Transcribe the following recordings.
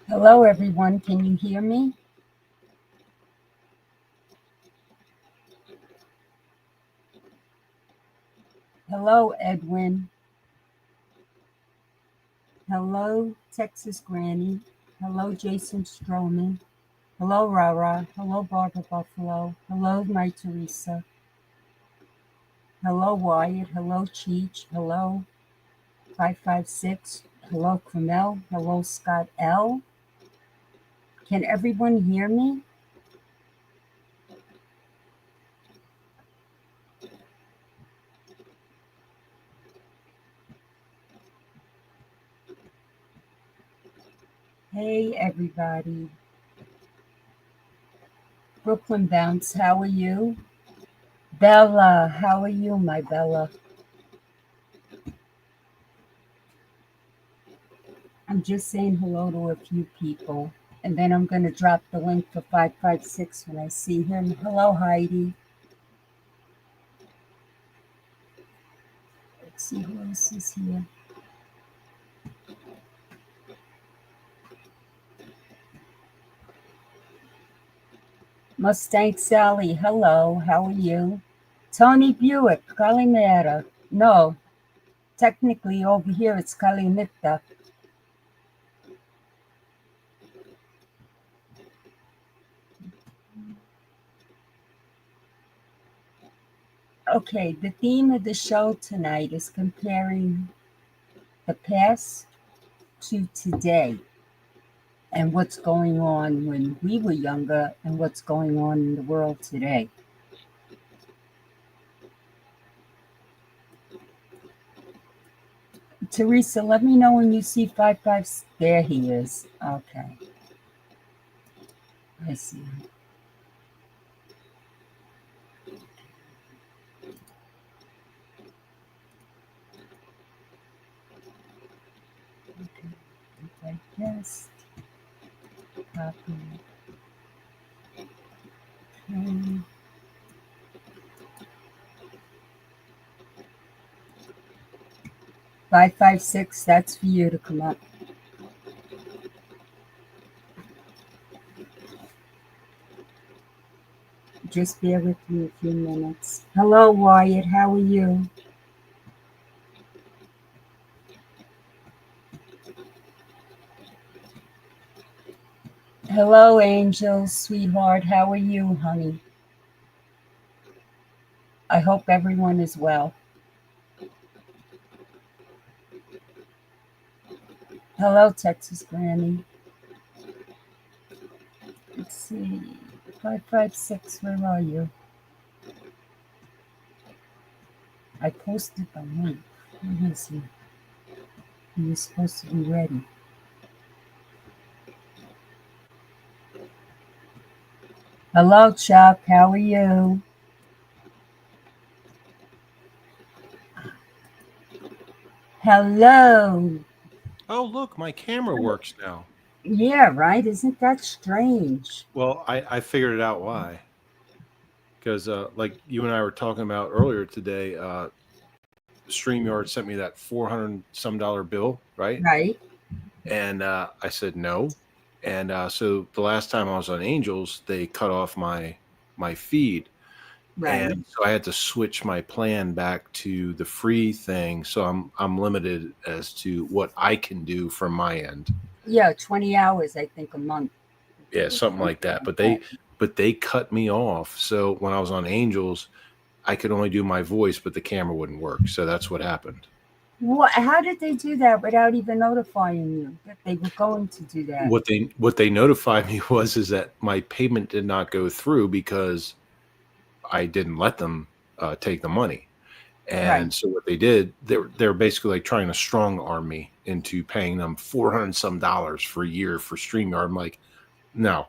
Hello, everyone. Can you hear me? Hello, Edwin. Hello, Texas Granny. Hello, Jason Stroman. Hello, Rara. Hello, Barbara Buffalo. Hello, my Teresa. Hello, Wyatt. Hello, Cheech. Hello, 556. Hello, Cromel. Hello, Scott L. Can everyone hear me? Hey, everybody. Brooklyn Bounce, how are you? Bella, how are you, my Bella? I'm just saying hello to a few people, and then I'm going to drop the link for 556 when I see him. Hello, Heidi. Let's see who else is here. Mustang Sally, hello, how are you? Tony Buick, Calimera. No, technically over here it's Calimita. Okay, the theme of the show tonight is comparing the past to today and what's going on when we were younger and what's going on in the world today. Teresa, let me know when you see 55. There he is. Okay. I see him. Okay. I guess. Copy. Okay. 556, that's for you to come up. Just bear with me a few minutes. Hello, Wyatt. How are you? Hello, Angel, sweetheart. How are you, honey? I hope everyone is well. Hello, Texas Granny. Let's see. 556, where are you? I posted the link. Where is he? He was supposed to be ready. Hello, Chuck. How are you? Hello. Oh, look, my camera works now. Yeah, right. Isn't that strange? Well, I figured it out why. Because, like you and I were talking about earlier today, StreamYard sent me that 400 some dollar bill, right? Right. And I said no. And so the last time I was on Angels, they cut off my feed, Right. and so I had to switch my plan back to the free thing. So I'm limited as to what I can do from my end. Yeah, 20 hours, I think, a month. Yeah, something like that. But they cut me off. So when I was on Angels, I could only do my voice, but the camera wouldn't work. So that's what happened. What? How did they do that without even notifying you that they were going to do that? What they notified me was is that my payment did not go through because I didn't let them take the money. Right. And so what they did, they're basically like trying to strong arm me into paying them 400 some dollars for a year for StreamYard. I'm like, no.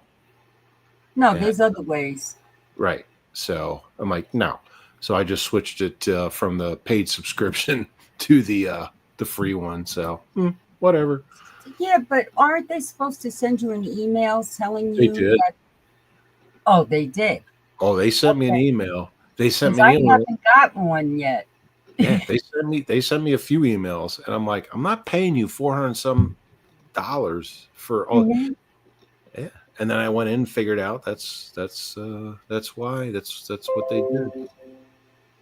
No, And there's other ways. right. So I'm like, no. So I just switched it from the paid subscription to the free one. So whatever. Yeah, but aren't they supposed to send you an email telling They you did. that? Oh, they did. Oh, they sent me an Okay. email. They sent Because me I an email. haven't got one yet. Yeah, they sent me a few emails, and I'm like, I'm not paying you 400 some $6 for all. Mhm. Yeah. And then I went in and figured out that's why that's what they do.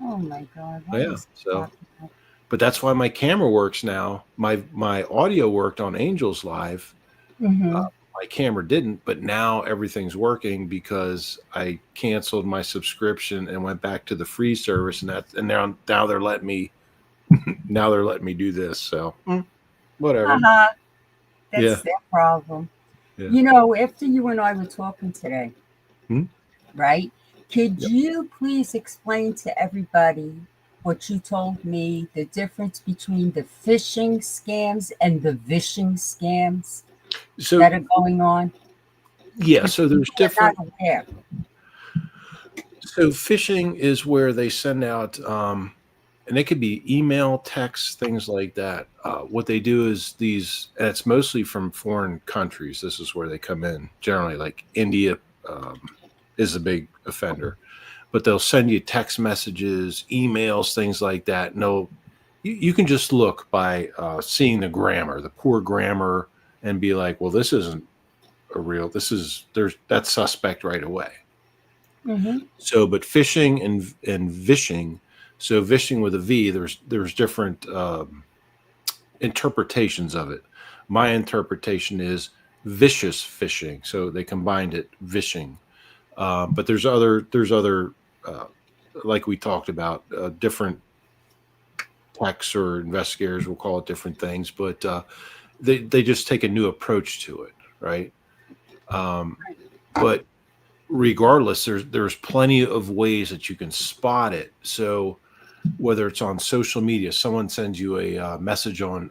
Oh my God, what Yeah. is So, happening? but that's why my camera works now. My audio worked on Angels Live. Uh, Mhm. my camera didn't, but now everything's working because I canceled my subscription and went back to the free service, and now they're letting me do this. So whatever. Haha, Yeah. that's their problem. Yeah. You know, after you and I were talking today, Hmm? right? Could Yep. you please explain to everybody what you told me, the difference between the phishing scams and the vishing scams So that are going on? yeah. If So there's people are not different. aware. So phishing is where they send out, and it could be email, text, things like that. What they do is and it's mostly from foreign countries. This is where they come in. Generally, like India is a big offender, but they'll send you text messages, emails, things like that. No, you can just look by seeing the grammar, the poor grammar, and be like, well, this isn't a real. That's suspect right away. Mm-hmm. So, but phishing and vishing. So, vishing with a V. There's different interpretations of it. My interpretation is vicious phishing. So they combined it, vishing. But there's other uh, like we talked about, different techs or investigators will call it different things, but they just take a new approach to it, right? Um, but regardless, there's plenty of ways that you can spot it. So whether it's on social media, someone sends you a message on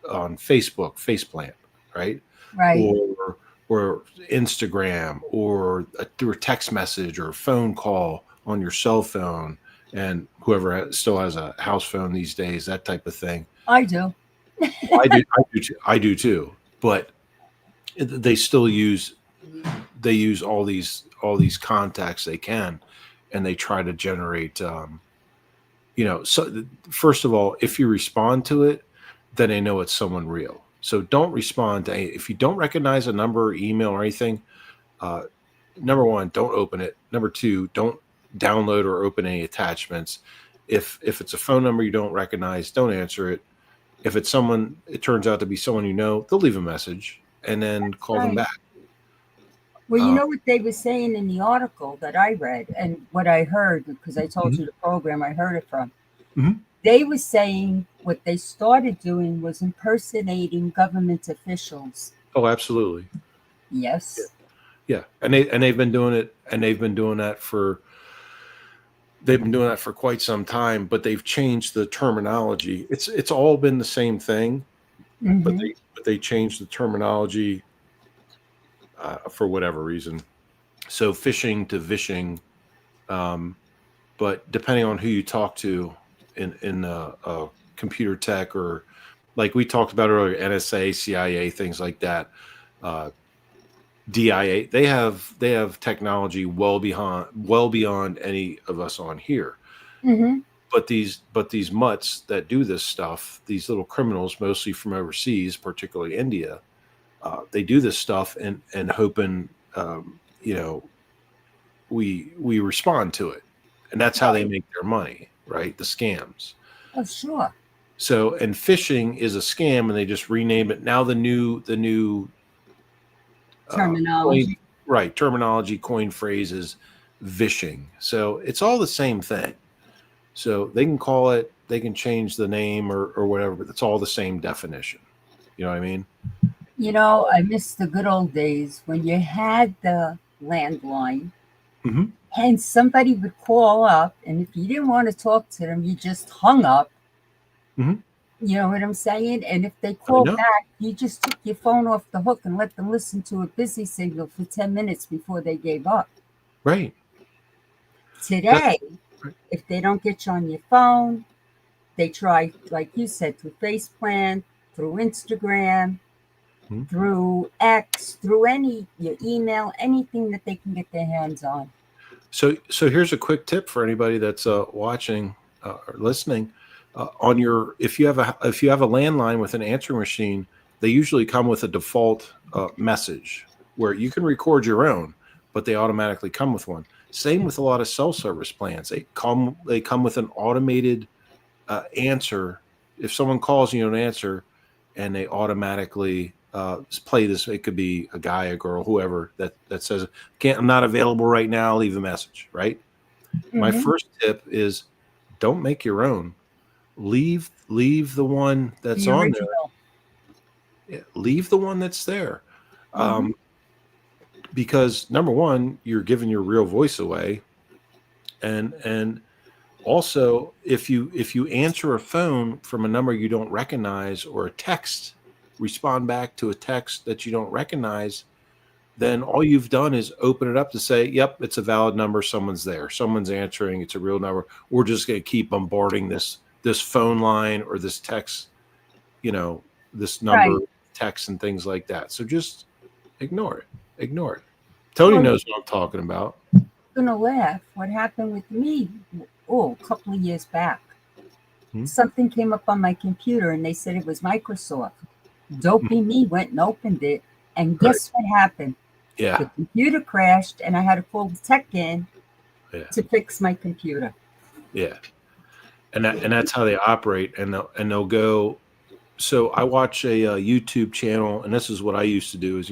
Facebook, Faceplant, right? Right. Or Instagram, or through a text message or a phone call on your cell phone, and whoever still has a house phone these days, that type of thing. I do. I do too. But they still use all these contacts they can, and they try to generate. So first of all, if you respond to it, then they know it's someone real. So don't respond to if you don't recognize a number or email or anything. Uh, Number one, don't open it. Number two, don't download or open any attachments. If it's a phone number you don't recognize, don't answer it. If it's someone, it turns out to be someone you know, they'll leave a message and then call them Right. back. Well, you Uh, know what they were saying in the article that I read and what I heard, because I told mhm, you the program I heard it from. mhm. They were saying what they started doing was impersonating government officials. Oh, absolutely. Yeah, Yes. yeah. And they've been doing it, and they've been doing that for quite some time. But they've changed the terminology. It's all been the same thing, but Mm-hmm. they changed the terminology for whatever reason. So phishing to vishing, um, but depending on who you talk to in computer tech, or like we talked about earlier, NSA, CIA, things like that, uh, DIA, they have technology well beyond any of us on here. Mm-hmm. But these mutts that do this stuff, these little criminals, mostly from overseas, particularly India, they do this stuff and hoping, you know, we respond to it, and that's how they Right. make their money, right? The scams. Oh, sure. So, and phishing is a scam, and they just rename it now. The new coin, Terminology. right, terminology, coin phrases, vishing. So it's all the same thing. So they can change the name or whatever, but it's all the same definition. You know what I mean? You know, I miss the good old days when you had the landline Hmm. and somebody would call up, and if you didn't want to talk to them, you just hung up. Hmm. You know what I'm saying? And if they I called know, back, you just took your phone off the hook and let them listen to a busy signal for 10 minutes before they gave up. right? That's Today, right. if they don't get you on your phone, they try, like you said, through Faceplant, through Instagram, Mhm. through X, through your email, anything that they can get their hands on. So here's a quick tip for anybody that's watching or listening. On your If you have a landline with an answering machine, they usually come with a default message where you can record your own, but they automatically come with one. Same with a lot of cell service plans. They come with an automated answer. If someone calls and you don't answer, and they automatically play this. It could be a guy, a girl, whoever that says, I'm not available right now. Leave a message, right? My first tip is don't make your own. Leave the one that's The on there. original. Yeah, leave the one that's there. Because number one, you're giving your real voice away. And also if you answer a phone from a number you don't recognize, or a text, respond back to a text that you don't recognize, then all you've done is open it up to say, yep, it's a valid number. Someone's there. Someone's answering. It's a real number. We're just going to keep bombarding this phone line or this text, this number, Right. text and things like that. So just ignore it. Ignore it. Tony knows what I'm talking about. Gonna laugh. What happened with me? A couple of years back. Hmm? Something came up on my computer and they said it was Microsoft. Dopey me went and opened it, and guess what happened? Yeah. The computer crashed, and I had to call the tech in Yeah. to fix my computer. Yeah. And that's how they operate. And they'll go. So I watch a YouTube channel, and this is what I used to do, is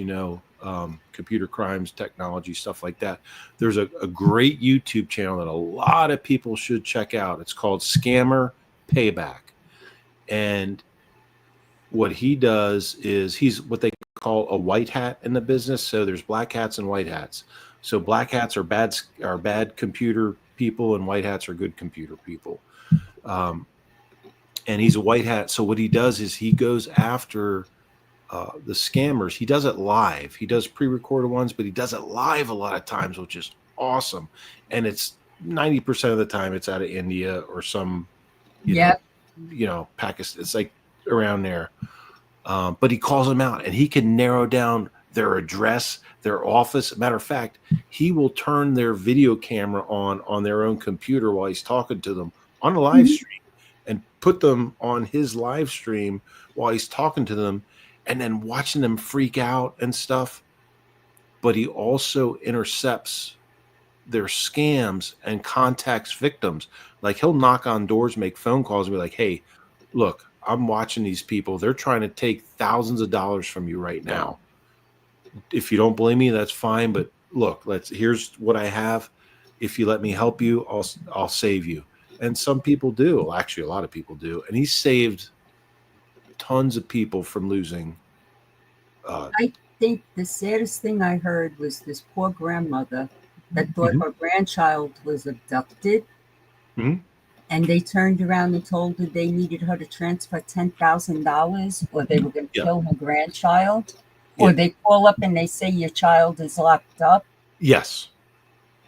computer crimes, technology, stuff like that. There's a great YouTube channel that a lot of people should check out. It's called Scammer Payback. And what he does is he's what they call a white hat in the business. So there's black hats and white hats. So black hats are bad computer people, and white hats are good computer people. And he's a white hat. So what he does is he goes after the scammers. He does it live. He does pre-recorded ones, but he does it live a lot of times, which is awesome. And it's 90% of the time it's out of India or some, Pakistan. It's like around there. But he calls them out, and he can narrow down their address, their office. Matter of fact, he will turn their video camera on their own computer while he's talking to them on a live stream, and put them on his live stream while he's talking to them, and then watching them freak out and stuff. But he also intercepts their scams and contacts victims. Like, he'll knock on doors, make phone calls, and be like, hey, look, I'm watching these people. They're trying to take thousands of dollars from you right now. If you don't believe me, that's fine. But look, here's what I have. If you let me help you, I'll save you. And some people do. Actually, a lot of people do. And he saved tons of people from losing. I think the saddest thing I heard was this poor grandmother that thought her grandchild was abducted. And they turned around and told her they needed her to transfer $10,000, or they were going to kill her grandchild. Or they call up and they say your child is locked up. Yes.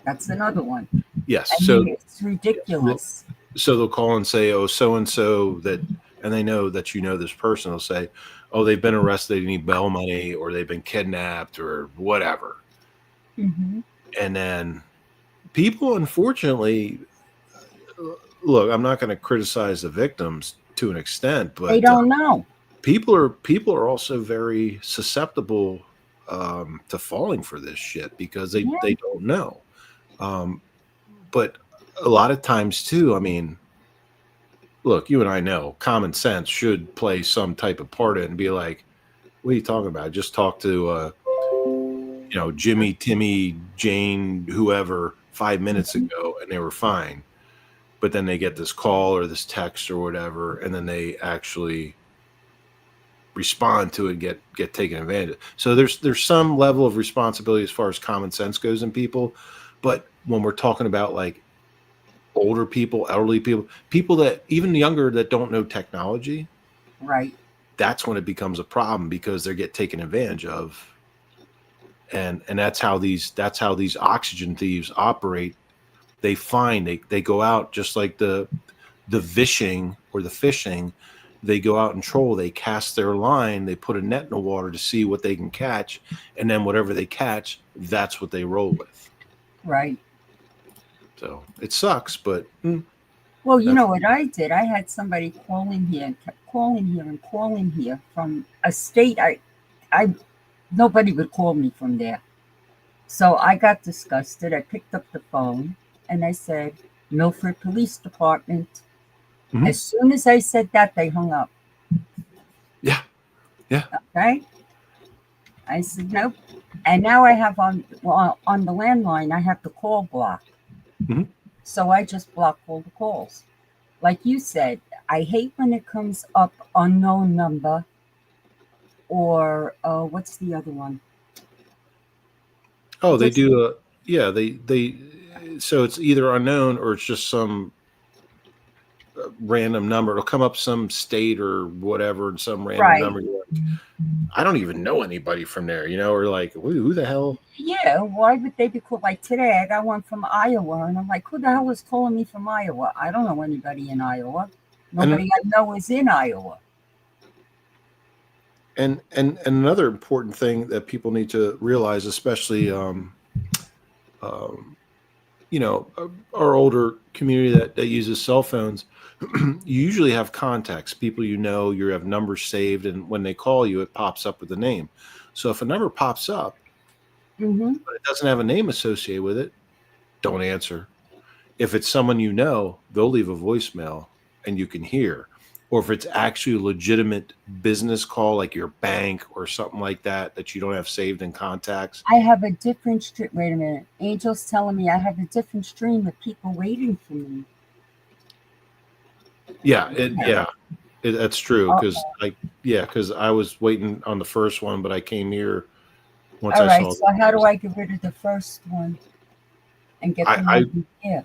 That's another one. Yes. I mean, it's ridiculous. So they'll call and say, oh, so-and-so that, and they know that this person. They'll say, oh, they've been arrested, they need bail money, or they've been kidnapped, or whatever. And then people, unfortunately, look, I'm not going to criticize the victims to an extent, but they don't know. People are also very susceptible to falling for this shit because they don't know. But a lot of times too, I mean, look, you and I know common sense should play some type of part in it and be like, what are you talking about? Just talk to, Jimmy, Timmy, Jane, whoever 5 minutes ago, and they were fine. But then they get this call or this text or whatever, and then they actually respond to it and get taken advantage of. So there's some level of responsibility as far as common sense goes in people. But when we're talking about like older people, elderly people that even younger that don't know technology, right? That's when it becomes a problem because they get taken advantage of. And that's how these oxygen thieves operate. They go out just like the fishing or the fishing. They go out and troll. They cast their line. They put a net in the water to see what they can catch, and then whatever they catch, that's what they roll with. Right. So it sucks, but Well, you That's know what I did? I had somebody calling here and kept calling here and calling here from a state I nobody would call me from there. So I got disgusted. I picked up the phone and I said, Milford Police Department. Mhm. As soon as I said that, they hung up. Yeah, yeah. Okay. I said, nope. And now I have on the landline, I have the call block. Mhm. So I just block all the calls. Like you said, I hate when it comes up unknown number or what's the other one? Oh, they Just do a yeah, they so it's either unknown or it's just some random number. It'll come up some state or whatever and some random right. number. You're like, I don't even know anybody from there, or like, who the hell? Yeah, why would they be called? Like today, I got one from Iowa, and I'm like, who the hell is calling me from Iowa? I don't know anybody in Iowa. And Nobody I know is in Iowa. and another important thing that people need to realize, especially um, our older community that uses cell phones, you usually have contacts, people you have numbers saved, and when they call you, it pops up with a name. So if a number pops up Mm-hmm. but it doesn't have a name associated with it, don't answer. If it's someone you know, they'll leave a voicemail and you can hear. Or if it's actually a legitimate business call, like your bank or something like that, that you don't have saved in contacts. I have a different stream. Wait a minute. Angel's telling me I have a different stream of people waiting for me. Yeah, Yeah. that's true. Oh, Because I was waiting on the first one, but I came here once all I right. saw. So how do I get rid of the first one and get the I one here?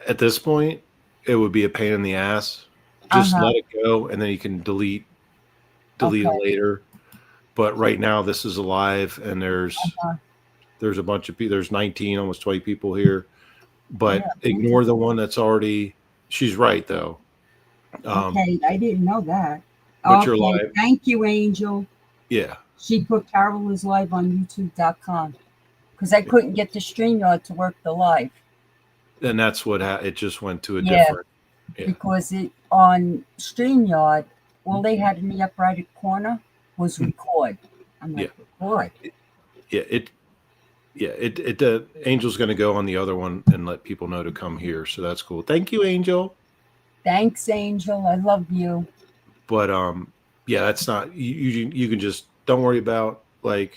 At this point, it would be a pain in the ass. Uh Just huh. let it go, and then you can delete it Okay. later. But right now, this is alive, and Uh, there's a bunch of people. There's 19, almost 20 people here. yeah. But ignore the one that's already. She's right though. Um, Okay. I didn't know that. but you're Okay. live. Thank you, Angel. Yeah, She put Carol is live on YouTube.com because I couldn't get the StreamYard to work the live. and that's what it just went to a Yeah, different. Yeah, because it on StreamYard, all they had in the upper right corner was record. I'm yeah, like, record. yeah. Angel's going to go on the other one and let people know to come here. So that's cool. Thank you, Angel. Thanks, Angel. I love you. But yeah, that's not you can just don't worry about like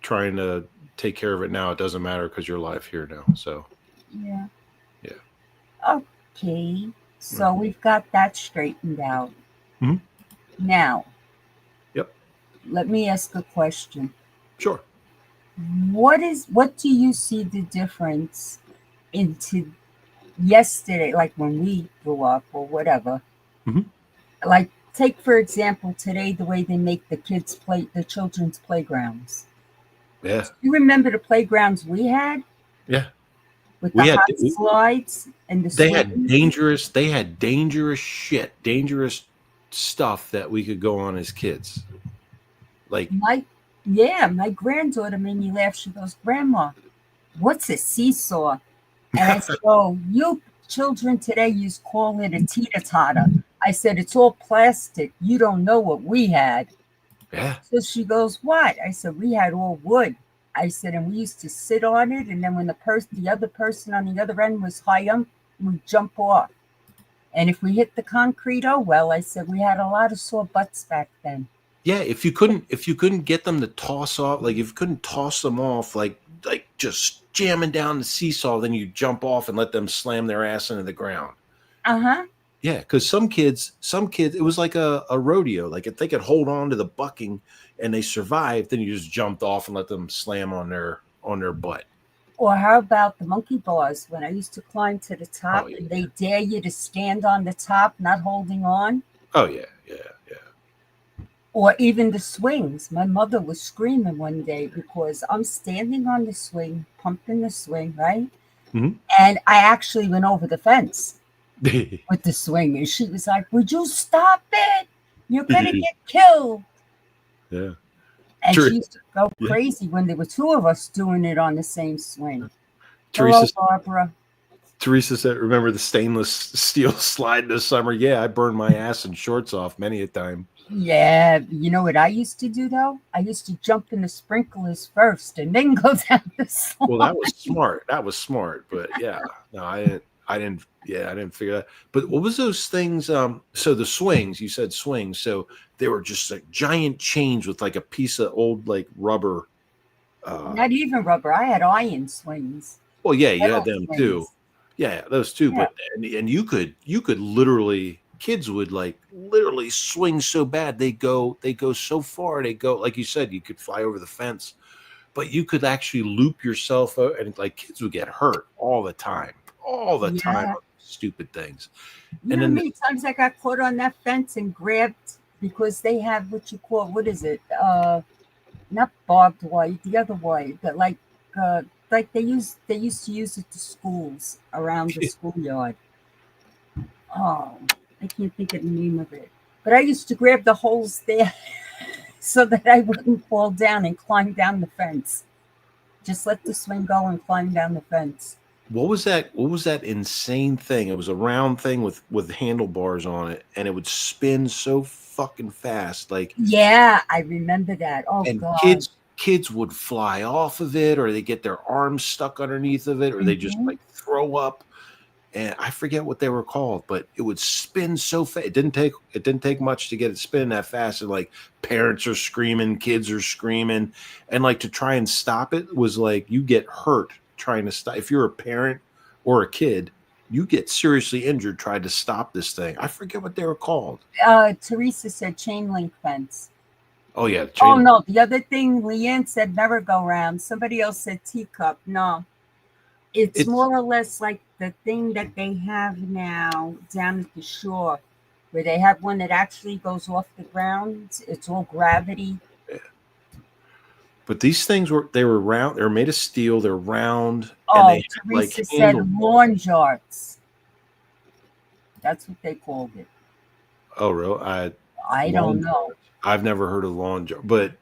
trying to take care of it now. It doesn't matter because you're live here now. So Yeah. yeah. Okay. So we've got that straightened out. Mhm. Now, Yep. let me ask a question. Sure. What do you see the difference into yesterday, like when we grew up or whatever? Mhm. Like take for example today the way they make the kids play the children's playgrounds. Yeah. You remember the playgrounds we had Yeah. with the We had hot slides and the swings? they had dangerous shit, dangerous stuff that we could go on as kids. Like My granddaughter made me laugh. She goes, Grandma, what's a seesaw? And I said, oh, you children today used call it a teeter-totter. I said, it's all plastic. You don't know what we had. yeah. So she goes, what? I said, we had all wood. I said, and we used to sit on it. And then when the other person on the other end was high up, we'd jump off. And if we hit the concrete, oh, well, I said, we had a lot of sore butts back then. Yeah, if you couldn't get them to toss off, like if you couldn't toss them off like just jamming down the seesaw, then you jump off and let them slam their ass into the ground. Uh-huh. Yeah, because some kids, it was like a rodeo. Like if they could hold on to the bucking and they survived, then you just jumped off and let them slam on their butt. Or how about the monkey bars when I used to climb to the Oh top yeah. and they dare you to stand on the top, not holding on? Oh yeah, yeah, yeah. Or even the swings. My mother was screaming one day because I'm standing on the swing, pumping the swing, right? Mhm. And I actually went over the fence with the swing. And she was like, would you stop it? You're going to get killed. Yeah. And Ter- she used to go yeah. crazy when there were two of us doing it on the same swing. Hello, Teresa Barbara. Teresa said, "Remember the stainless steel slide this summer?" Yeah, I burned my ass and shorts off many a time. Yeah, you know what I used to do though? I used to jump in the sprinklers first and then go down the Well, slide. that was smart. That was smart. But yeah, no, I didn't. I didn't. Yeah, I didn't figure that. But what was those things? So the swings. You said swings. So they were just like giant chains with like a piece of old like rubber. Uh, Not even rubber. I had iron swings, well, yeah, you had metal them too. swings. Yeah, those too. Yeah, But and you could literally kids would like literally swing so bad they go so far they go like you said you could fly over the fence, but you could actually loop yourself out, and like kids would get hurt all the time yeah. on stupid things. You And know how then many times I got caught on that fence and grabbed because they have what you call, what is it? Not barbed wire, the other wire, but like they used to use it to schools around the schoolyard. Oh, I can't think of the name of it. But I used to grab the holes there so that I wouldn't fall down and climb down the fence. Just let the swing go and climb down the fence. what was that insane thing? It was a round thing with handlebars on it, and it would spin so fucking fast like. Yeah, I remember that. Oh And God. kids would fly off of it, or they get their arms stuck underneath of it, or they just Hmm. like throw up. And I forget what they were called, but it would spin so fast. It didn't take much to get it spin that fast. And like parents are screaming, kids are screaming, and like to try and stop it was like you get hurt trying to stop. If you're a parent or a kid, you get seriously injured trying to stop this thing. I forget what they were called. Teresa said chain link fence. Oh yeah, Oh chain. no, the other thing Leanne said merry-go-round. Somebody else said teacup. No, it's It's more or less like the thing that they have now down at the shore, where they have one that actually goes off the ground. It's all gravity. But these things were round. They were made of steel. They're round, and they Oh, had like Teresa said handlebars. lawn jarts. That's what they called it. Oh, really? I don't Lawn know. jarts. I've never heard of lawn jar, but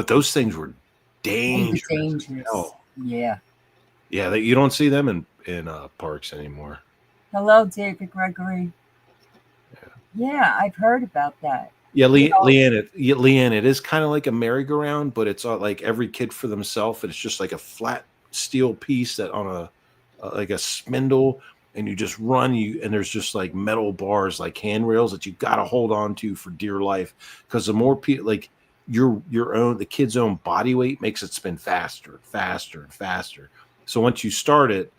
those things were They were dangerous as dangerous. hell. Yeah. Yeah, you don't see them in parks anymore. Hello, David Gregory. Yeah, I've heard about that. Yeah, You know, Leanne, it is kind of like a merry-go-round, but it's like every kid for themselves, and it's just like a flat steel piece that on like a spindle, and you just run and there's just like metal bars, like handrails that you got to hold on to for dear life, because the more people like the kid's own body weight makes it spin faster and faster and faster. So once you start it,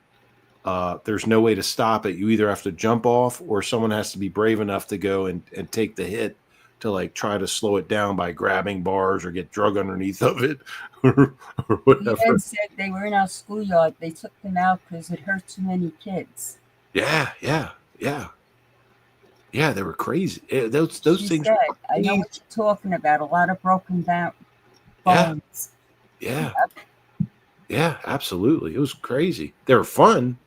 there's no way to stop it. You either have to jump off, or someone has to be brave enough to go and take the hit to like try to slow it down by grabbing bars or get drug underneath of it or Leanne whatever. said they were in our schoolyard. They took them out because it hurt too many kids. Yeah, yeah, yeah, yeah. They were crazy. Those She things were said, I know crazy. what you're talking about. A lot of broken Yeah, bones. yeah, yeah. Absolutely, it was crazy. They were fun,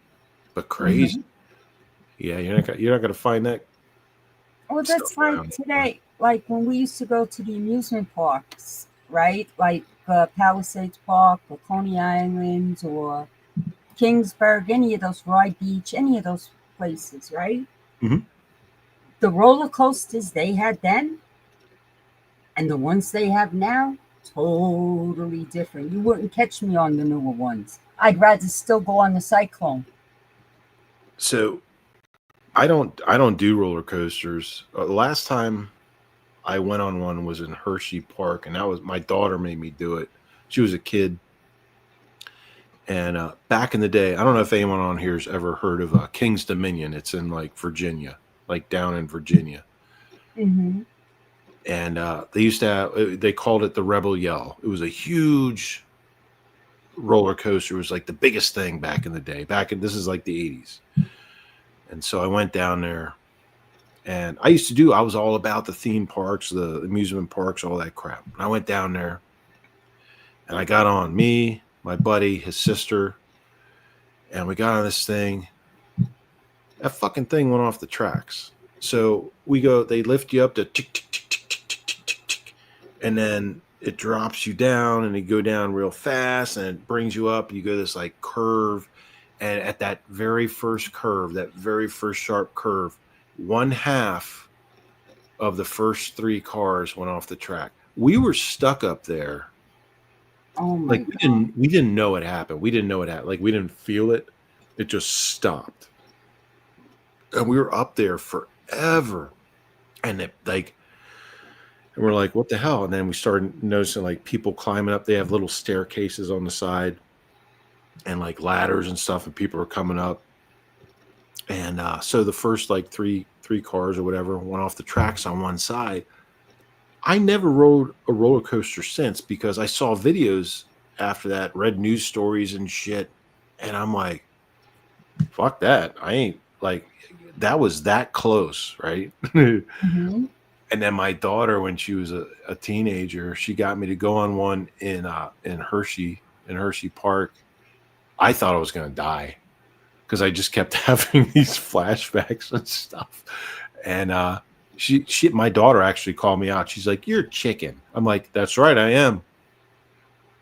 but crazy. Hmm. Yeah, you're not gonna find that Well, stuff that's like around anymore. today, like when we used to go to the amusement parks, right? Like Palisades Park or Coney Island or Kingsburg, any of those, Rye Beach, any of those places, right? Mhm. The roller coasters they had then and the ones they have now, totally different. You wouldn't catch me on the newer ones. I'd rather still go on the Cyclone. So I don't do roller coasters. The last time I went on one was in Hershey Park, and that was my daughter made me do it. She was a kid, and back in the day, I don't know if anyone on here has ever heard of King's Dominion. It's in like Virginia, like down in Virginia, Hmm. and they used to they called it the Rebel Yell. It was a huge roller coaster. It was like the biggest thing back in the day. This is like the 80s, and so I went down there. And I was all about the theme parks, the amusement parks, all that crap. And I went down there and I got on me, my buddy, his sister, and we got on this thing. That fucking thing went off the tracks. So they lift you up to tick, tick, tick, tick, tick, tick, tick, tick, tick, and then it drops you down and you go down real fast and it brings you up. You go this like curve And at that very first curve, that very first sharp curve, one half of the first 3 cars went off the track. We were stuck up there. Oh my Like God. we didn't know it happened. We didn't know it happened. Like we didn't feel it. It just stopped. And we were up there forever. And and we're like, what the hell? And then we started noticing like people climbing up. They have little staircases on the side and like ladders and stuff, and people are coming up. And so the first like three cars or whatever went off the tracks on one side. I never rode a roller coaster since because I saw videos after that, read news stories and shit, and I'm like, fuck that. I ain't like that was that close, right? Hmm. And then my daughter, when she was a teenager, she got me to go on one in Hershey Park. I thought I was gonna die because I just kept having these flashbacks and stuff. And my daughter actually called me out. She's like, "You're chicken." I'm like, "That's right, I am.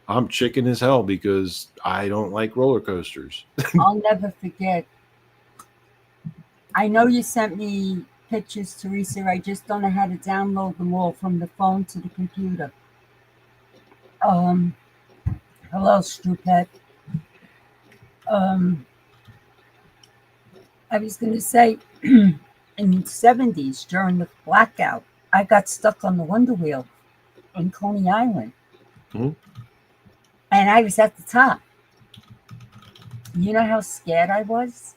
I'm chicken as hell because I don't like roller coasters." I'll never forget. I know you sent me pictures, Teresa. I just don't know how to download them all from the phone to the computer. Um, hello, Stupid. Um, I was going to say, in the 70s, during the blackout, I got stuck on the Wonder Wheel in Coney Island, Mhm. and I was at the top. You know how scared I was?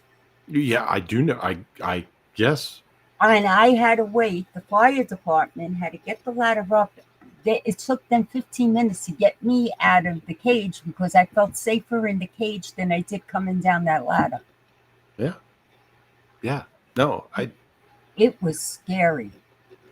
Yeah, I do know. I yes. And I had to wait. The fire department had to get the ladder up. It took them 15 minutes to get me out of the cage because I felt safer in the cage than I did coming down that ladder. Yeah. Yeah. No, I It was scary.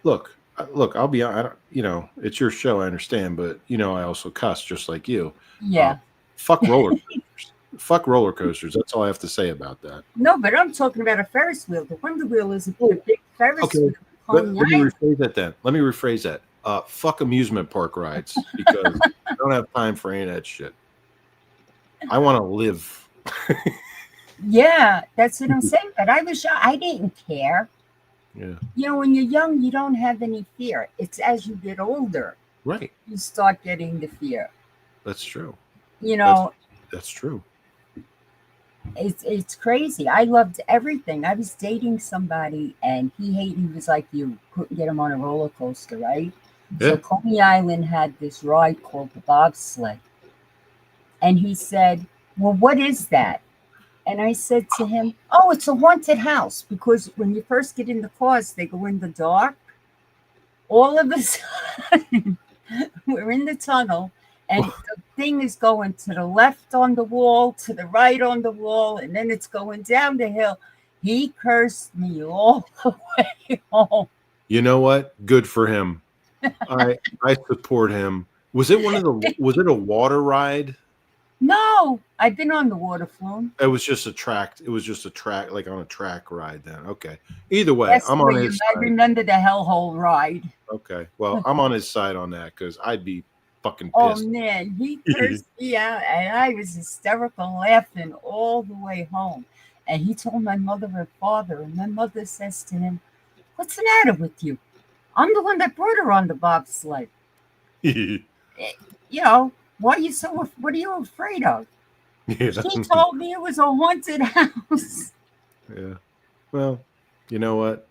look. I'll be. I don't. It's your show. I understand, but I also cuss just like you. Uh, Yeah. fuck roller coasters. Fuck roller coasters. That's all I have to say about that. No, but I'm talking about a Ferris wheel. The Wonder Wheel is a big Ferris Okay, wheel. Coney let me Island. rephrase that then. Let me rephrase that. Fuck amusement park rides because I don't have time for any of that shit. I want to live. Yeah, that's what I'm saying. But I didn't care. Yeah. When you're young, you don't have any fear. It's as you get older, Right. you start getting the fear. That's true. You That's know, that's true. it's crazy. I loved everything. I was dating somebody and he was like you, couldn't get him on a roller coaster, right? So Yeah. Coney Island had this ride called the bobsled. And he said, "Well, what is that?" And I said to him, "Oh, it's a haunted house because when you first get in the cars, they go in the dark. All of a sudden, we're in the tunnel, and the thing is going to the left on the wall, to the right on the wall, and then it's going down the hill." He cursed me all the way home. You know what? Good for him. I support him. Was it a water ride? No, I've been on the water flume. It was just a track. It was just a track, like on a track ride. Then okay. Either way, Yes, I'm on William. his I side. remember the hellhole ride. Okay. Well, I'm on his side on that because I'd be fucking Oh pissed. man, he cursed me out, and I was hysterical laughing all the way home. And he told my mother and father, and my mother says to him, "What's the matter with you? I'm the one that brought her on the bobsled. Eh, You know, what are you afraid of?" Yeah. He told me it was a haunted house. Yeah. Well, you know what?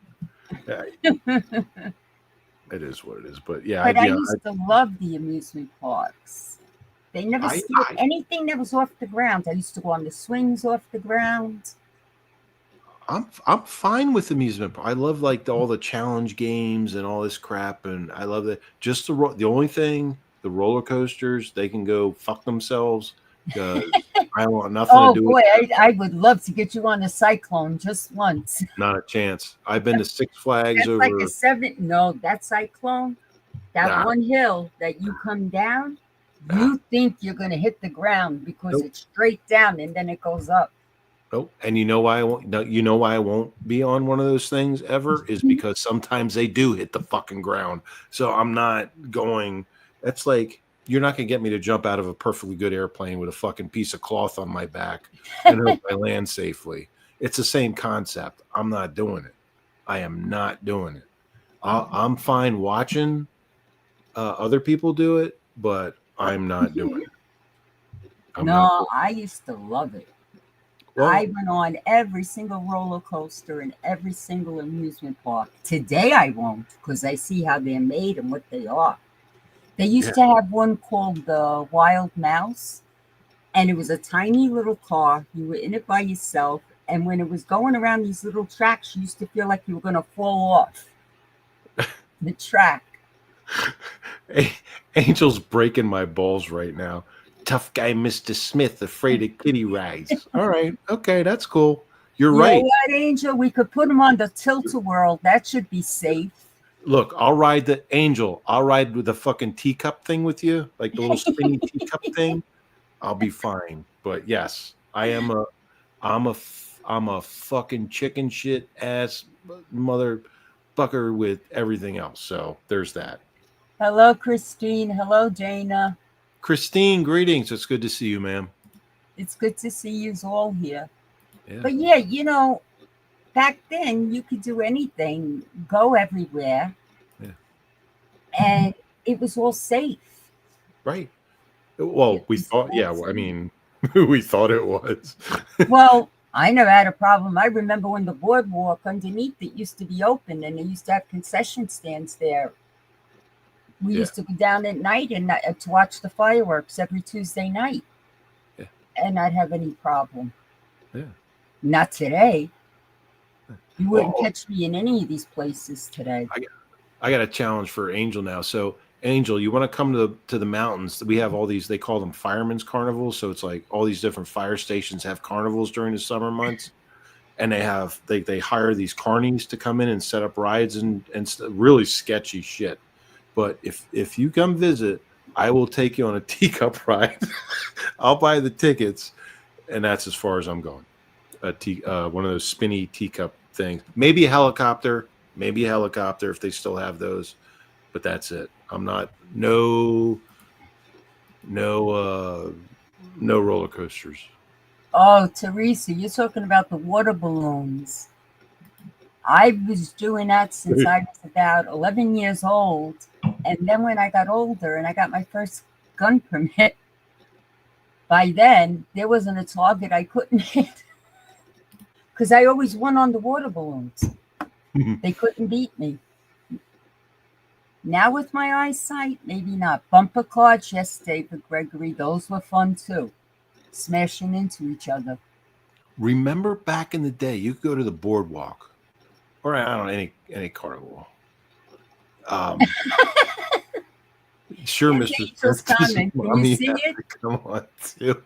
Yeah, it is what it is. But yeah, But I used to love the amusement parks. They never I, scared I, anything that was off the ground. I used to go on the swings off the ground. I'm fine with amusement park. I love like all the challenge games and all this crap, and I love that. Just the only thing, the roller coasters, they can go fuck themselves because I want nothing to Oh do with boy, it. I would love to get you on a cyclone just once. Not a chance. I've been to Six Flags That's like a over. seven. No, that cyclone, that Nah, one hill that you come down, nah, you think you're going to hit the ground because nope, it's straight down and then it goes up. nope. And you know why I won't? No, you know why I won't be on one of those things ever is because sometimes they do hit the fucking ground. So I'm not going. That's like You're not going to get me to jump out of a perfectly good airplane with a fucking piece of cloth on my back and hope I land safely. It's the same concept. I'm not doing it. I am not doing it. I'm fine watching other people do it, but I'm not doing it. No, I used to love it. Well, I went on every single roller coaster and every single amusement park. Today I won't because I see how they're made and what they are. They used to have one called the Wild Mouse, and it was a tiny little car. You were in it by yourself, and when it was going around these little tracks, you used to feel like you were going to fall off the track. Angel's breaking my balls right now. Tough guy, Mr. Smith, afraid of kitty rides. All right. Okay. That's cool. You're You right. know what, Angel? We could put them on the Tilt-A-Whirl. That should be safe. Look, I'll ride the Angel. I'll ride with the fucking teacup thing with you, like the little spinny teacup thing. I'll be fine. But yes, I'm a fucking chicken shit ass motherfucker with everything else. So there's that. Hello, Christine. Hello, Dana. Christine, greetings. It's good to see you, ma'am. It's good to see you all here. Yeah. But yeah, you know, back then you could do anything, go everywhere. Yeah. And it was all safe. Right. Well, we thought, yeah, I mean, we thought it was. Well, I never had a problem. I remember when the boardwalk underneath it used to be open and they used to have concession stands there. We used to go down at night and to watch the fireworks every Tuesday night. Yeah. And not have any problem. Yeah. Not today. You wouldn't catch me in any of these places today. I got a challenge for Angel now. So, Angel, you want to come to the mountains? We have all these. They call them firemen's carnivals. So it's like all these different fire stations have carnivals during the summer months, and they hire these carnies to come in and set up rides and really sketchy shit. But if you come visit, I will take you on a teacup ride. I'll buy the tickets, and that's as far as I'm going. One of those spinny teacup things. Maybe a helicopter if they still have those. But that's it. I'm not no roller coasters. Oh, Teresa, you're talking about the water balloons. I was doing that since I was about 11 years old. And then when I got older and I got my first gun permit, by then there wasn't a target I couldn't hit. Because I always won on the water balloons. They couldn't beat me. Now with my eyesight, maybe not. Bumper cars, yes, David Gregory, those were fun too. Smashing into each other. Remember back in the day, you could go to the boardwalk, or I don't know, any carnival. Sure, Mr. Angel's coming. Can you see it? Come on, too.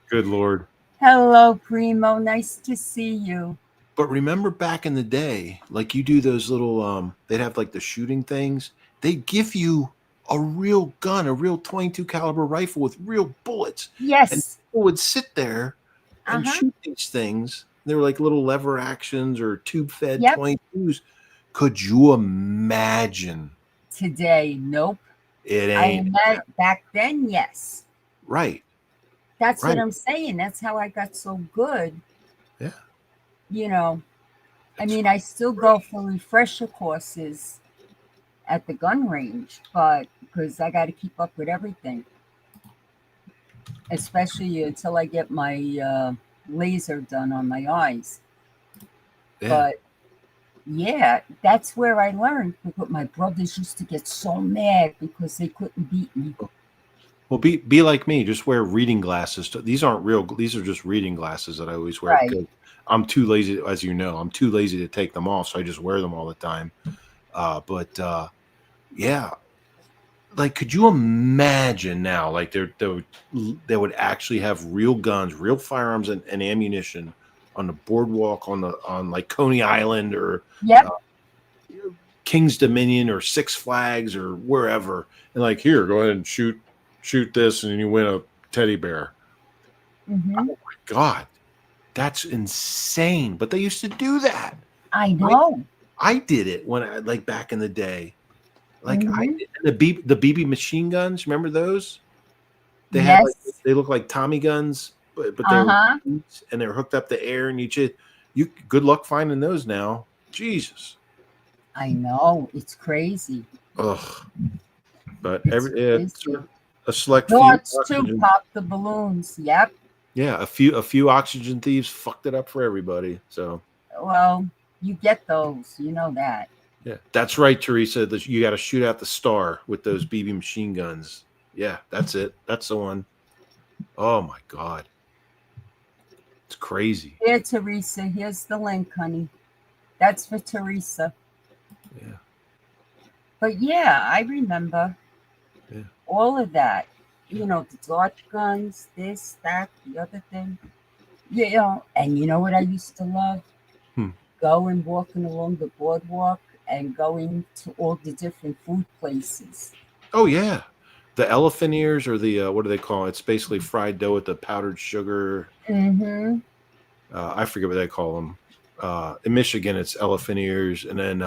Good Lord. Hello, Primo. Nice to see you. But remember back in the day, like you do those little, they'd have like the shooting things. They'd give you a real gun, a real 22 caliber rifle with real bullets. Yes. And people would sit there and shoot these things. They were like little lever actions or tube fed 22s. Could you imagine? Today, nope. It ain't. Back then, yes. Right. That's what I'm saying. That's how I got so good. Yeah. You know, I mean, I still go for refresher courses at the gun range, but because I got to keep up with everything, especially until I get my laser done on my eyes. Yeah. But yeah, that's where I learned. But my brothers used to get so mad because they couldn't beat me. Well, be like me. Just wear reading glasses. These aren't real. These are just reading glasses that I always wear. Right. Because I'm too lazy, as you know. I'm too lazy to take them off, so I just wear them all the time. Yeah. Like, could you imagine now? Like, they would actually have real guns, real firearms, and ammunition on the boardwalk on like Coney Island or King's Dominion or Six Flags or wherever, and like, here, go ahead and shoot this, and you win a teddy bear. Mm-hmm. Oh my God, that's insane! But they used to do that. I know. I did it when I back in the day. Like Hmm. the BB machine guns. Remember those? They had like Yes. they look like Tommy guns, but they were Uh-huh. and they were hooked up to air, and you good luck finding those now. Jesus. I know. It's crazy. Ugh. But It's crazy. a select few Darts too, oxygen. pop the balloons. Yep. Yeah, a few oxygen thieves fucked it up for everybody. So Well, you get those. You know that. yeah, that's right, Teresa. You got to shoot out the star with those BB machine guns. Yeah, that's it. That's the one. Oh my god, it's crazy. Here, Teresa. Here's the link, honey. That's for Teresa. Yeah, But yeah, I remember yeah. all of that. You know, the dart guns, this, that, the other thing. You know, and you know what I used to love? Hmm. Going walking along the boardwalk and going to all the different food places. Oh yeah, the elephant ears or the what do they call it? It's basically fried dough with the powdered sugar. Mm-hmm. I forget what they call them. In Michigan, it's elephant ears, and then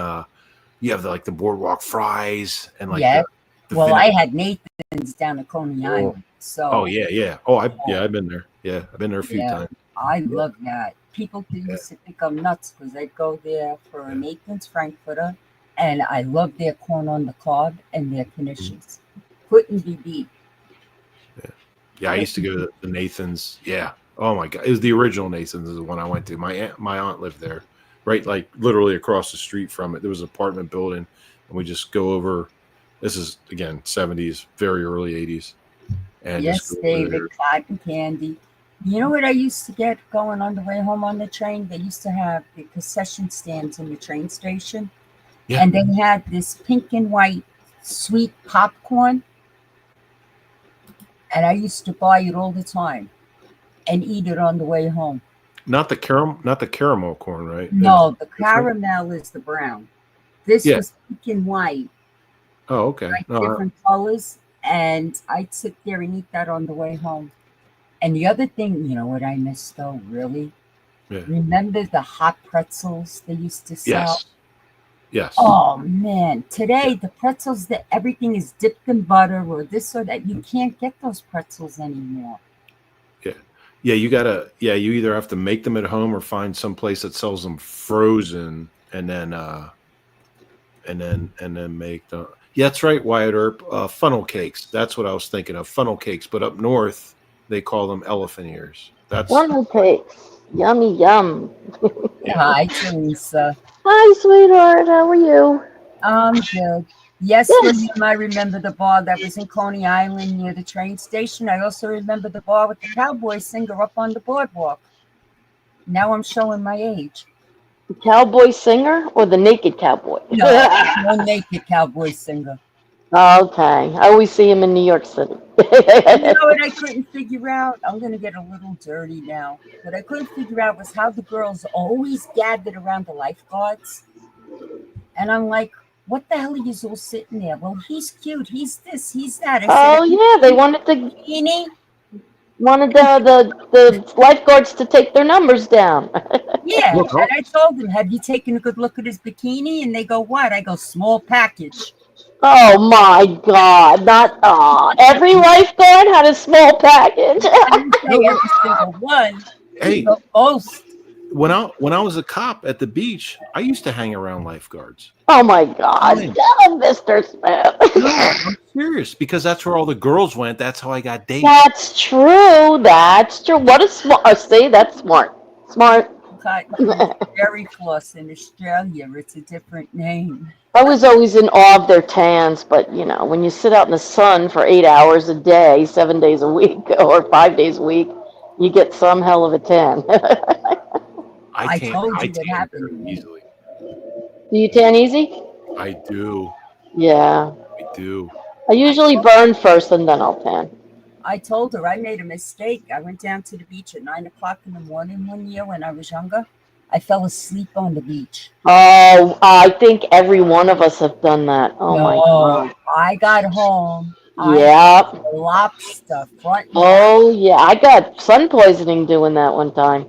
you have like the boardwalk fries and like Yeah. the Well, vinegar. I had Nathan's down at Coney Oh, Island. oh So, yeah, yeah. Oh, oh, I've been there. Yeah, I've been there a few yeah, times. I Yeah, love that. People yeah, used to think I'm nuts because I'd go there for a yeah. Nathan's Frankfurter, and I love their corn on the cob and their Mhm. knishes. Couldn't be beat. Yeah. Yeah, I used to Couldn't go be. to the Nathan's. Yeah. Oh my god, it was the original Nathan's is the one I went to. My aunt lived there, right, like literally across the street from it. There was an apartment building, and we just go over. This is again 70s, very early 80s, and just Yes, go over David, there. cotton candy. You know what I used to get going on the way home on the train? They used to have the concession stands in the train station, Yeah. and they had this pink and white sweet popcorn, and I used to buy it all the time and eat it on the way home. Not the caramel corn, right? It was No, the different. caramel is the brown. This Yeah. was pink and white, Oh, okay. like No, different colors, and I'd sit there and eat that on the way home. And the other thing, you know what I miss though, really? yeah. Remember the hot pretzels they used to sell? Yes. Yes. Oh man, Yeah. today the pretzels that everything is dipped in butter or this or that. You can't get those pretzels anymore. Yeah. Yeah, you either have to make them at home or find some place that sells them frozen and then make the yeah, that's right, Wyatt Earp. Funnel cakes. That's what I was thinking of. Funnel cakes, but up north they call them elephant ears. That's Funnel cakes. Yummy yum. yeah. Hi, Teresa. Hi, sweetheart. How are you? I'm good. Yes, Yes. William, I remember the bar that was in Coney Island near the train station. I also remember the bar with the cowboy singer up on the boardwalk. Now I'm showing my age. The cowboy singer or the naked cowboy? No, no naked cowboy singer. Okay. I always see him in New York City. And you know what I couldn't figure out? I'm going to get a little dirty now. What I couldn't figure out was how the girls always gathered around the lifeguards. And I'm like, what the hell are you all sitting there? Well, he's cute. He's this, he's that. I said, Oh yeah, they wanted to bikini? wanted the lifeguards to take their numbers down. Yeah. Look, And I told them, have you taken a good look at his bikini? And they go, what? I go, small package. Oh my God! Not every lifeguard had a small package. I didn't say no, every single one, hey, but most. when I was a cop at the beach, I used to hang around lifeguards. Oh my God! Time. Tell him, Mister Smith. No, I'm serious because that's where all the girls went. That's how I got dates. That's true. That's true. What a smart. See, that's smart. Smart. Cotton candy berry floss in Australia. It's a different name. I was always in awe of their tans, but you know, when you sit out in the sun for 8 hours a day, 7 days a week, or 5 days a week, you get some hell of a tan. I told I you what tan happened to very me. easily. Do you tan easy? I do. Yeah. I do. I usually burn first and then I'll tan. I told her I made a mistake. I went down to the beach at 9 o'clock in the morning one year when I was younger. I fell asleep on the beach. Oh, I think every one of us have done that. Oh my No, God. I got home. I Yep. had lobster front and back, Oh yeah, I got sun poisoning doing that one time.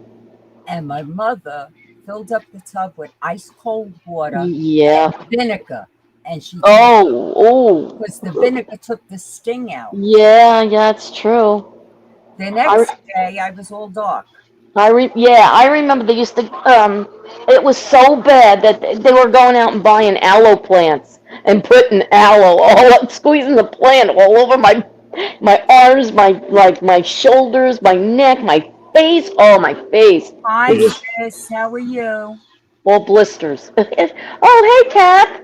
and my mother filled up the tub with ice cold water Yeah. and vinegar. and she Oh, because the vinegar took the sting out. yeah, it's true. The I, next day, I was all dark. I remember they used to, it was so bad that they were going out and buying aloe plants and putting aloe all up, squeezing the plant all over my arms, my shoulders, my neck, my face. Oh, my face. Hi, It was sis. How are you? all blisters. Oh, hey, Cap.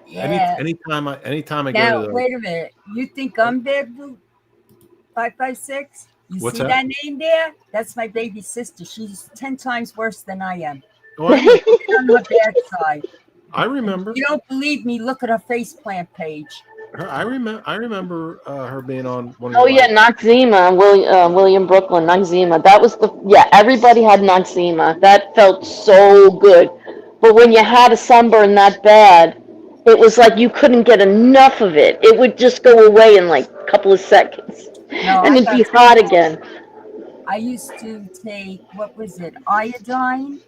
Yeah. Anytime I go to Now, the wait a minute. You think I'm bad, Blue 556? You what's see that? that name there? That's my baby sister. She's 10 times worse than I am. Oh, I know. On her bad side. I And if remember. you don't believe me, look at her faceplant page. I remember her being on one of Oh your yeah, live. Noxzema, William Brooklyn, Noxzema. That was everybody had Noxzema. That felt so good. But when you had a sunburn that bad, it was like you couldn't get enough of it. It would just go away in like a couple of seconds. No, And I it'd got be hot again. I used to take, what was it, iodine,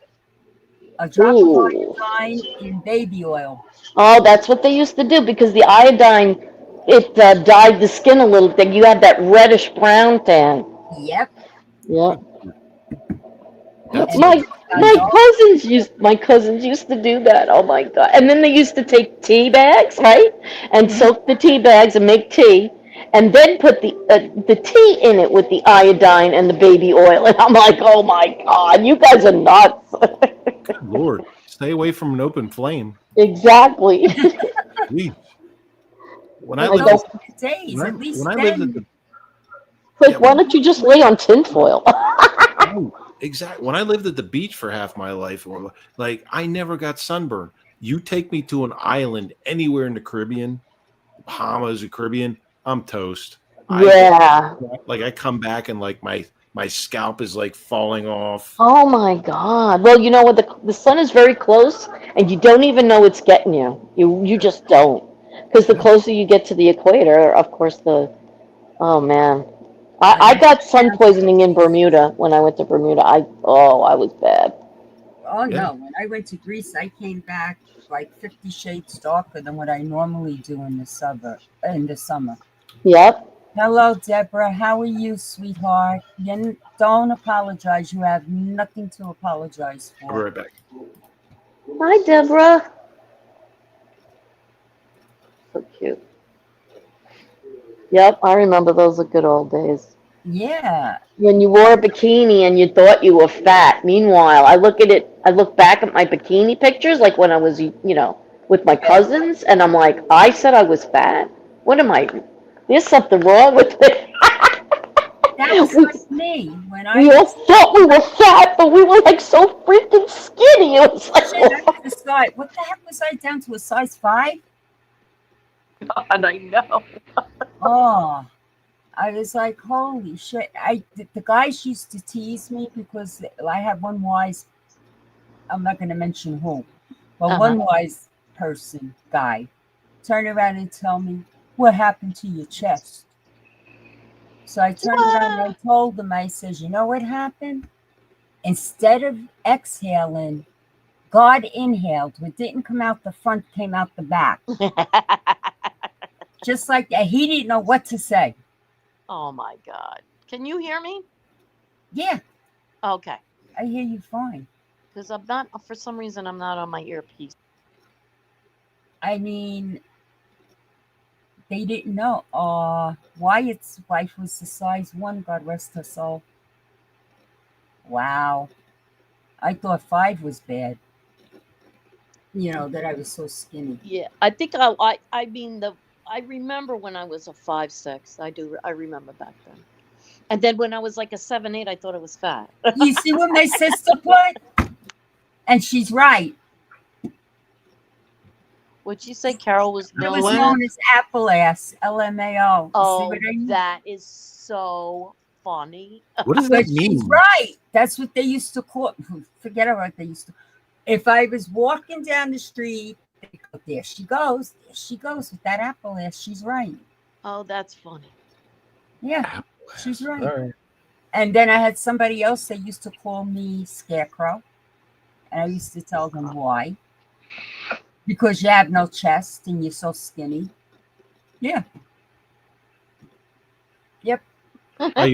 a drop of Ooh. iodine in baby oil. Oh, that's what they used to do because the iodine, it dyed the skin a little bit. You had that reddish brown tan. Yep. Yeah. Good. That's And My then it got dark. my cousins used to do that. Oh my God. And then they used to take tea bags, right? And Mhm. soak the tea bags and make tea and then put the tea in it with the iodine and the baby oil. And I'm like, "Oh my God, you guys are nuts." good Lord. Stay away from an open flame. Exactly. Jeez. When I Like, lived Those at were the days. At when least I lived at then, the yeah, why don't you just lay on tinfoil? right, exactly. When I lived at the beach for half my life, or like I never got sunburned. You take me to an island anywhere in the Caribbean, Bahamas, or Caribbean, I'm toast. I Yeah. like I come back and like my scalp is like falling off. Oh my God. Well, you know what? The sun is very close, and you don't even know it's getting you. You just don't. Because the Yeah. closer you get to the equator, of course, oh man. I I went got sun down to the poisoning in Greece. Bermuda when I went to Bermuda. I was bad. Oh Yeah. no, when I went to Greece, I came back like 50 shades darker than what I normally do in the summer. Yep. Hello, Deborah. How are you, sweetheart? Don't apologize. You have nothing to apologize I'll be for. right back. Hi, Deborah. So cute. Yep, I remember those are good old days. Yeah. When you wore a bikini and you thought you were fat. Meanwhile, I look back at my bikini pictures, like when I was, with my Yeah. cousins, and I'm like, I said I was fat. What am I? There's something wrong with it. That was we, like me when I we all was thought we were fat, but we were like so freaking skinny. It was like, shit. I was a size. What the heck was I down to a size 5? God, I know. Oh, I was like, holy shit. The guys used to tease me because I had one wise, I'm not going to mention who, but Uh-huh. one wise person, guy, turn around and tell me, what happened to your chest? So I turned around and I told him, I says, you know what happened? Instead of exhaling, God inhaled. What didn't come out the front came out the back. Just like that. He didn't know what to say. Oh my God. Can you hear me? Yeah, Okay. I hear you fine. Because I'm not, for some reason, I'm not on my earpiece. I mean, they didn't know. Wyatt's wife was the size 1, God rest her soul. Wow. I thought 5 was bad. You know, that I was so skinny. Yeah, I think I mean I remember when I was a 5'6". I remember back then. And then when I was like a 7'8", I thought I was fat. You see what my sister put? And she's right. Would you say Carol was It was known? known as apple ass, LMAO. You see Oh, what I mean? that is so funny. What does But that she's mean? right. That's what they used to call. Forget about what they used to. If I was walking down the street, they go, there she goes. There she goes with that apple ass. She's right. Oh, that's funny. Yeah, she's All right. right. And then I had somebody else that used to call me Scarecrow. And I used to tell them why. Because you have no chest and you're so skinny. Yeah. Yep. I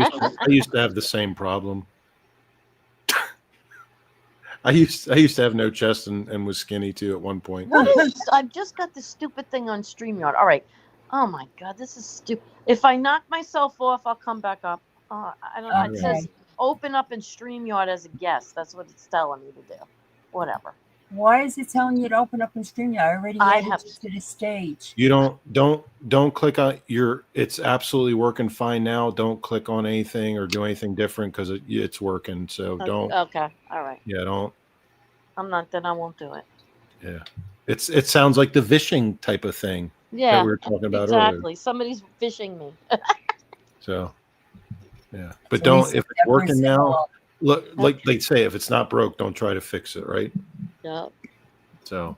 used to have the same problem. I used to have no chest and was skinny too at one point. What is? I've just got this stupid thing on StreamYard. All right. Oh my God, this is stupid. If I knock myself off, I'll come back up. I don't. It Okay. says open up in StreamYard as a guest. That's what it's telling me to do. Whatever. Why is it telling you to open up and stream? I already I added have- you to the stage. You don't click on your. It's absolutely working fine now. Don't click on anything or do anything different because it's working. So don't. Okay. All right. Yeah, don't. I'm not. Then I won't do it. Yeah, it sounds like the vishing type of thing Yeah. that we were talking about exactly. earlier. Somebody's fishing me. So, yeah, but So don't Lisa if it's never working said, now. "Oh, Look, like they say, if it's not broke, don't try to fix it. Right. No. So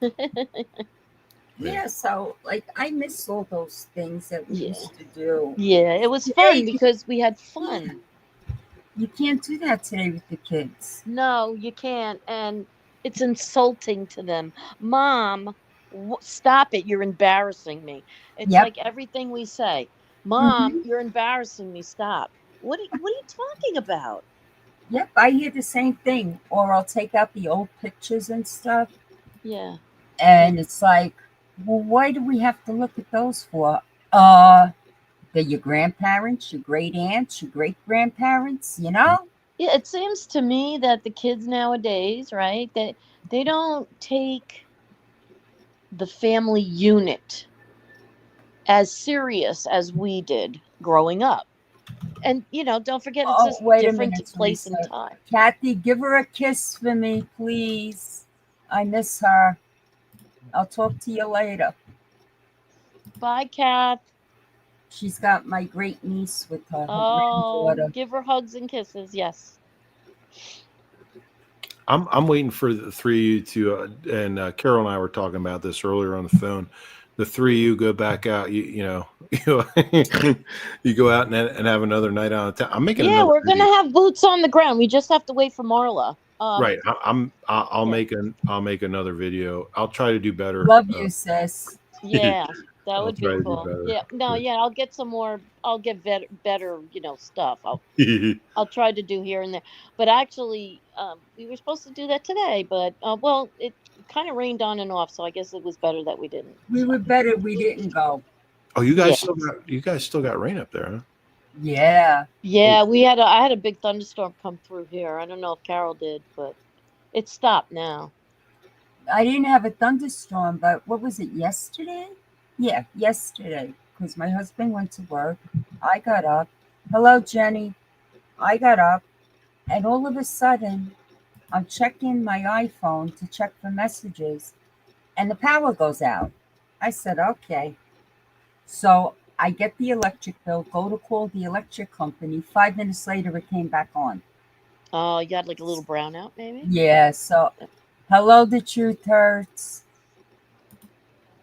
yeah, so like I miss all those things that we Yeah. used to do. Yeah, it was fun because we had fun. You can't do that today with the kids. No, you can't, and it's insulting to them. Mom, stop it! You're embarrassing me. It's Yep. like everything we say. Mom, Mhm. you're embarrassing me. Stop. What are you talking about? Yep, I hear the same thing. Or I'll take out the old pictures and stuff, Yeah. and it's like, well, why do we have to look at those for? They're your grandparents, your great aunts, your great grandparents, you know? Yeah, it seems to me that the kids nowadays, right, they don't take the family unit as serious as we did growing up. And don't forget it's Oh, just wait a different minute, place and Teresa. time. Kathy, give her a kiss for me, please. I miss her. I'll talk to you later. Bye, Kath. She's got my great niece with her, her Oh, granddaughter. give her hugs and kisses. Yes. I'm waiting for the three of you to, and Carol and I were talking about this earlier on the phone. The three of you go back out. You go out and have another night out of town. I'm making Yeah, another we're gonna video. have boots on the ground. We just have to wait for Marla. Right. I'll Yeah. make another video. I'll try to do better. Love you, sis. Yeah, that I'll would try be to do cool. better. Yeah. No. Yeah. Yeah. I'll get some more. I'll get better. Stuff. I'll try to do here and there. But actually, we were supposed to do that today, but well, it kind of rained on and off, so I guess it was better that we didn't. We were better we didn't go. Oh, you guys Yeah. still got rain up there, huh? Yeah. Yeah, I had a big thunderstorm come through here. I don't know if Carol did, but it stopped now. I didn't have a thunderstorm, but what was it, yesterday? Yeah, yesterday. Because my husband went to work. I got up. Hello, Jenny. I got up. And all of a sudden, I'm checking my iPhone to check for messages. And the power goes out. I said, okay. So I get the electric bill, go to call the electric company. 5 minutes later, it came back on. Oh, you got like a little brownout, maybe? Yeah, so hello, the truth hurts.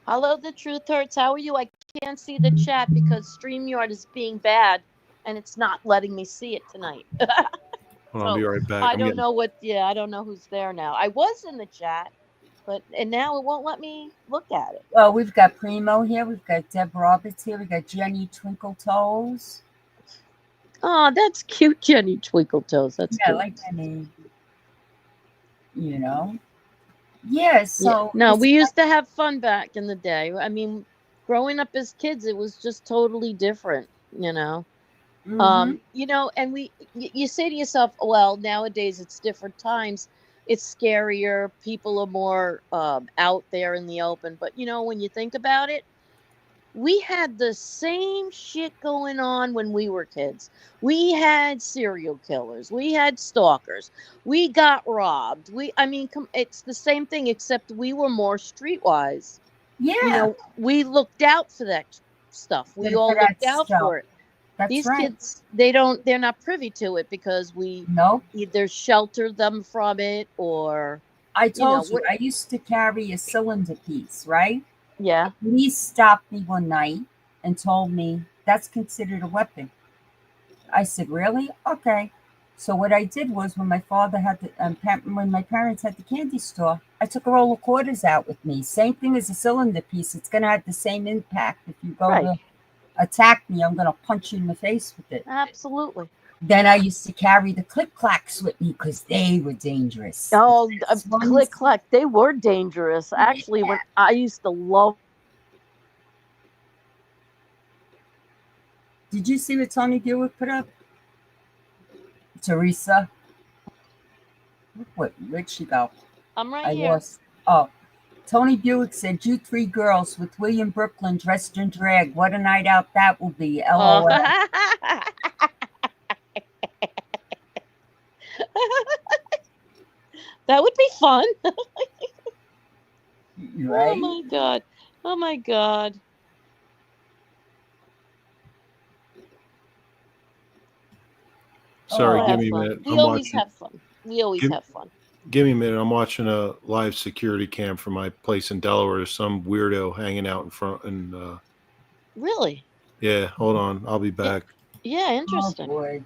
Hello, the truth hurts. How are you? I can't see the chat because StreamYard is being bad and it's not letting me see it tonight. Well, I'll be right back. I don't know I don't know who's there now. I was in the chat, and now it won't let me look at it. Well, we've got Primo here. We've got Deb Roberts here. We've got Jenny Twinkle Toes. Oh, that's cute, Jenny Twinkle Toes. That's Yeah, I cute. like that name. Yeah, so. Yeah. No, it's we used to have fun back in the day. I mean, growing up as kids, it was just totally different, Mhm. And you say to yourself, well, nowadays it's different times. It's scarier. People are more out there in the open. But, when you think about it, we had the same shit going on when we were kids. We had serial killers. We had stalkers. We got robbed. It's the same thing, except we were more streetwise. Yeah, We looked out for that stuff. We all for that looked out stuff. for it. That's These right. kids, they're not privy to it because we Nope. either shelter them from it or I told you, what- I used to carry a cylinder piece, right? yeah. He stopped me one night and told me that's considered a weapon. I said, really? Okay. So what I did was when my father had the when my parents had the candy store, I took a roll of quarters out with me. Same thing as a cylinder piece. It's gonna have the same impact. If you go Right. to attack me, I'm gonna punch you in the face with it. Absolutely. Then I used to carry the click clacks with me because they were dangerous. Oh, This one's- click clack. They were dangerous. Actually, when I used to love. Did you see what Tony Buick put up? Teresa? Where'd she go? I'm right I here. lost. Oh, Tony Buick said, "You three girls with William Brooklyn dressed in drag. What a night out that will be." LOL. That would be fun. Right? Oh my god. Oh my god. Sorry, Oh, give have me a fun. minute. We I'm always watching. have fun. We always Give- have fun. Give me a minute. I'm watching a live security cam from my place in Delaware. There's some weirdo hanging out in front, and Really? yeah, hold on. I'll be back. Yeah, Oh interesting. boy.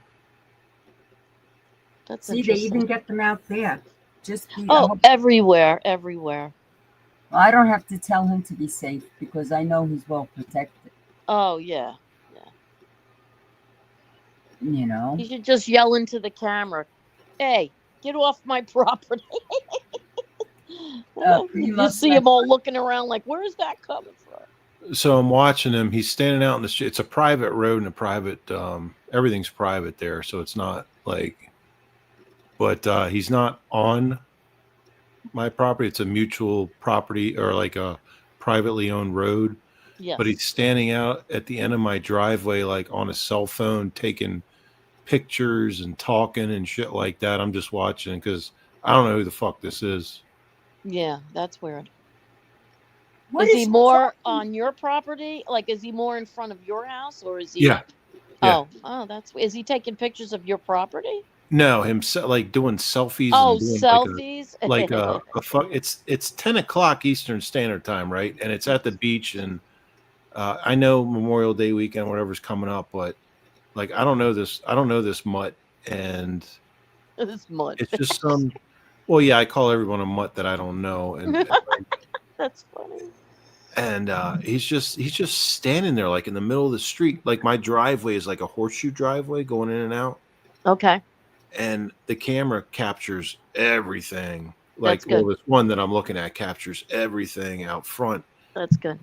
That's See, they interesting. even get them out there. Just be. I Oh, hope- everywhere, everywhere. Well, I don't have to tell him to be safe because I know he's well protected. Oh yeah. You know. You should just yell into the camera, "Hey, get off my property!" Pretty You much see my- them all looking around like, "Where's that coming from?" So I'm watching him. He's standing out in the street. It's a private road and a private. Everything's private there, so it's not like. But he's not on my property. It's a mutual property or like a privately owned road. Yes. But he's standing out at the end of my driveway, like on a cell phone, taking pictures and talking and shit like that. I'm just watching because I don't know who the fuck this is. Yeah, that's weird. What Is he is more talking- on your property? Like, is he more in front of your house, or is he? Yeah. Yeah. Oh, that's. Is he taking pictures of your property? No, like doing selfies. Oh, and doing selfies. Like a fuck. It's 10 o'clock Eastern Standard Time, right? And it's at the beach, and I know Memorial Day weekend, whatever's coming up, but like I don't know this mutt, and This mud. it's just some. Well, yeah, I call everyone a mutt that I don't know, and That's funny. and he's just standing there like in the middle of the street. Like my driveway is like a horseshoe driveway going in and out, Okay. and the camera captures everything. Like, That's good. well, this one that I'm looking at captures everything out front. That's good.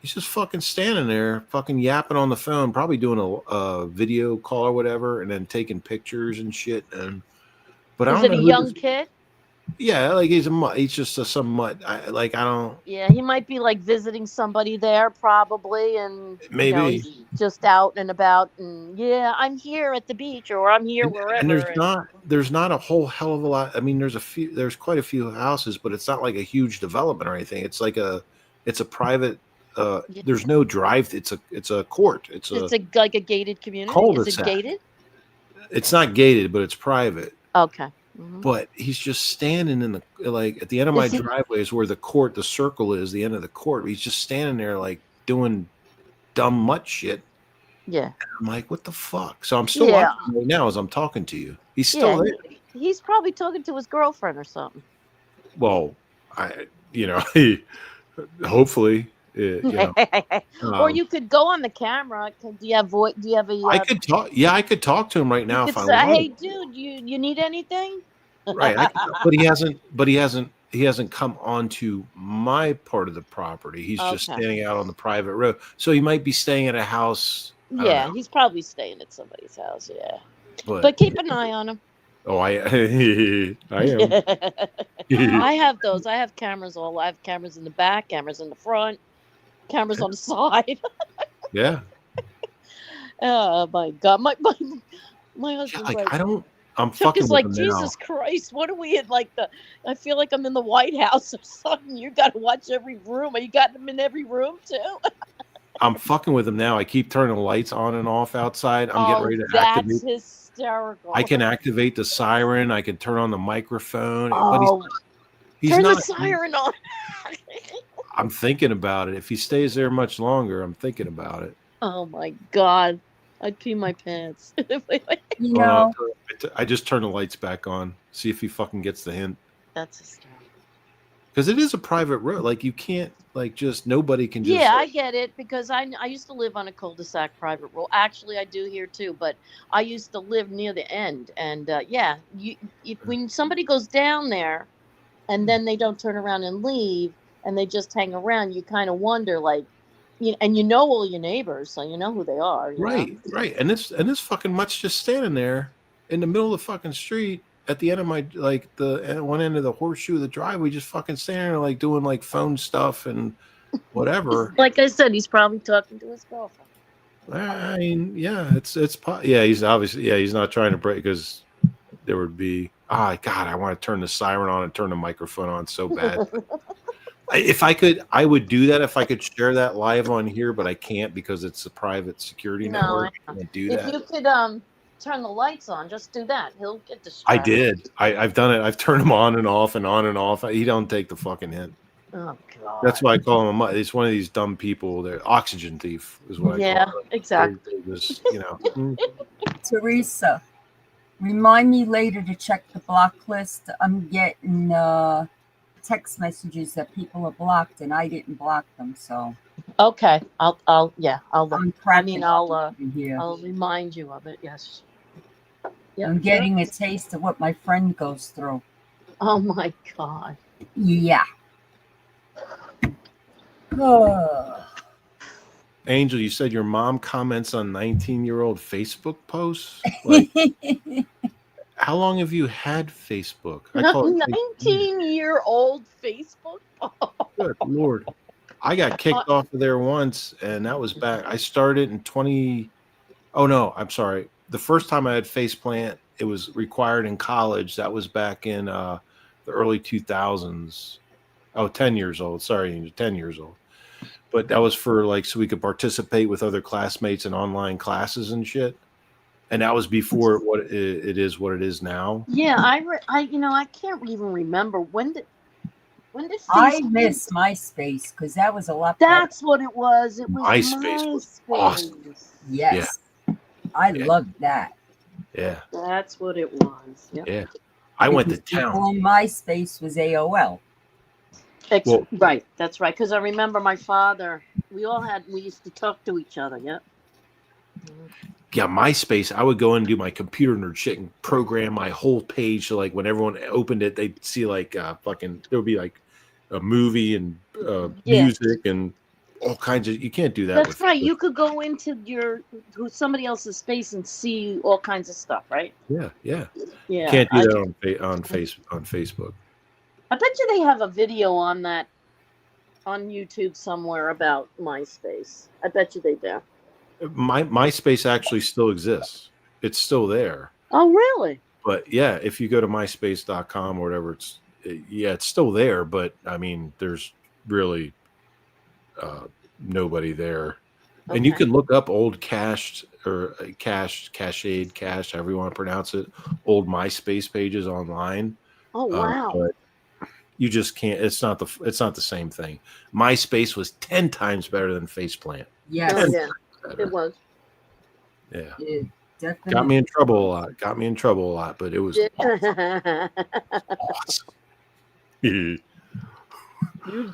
He's just fucking standing there, fucking yapping on the phone, probably doing a video call or whatever, and then taking pictures and shit. And but I Is don't it know a who young this- kid? Yeah, like he's a mutt. He's just some mutt. I don't. Yeah, he might be like visiting somebody there, probably, and Maybe. he's just out and about. And yeah, I'm here at the beach, or I'm here wherever. And there's not a whole hell of a lot. I mean, there's quite a few houses, but it's not like a huge development or anything. It's like it's a private. Yeah. There's no drive. It's a court. It's like a gated community. Is it cul-de-sac. gated? It's not gated, but it's private. Okay. Mhm. But he's just standing in at the end of my Is he- driveway is where the circle is, the end of the court. He's just standing there like doing dumb mutt shit. Yeah. I'm like, what the fuck? So I'm still Yeah. watching him right now as I'm talking to you. He's still there. He's probably talking to his girlfriend or something. Well, hopefully, Or you could go on the camera. Do you have Do you have a? I could talk. Yeah, I could talk to him right now You if could I say, wanted. "Hey, dude, you need anything?" Right, but he hasn't. But he hasn't come onto my part of the property. He's just Okay. standing out on the private road. So he might be staying at a house. I don't Yeah, know, he's probably staying at somebody's house. Yeah, but but keep an eye on him. oh, I am. I have those. I have cameras I have cameras in the back, cameras in the front, cameras on the side. Yeah. Oh my god, my Yeah, husband's like like, I don't. I'm Chuck fucking is with like, him Jesus Christ, what are we in? Like I feel like I'm in the White House or something. You got to watch every room. Are you got them in every room too? now. I'm fucking with him now. I keep turning the lights on and off outside. I'm getting ready to that's activate. hysterical. I can activate the siren. I can turn on the microphone. But Oh, he's turn not. the siren on. I'm thinking about it. If he stays there much longer, I'm thinking about it. Oh my god, I'd pee my pants. You Hold on, know, I just turned the lights back on. See if he fucking gets the hint. That's hysterical. Because it is a private road. Like you can't like just nobody can just. Yeah, I Like, get it because I used to live on a cul-de-sac private road. Actually, I do here too, but I used to live near the end, and yeah, when somebody goes down there and then they don't turn around and leave and they just hang around, you kind of wonder, like, and you know all your neighbors, so you know who they are. You know? right. And this fucking mutt's just standing there in the middle of the fucking street at the end of my like at one end of the horseshoe of the driveway, just fucking standing there like doing like phone stuff and whatever. Like I said, he's probably talking to his girlfriend. I mean, yeah, yeah, he's obviously he's not trying to break because there would be God, I want to turn the siren on and turn the microphone on so bad. If I could, I would do that if I could share that live on here, but I can't because it's a private security No, network. I can't do if that. you could turn the lights on, just do that. He'll get distracted. I did. I've done it. I've turned them on and off and on and off. He don't take the fucking hint. Oh God. That's why I call him. He's one of these dumb people. They're oxygen thief is what I call him. Exactly. They're just, Teresa, remind me later to check the block list. I'm getting text messages that people are blocked and I didn't block them, so Okay, I'll look. I'm I cracking mean, up I'll over here. remind you of it. Yes. Yep, I'm getting a taste of what my friend goes through. Oh my God. Yeah. Oh. Angel, you said your mom comments on 19-year-old Facebook posts. Like, how long have you had Facebook? I call it 19-year-old Facebook. Good Lord. I got kicked off of there once, and that was back. I started in 20. Oh, no, I'm sorry. The first time I had Faceplant, it was required in college. That was back in the early 2000s. Oh, 10 years old. Sorry, 10 years old. But that was for like so we could participate with other classmates in online classes and shit. And that was before what it is now. Yeah, I can't even remember when did I Facebook. miss MySpace because that was a lot better. That's what it was. It was MySpace was awesome. Yes. I loved that. Yeah. That's what it was. Yep. Yeah. I went to Because people town. on MySpace was AOL. Well- Right, that's right. Because I remember my father. We used to talk to each other. Yep. Yeah, MySpace, I would go in and do my computer nerd shit and program my whole page. So like when everyone opened it, they'd see like there would be like a movie and music and all kinds of. You can't do that. That's right. You could go into somebody else's space and see all kinds of stuff, right? Yeah. Yeah. Can't do that on Facebook. I bet you they have a video on that on YouTube somewhere about MySpace. I bet you they do. MySpace actually still exists. It's still there. Oh, really? But yeah, if you go to myspace.com or whatever, it's still there. But I mean, there's really nobody there. Okay. And you can look up old cached, however you want to pronounce it, old MySpace pages online. Oh, wow. But you just can't. It's not the same thing. MySpace was 10 times better than Faceplant. Yes. Oh, yeah. Better. It was. Yeah. It definitely. Got me in trouble a lot. But it was awesome. You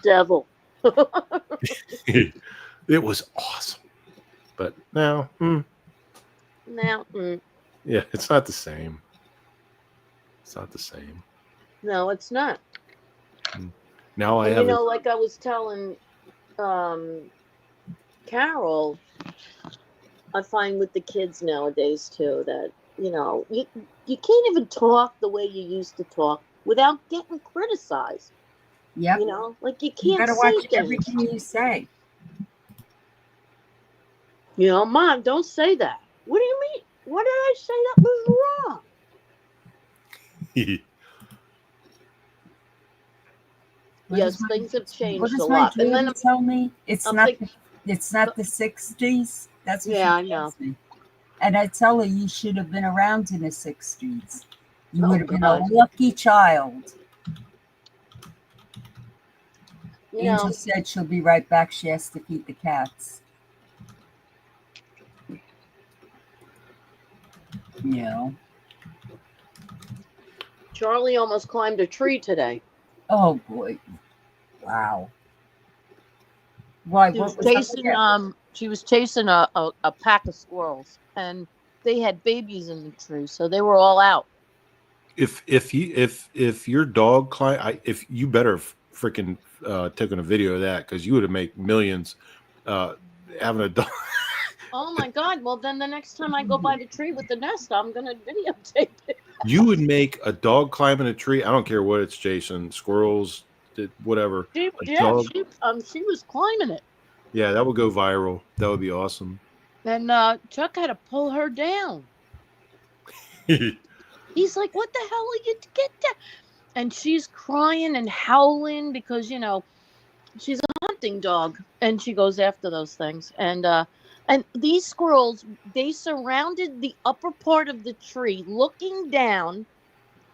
devil. It was awesome. But now, Now, yeah, it's not the same. It's not the same. no, it's not. Now I And, have like I was telling Carol, I find with the kids nowadays too that you can't even talk the way you used to talk without getting criticized. Yep. Like you You can't gotta say watch things. everything you say. Mom, don't say that. What do you mean? What did I say that was wrong? What Yes, does my- things have What changed does a my lot. And daughter then tell me? It's I'm not. thinking- It's not the '60s. That's what Yeah, she I know. tells me. And I tell her you should have been around in the '60s. You Oh, would have been God. a lucky child. Angel said she'll be right back. She has to feed the cats. Yeah. Charlie almost climbed a tree today. Oh boy. Wow. Why? She was What was up with chasing that? she was chasing a pack of squirrels, and they had babies in the tree, so they were all out. If your dog if you better freaking taken a video of that, because you would have made millions having a dog. Oh my God! Well, then the next time I go by the tree with the nest, I'm gonna videotape it. You would make a dog climbing a tree. I don't care what it's, Jason. Squirrels, whatever. A dog. She was climbing it, Yeah, that would go viral. That would be awesome. and Chuck had to pull her down. He's like, "What the hell are you to get down?" And she's crying and howling because she's a hunting dog, and she goes after those things. And these squirrels, they surrounded the upper part of the tree, looking down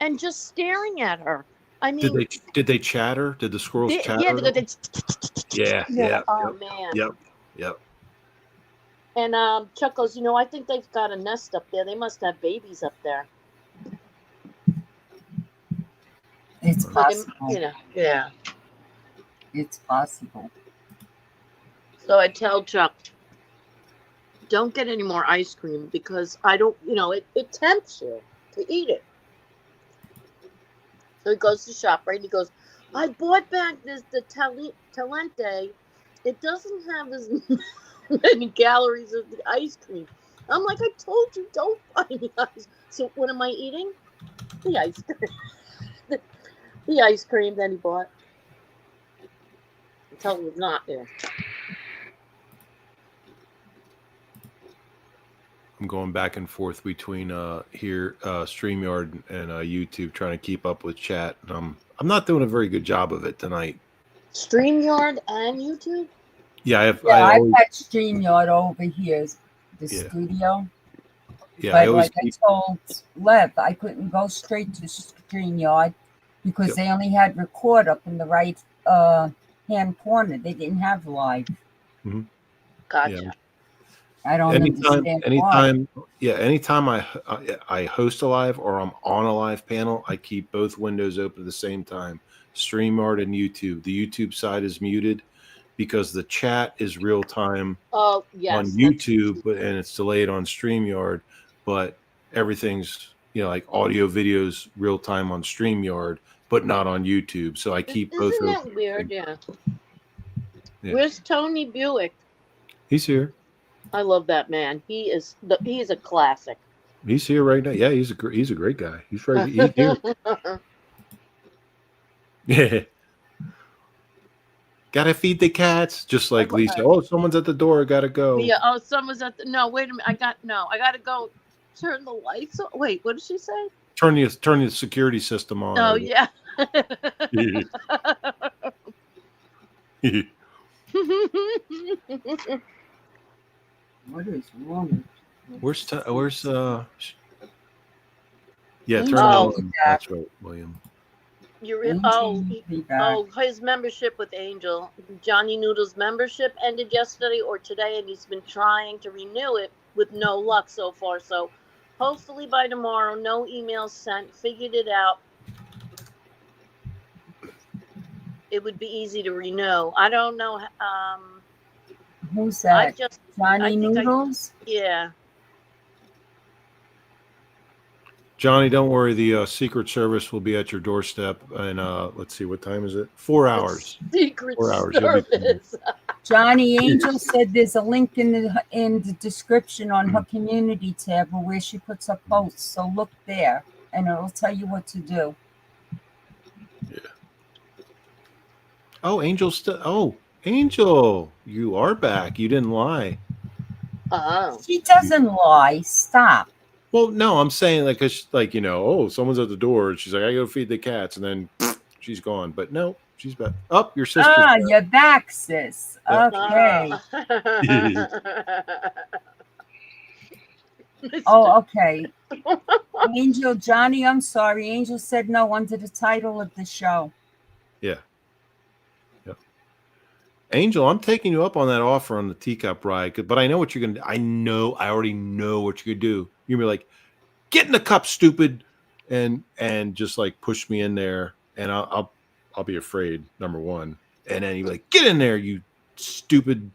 and just staring at her. I mean, Did they chatter? Did the squirrels chatter? yeah, they go, Yeah. oh man. Yep. And Chuck goes, I think they've got a nest up there. They must have babies up there. It's So possible. yeah. It's possible. So I tell Chuck, don't get any more ice cream because I don't, it tempts you to eat it. So he goes to ShopRite and he goes, I bought back the Talente. It doesn't have as many calories as the ice cream. I'm like, I told you, don't buy me ice. So what am I eating? The ice cream. The ice cream that he bought. Until it was not there. I'm going back and forth between StreamYard and YouTube, trying to keep up with chat. I'm not doing a very good job of it tonight. StreamYard and YouTube? Yeah, I've had StreamYard over here, the studio. Yeah, but I told Lev, I couldn't go straight to StreamYard because they only had record up in the right hand corner. They didn't have live. Mm-hmm. Gotcha. Yeah. I don't understand anytime I host a live or I'm on a live panel, I keep both windows open at the same time. StreamYard and YouTube. The YouTube side is muted because the chat is real time on YouTube, and it's delayed on StreamYard. But everything's like audio, videos, real time on StreamYard, but not on YouTube. So I keep both. Isn't that weird? Yeah. Where's Tony Buick? He's here. I love that man. He is a classic. He's here right now. Yeah, he's a great guy. He's right. He's here. Yeah. Gotta feed the cats, just like Lisa. Oh, someone's at the door. Gotta go. Yeah. Oh, someone's at the. No, wait a minute. I gotta go. Turn the lights on. Wait, what did she say? Turn the security system on. Oh yeah. What is wrong? Where's yeah, turn on. That's right, William. His membership with Angel, Johnny Noodle's membership ended yesterday or today, and he's been trying to renew it with no luck so far. So hopefully by tomorrow, no emails sent. Figured it out. It would be easy to renew. I don't know. Who's that? Johnny Noodles? Yeah. Johnny, don't worry. The Secret Service will be at your doorstep. And let's see, what time is it? 4 hours. Secret 4 hours. Service. Johnny Angel said there's a link in the description on her community tab where she puts up posts. So look there, and it'll tell you what to do. Yeah. Oh, Angel, you are back. You didn't lie. Oh. She doesn't lie. Stop. Well, no, I'm saying someone's at the door. And she's like, I go feed the cats, and then she's gone. But no, she's back. Oh, your sister's back. You're back, sis. Yep. Okay. Okay. Angel, Johnny, I'm sorry. Angel said no under the title of the show. Yeah. Yep. Angel, I'm taking you up on that offer on the teacup ride, but I know what you're gonna. I already know what you're gonna do. You're gonna be like, get in the cup, stupid, and just like push me in there, and I'll be afraid, number one, and then he'd be like, get in there, you stupid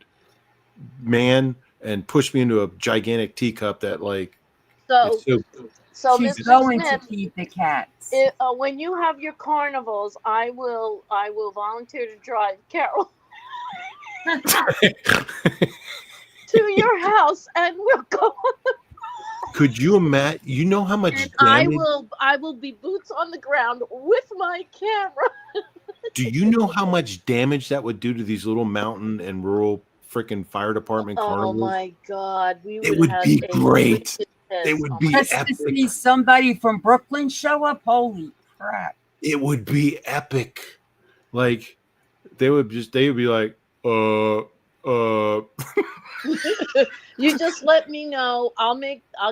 man, and push me into a gigantic teacup that like So, it's so She's Mr. going Smith, to feed the cats. when you have your carnivals, I will volunteer to drive Carol to your house, and we'll go. Could you imagine? You know how much And damage? I will be boots on the ground with my camera. Do you know how much damage that would do to these little mountain and rural freaking fire department Oh carnivals? my God, we It would would have be a great. wicked It fest. would Oh be my- Just to epic. see somebody from Brooklyn show up. Holy crap! It would be epic. Like they would be like, You just let me know. I'll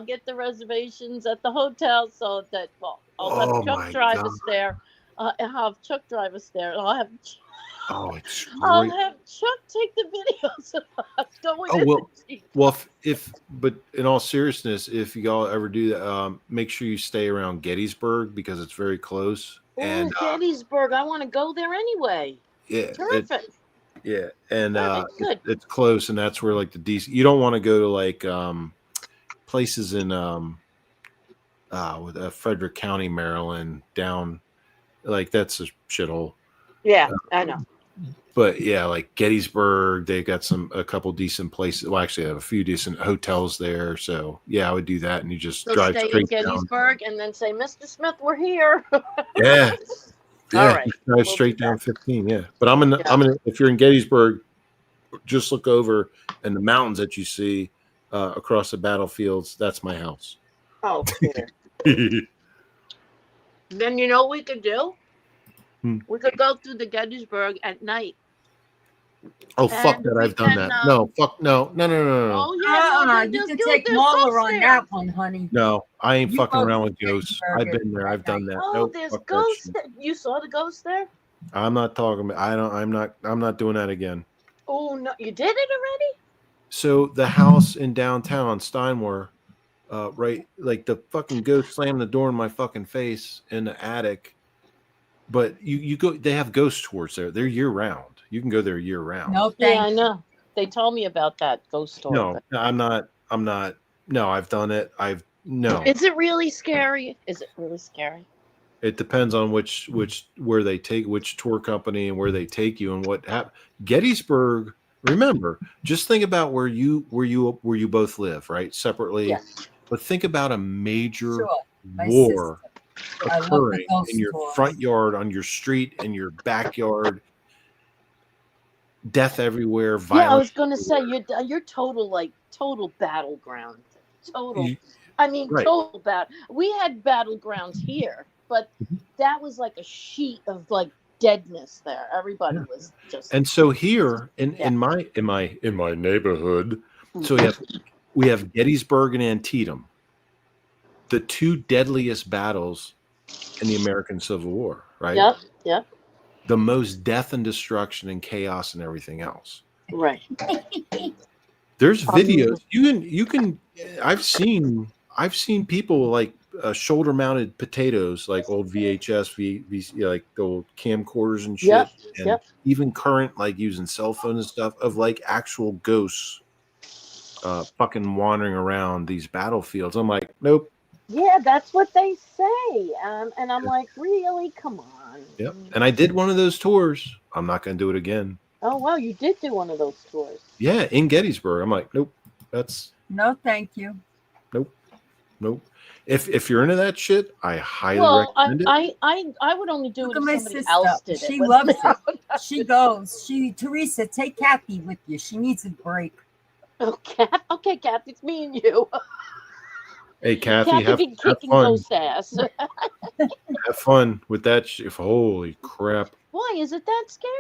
get the reservations at the hotel so that I'll Oh have my truck drivers God. there. I'll have truck drivers there. I'll have it's I'll great. have Chuck take the videos of us going Oh, in well, the Jeep. Well, but in all seriousness, if y'all ever do that, make sure you stay around Gettysburg because it's very close. Ooh, And Gettysburg. I want to go there anyway. yeah, Terrific. and Good. it's close, and that's where like the decent. You don't want to go to like places in with Frederick County, Maryland, down like that's a shithole. Yeah, I know. But yeah, like Gettysburg, they've got a couple decent places. Well, actually, they have a few decent hotels there. So yeah, I would do that, and you just So drive stay in straight down. Gettysburg and then say, Mr. Smith, we're here. Yeah, All right. just We'll drive do straight that. down 15. Yeah, but I'm in. Yeah. If you're in Gettysburg, just look over and the mountains that you see across the battlefields. That's my house. Oh, cool. Then you know what we could do? We could go through the Gettysburg at night. Oh fuck And that! we I've done can, that. No, fuck no. Oh yeah, no, You there's can good- take there's Mauler ghosts on there. that one, honey. No, I ain't You fucking go around to with ghosts. Gettysburg I've been there. at I've done night. that. Oh, Nope, there's fuck that ghosts. shit. You saw the ghost there? I'm not talking. I'm not doing that again. Oh no, you did it already? So the house in downtown Steinmore, right, like the fucking ghost slammed the door in my fucking face in the attic. But you go, they have ghost tours there. They're year round. You can go there year round. No, Yeah, I thank you. know. They told me about that ghost story. No, I'm not. No, I've done it. No. Is it really scary? Is it really scary? It depends on which tour company and where they take you and what happened. Gettysburg. Remember, just think about where you both live, right, separately. Yes. But think about a major Sure. My war sister. I love the occurring ghost in your tours. front yard, on your street, in your backyard. Death everywhere. Violence. Yeah, I was gonna say you're total battleground. Total. You- I mean, right. total battle. We had battlegrounds here, but that was like a sheet of like deadness there. Everybody Yeah. was just. And so here in Yeah. my neighborhood, so we have Gettysburg and Antietam, the two deadliest battles in the American Civil War, right? Yep. The most death and destruction and chaos and everything else. Right. There's videos you can. I've seen people like shoulder mounted potatoes, like old VHS, like the old camcorders and shit, and even current, like using cell phones and stuff, of like actual ghosts fucking wandering around these battlefields. I'm like, nope. Yeah, that's what they say. And I'm like, really? Come on. Yep. And I did one of those tours. I'm not going to do it again. Oh wow, you did do one of those tours. Yeah, in Gettysburg. I'm like, nope. That's No, thank you. nope. If you're into that shit, I highly Well, recommend it. I would only do Look it at if my somebody sister. else did it. She with loves me. it. She goes. Teresa, take Kathy with you. She needs a break. Okay, Kathy, it's me and you. Hey, Kathy, Kathy have be kicking fun. ghost ass. Have fun with that shit. Holy crap. Why is it that scary?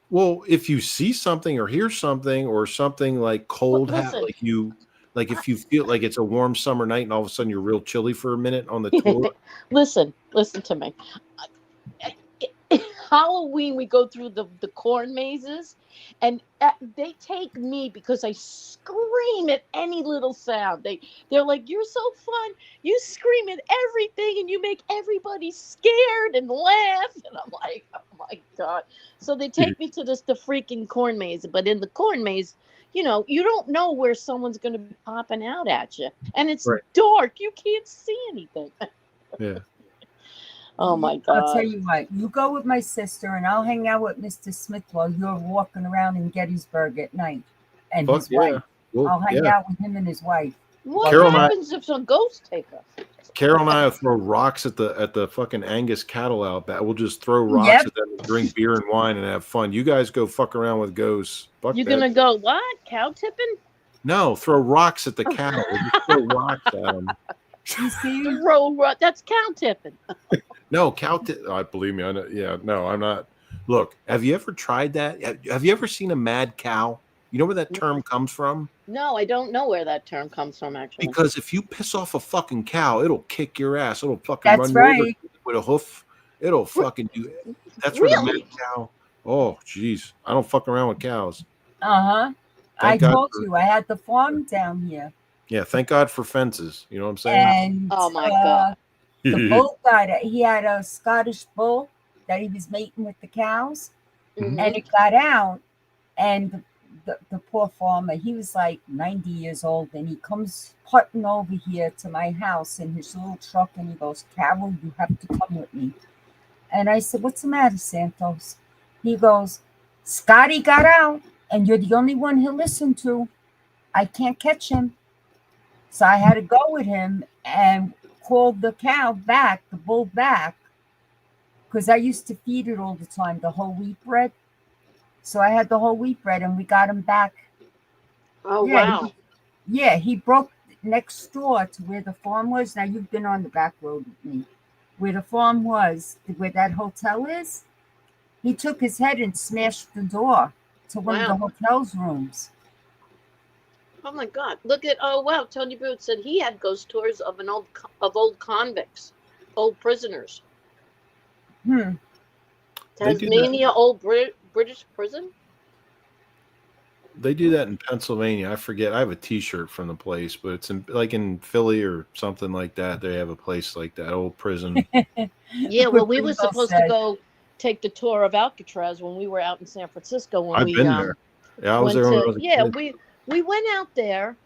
Well, if you see something or hear something or something like cold, Well, listen. like if you feel like it's a warm summer night and all of a sudden you're real chilly for a minute on the tour. Listen to me. Halloween, we go through the corn mazes, and they take me because I scream at any little sound. They're like, "You're so fun. You scream at everything, and you make everybody scared and laugh." And I'm like, "Oh my god!" So they take me to the freaking corn maze. But in the corn maze, you know, you don't know where someone's going to be popping out at you, and it's Right. dark. You can't see anything. Yeah. Oh my I'll god! tell you what, you go with my sister and I'll hang out with Mr. Smith while you're walking around in Gettysburg at night. And Fuck his yeah. wife. Well, I'll hang yeah. out with him and his wife. What Carol and I- happens if some ghosts take us? Carol and I will throw rocks at the fucking Angus cattle out back. We'll just throw rocks Yep. at them and drink beer and wine and have fun. You guys go fuck around with ghosts. Fuck You're that. gonna go what? Cow tipping? No, throw rocks at the cattle. We'll just throw rocks at them. You see? That's cow tipping. No, believe me, I know. Yeah, no, I'm not. Look, have you ever tried that? Have you ever seen a mad cow? You know where that term comes from? No, I don't know where that term comes from. Actually, Because if you piss off a fucking cow, it'll kick your ass. It'll fucking That's run you over right. with a hoof. It'll fucking do. That's where the Really? mad cow. Oh, jeez, I don't fuck around with cows. Uh-huh. I Thank God told for- you I had the farm down here. Yeah, thank God for fences. You know what I'm saying? And Oh my God. the bull he had a Scottish bull that he was mating with the cows. Mhm. And it got out, and the poor farmer, he was like 90 years old, and he comes putting over here to my house in his little truck, and he goes, "Carol, you have to come with me." And I said, "What's the matter, Santos?" He goes, "Scotty got out, and you're the only one he'll listen to. I can't catch him." So I had to go with him and call the cow back, the bull back, because I used to feed it all the time, the whole wheat bread. So I had the whole wheat bread, and we got him back. Oh Yeah, wow. He broke next door to where the farm was. Now you've been on the back road with me. Where the farm was, where that hotel is, he took his head and smashed the door to one of the hotel's rooms. Oh my God. Look at Tony Booth said he had ghost tours of old convicts, old prisoners. They do that. Tasmania, old British prison. They do that in Pennsylvania. I forget. I have a T-shirt from the place, but it's in Philly or something like that. They have a place like that, old prison. Yeah, well, we were Pretty well supposed said. to go take the tour of Alcatraz when we were out in San Francisco. When I've we been there. Yeah, I was there when I was a kid. we went out there,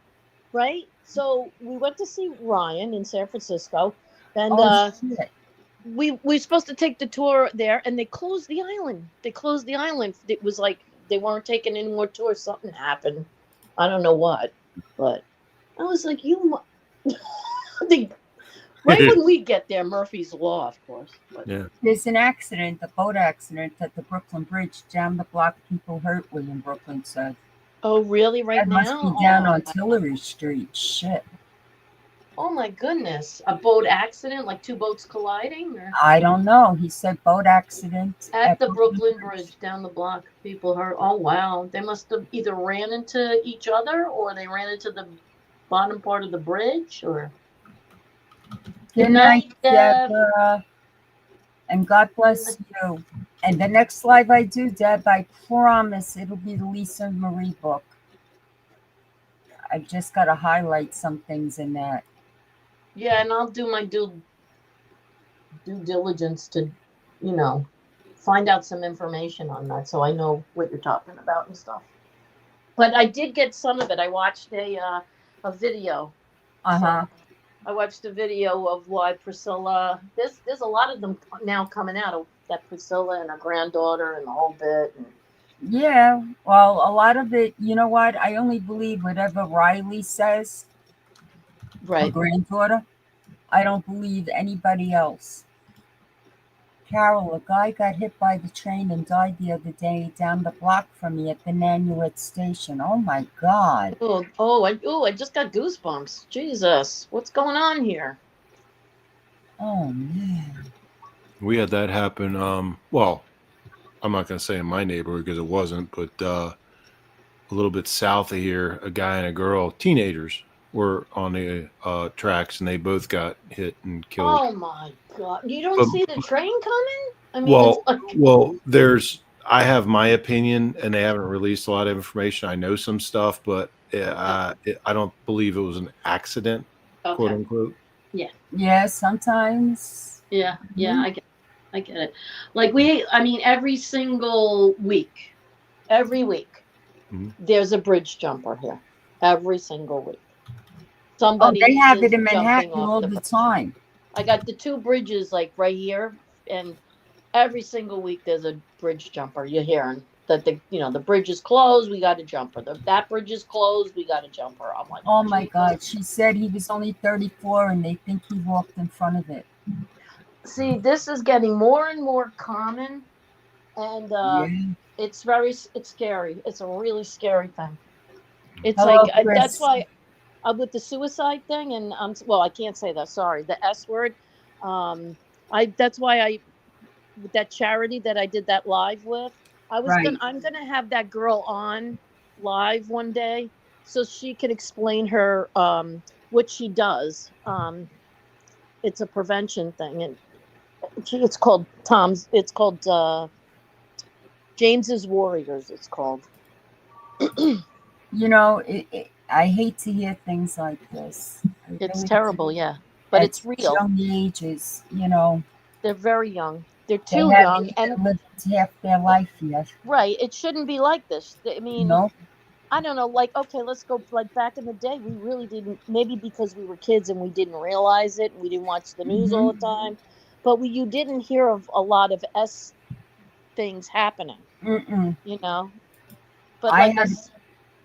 right? So we went to see Ryan in San Francisco, and Oh, shit. we were supposed to take the tour there, and they closed the island. It was like they weren't taking any more tours. Something happened. I don't know what, but I was like, right when we get there, Murphy's Law, of course. But, Yeah. There's an accident, a boat accident at the Brooklyn Bridge. Down the block, people hurt, William Brooklyn said. Oh, really? Right That must now? be down Oh, on Tillery Street. Shit. oh my goodness! A boat accident, like two boats colliding, or I don't know. He said boat accident at the Brooklyn Bridge down the block, people hurt. Oh wow! They must have either ran into each other, or they ran into the bottom part of the bridge, or. Good night, Deborah. And God bless you. And the next live I do, Deb, I promise it'll be the Lisa Marie book. I've just got to highlight some things in that. Yeah, and I'll do my due diligence to, find out some information on that, so I know what you're talking about and stuff. But I did get some of it. I watched a video. Uh-huh. I watched a video of why Priscilla. There's a lot of them now coming out of that Priscilla and her granddaughter and the whole bit. And, Yeah, well, a lot of it, you know what? I only believe whatever Riley says, her right. granddaughter. I don't believe anybody else. Carol, a guy got hit by the train and died the other day down the block from me at the Nanuet station. Oh my God. I just got goosebumps. Jesus, what's going on here? Oh man. We had that happen. Well, I'm not going to say in my neighborhood because it wasn't, but a little bit south of here, a guy and a girl, teenagers, were on the tracks, and they both got hit and killed. Oh my God! You don't But- see the train coming? I mean, Well, it's like, well, I have my opinion, and they haven't released a lot of information. I know some stuff, but I don't believe it was an accident, quote okay. unquote. Yeah, sometimes. Yeah, Mhm. I get it. Like I mean, every single week, Mhm. there's a bridge jumper here. Every single week, Oh, somebody they have is it in jumping Manhattan off all the the bridge. time. I got the two bridges like right here, and every single week there's a bridge jumper. You're hearing that the bridge is closed. We got a jumper. That bridge is closed. We got a jumper. I'm like, Oh my Jesus. God. She said he was only 34 and they think he walked in front of it. See, this is getting more and more common, and Yeah. it's scary. It's a really scary thing. It's Hello, like that's Chris. why with the suicide thing, and well, I can't say that. Sorry, the S word. That's why I with that charity that I did that live with. Right. I'm gonna have that girl on live one day so she can explain her what she does. It's a prevention thing, and it's called Tom's. It's called James's Warriors. It's called. You know, I hate to hear things like this. I It's really terrible, do. yeah, but At it's such real. young ages, you know, They're very young. They're they too haven't young, and even lived half their life yet. right, it shouldn't be like this. I mean, No. I don't know. Like, okay, let's go. Like back in the day, we really didn't. Maybe because we were kids and we didn't realize it. We didn't watch the news all Hmm. the time, but you didn't hear of a lot of S things happening. Mm-mm. You know, but I like had a go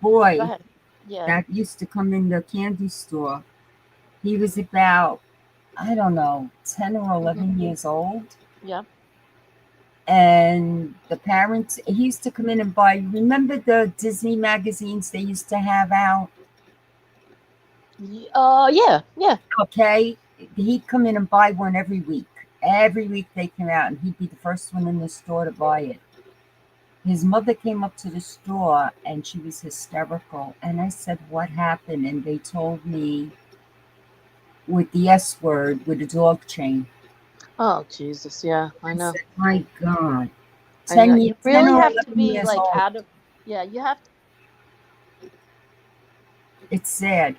boy ahead. Yeah. that used to come in the candy store. He was about, I don't know, 10 or 11 years old. Yeah. And the parents, he used to come in and buy, remember the Disney magazines they used to have out? Yeah. Yeah. Okay. He'd come in and buy one every week. Every week they came out, and he'd be the first one in the store to buy it. His mother came up to the store and she was hysterical. And I said, "What happened?" And they told me with the S word, with a dog chain. Oh Jesus. Yeah, I I know. said, "My God." I know. 10, You 10 really or have to 11 be years like old. out of. Yeah, you have to. It's sad.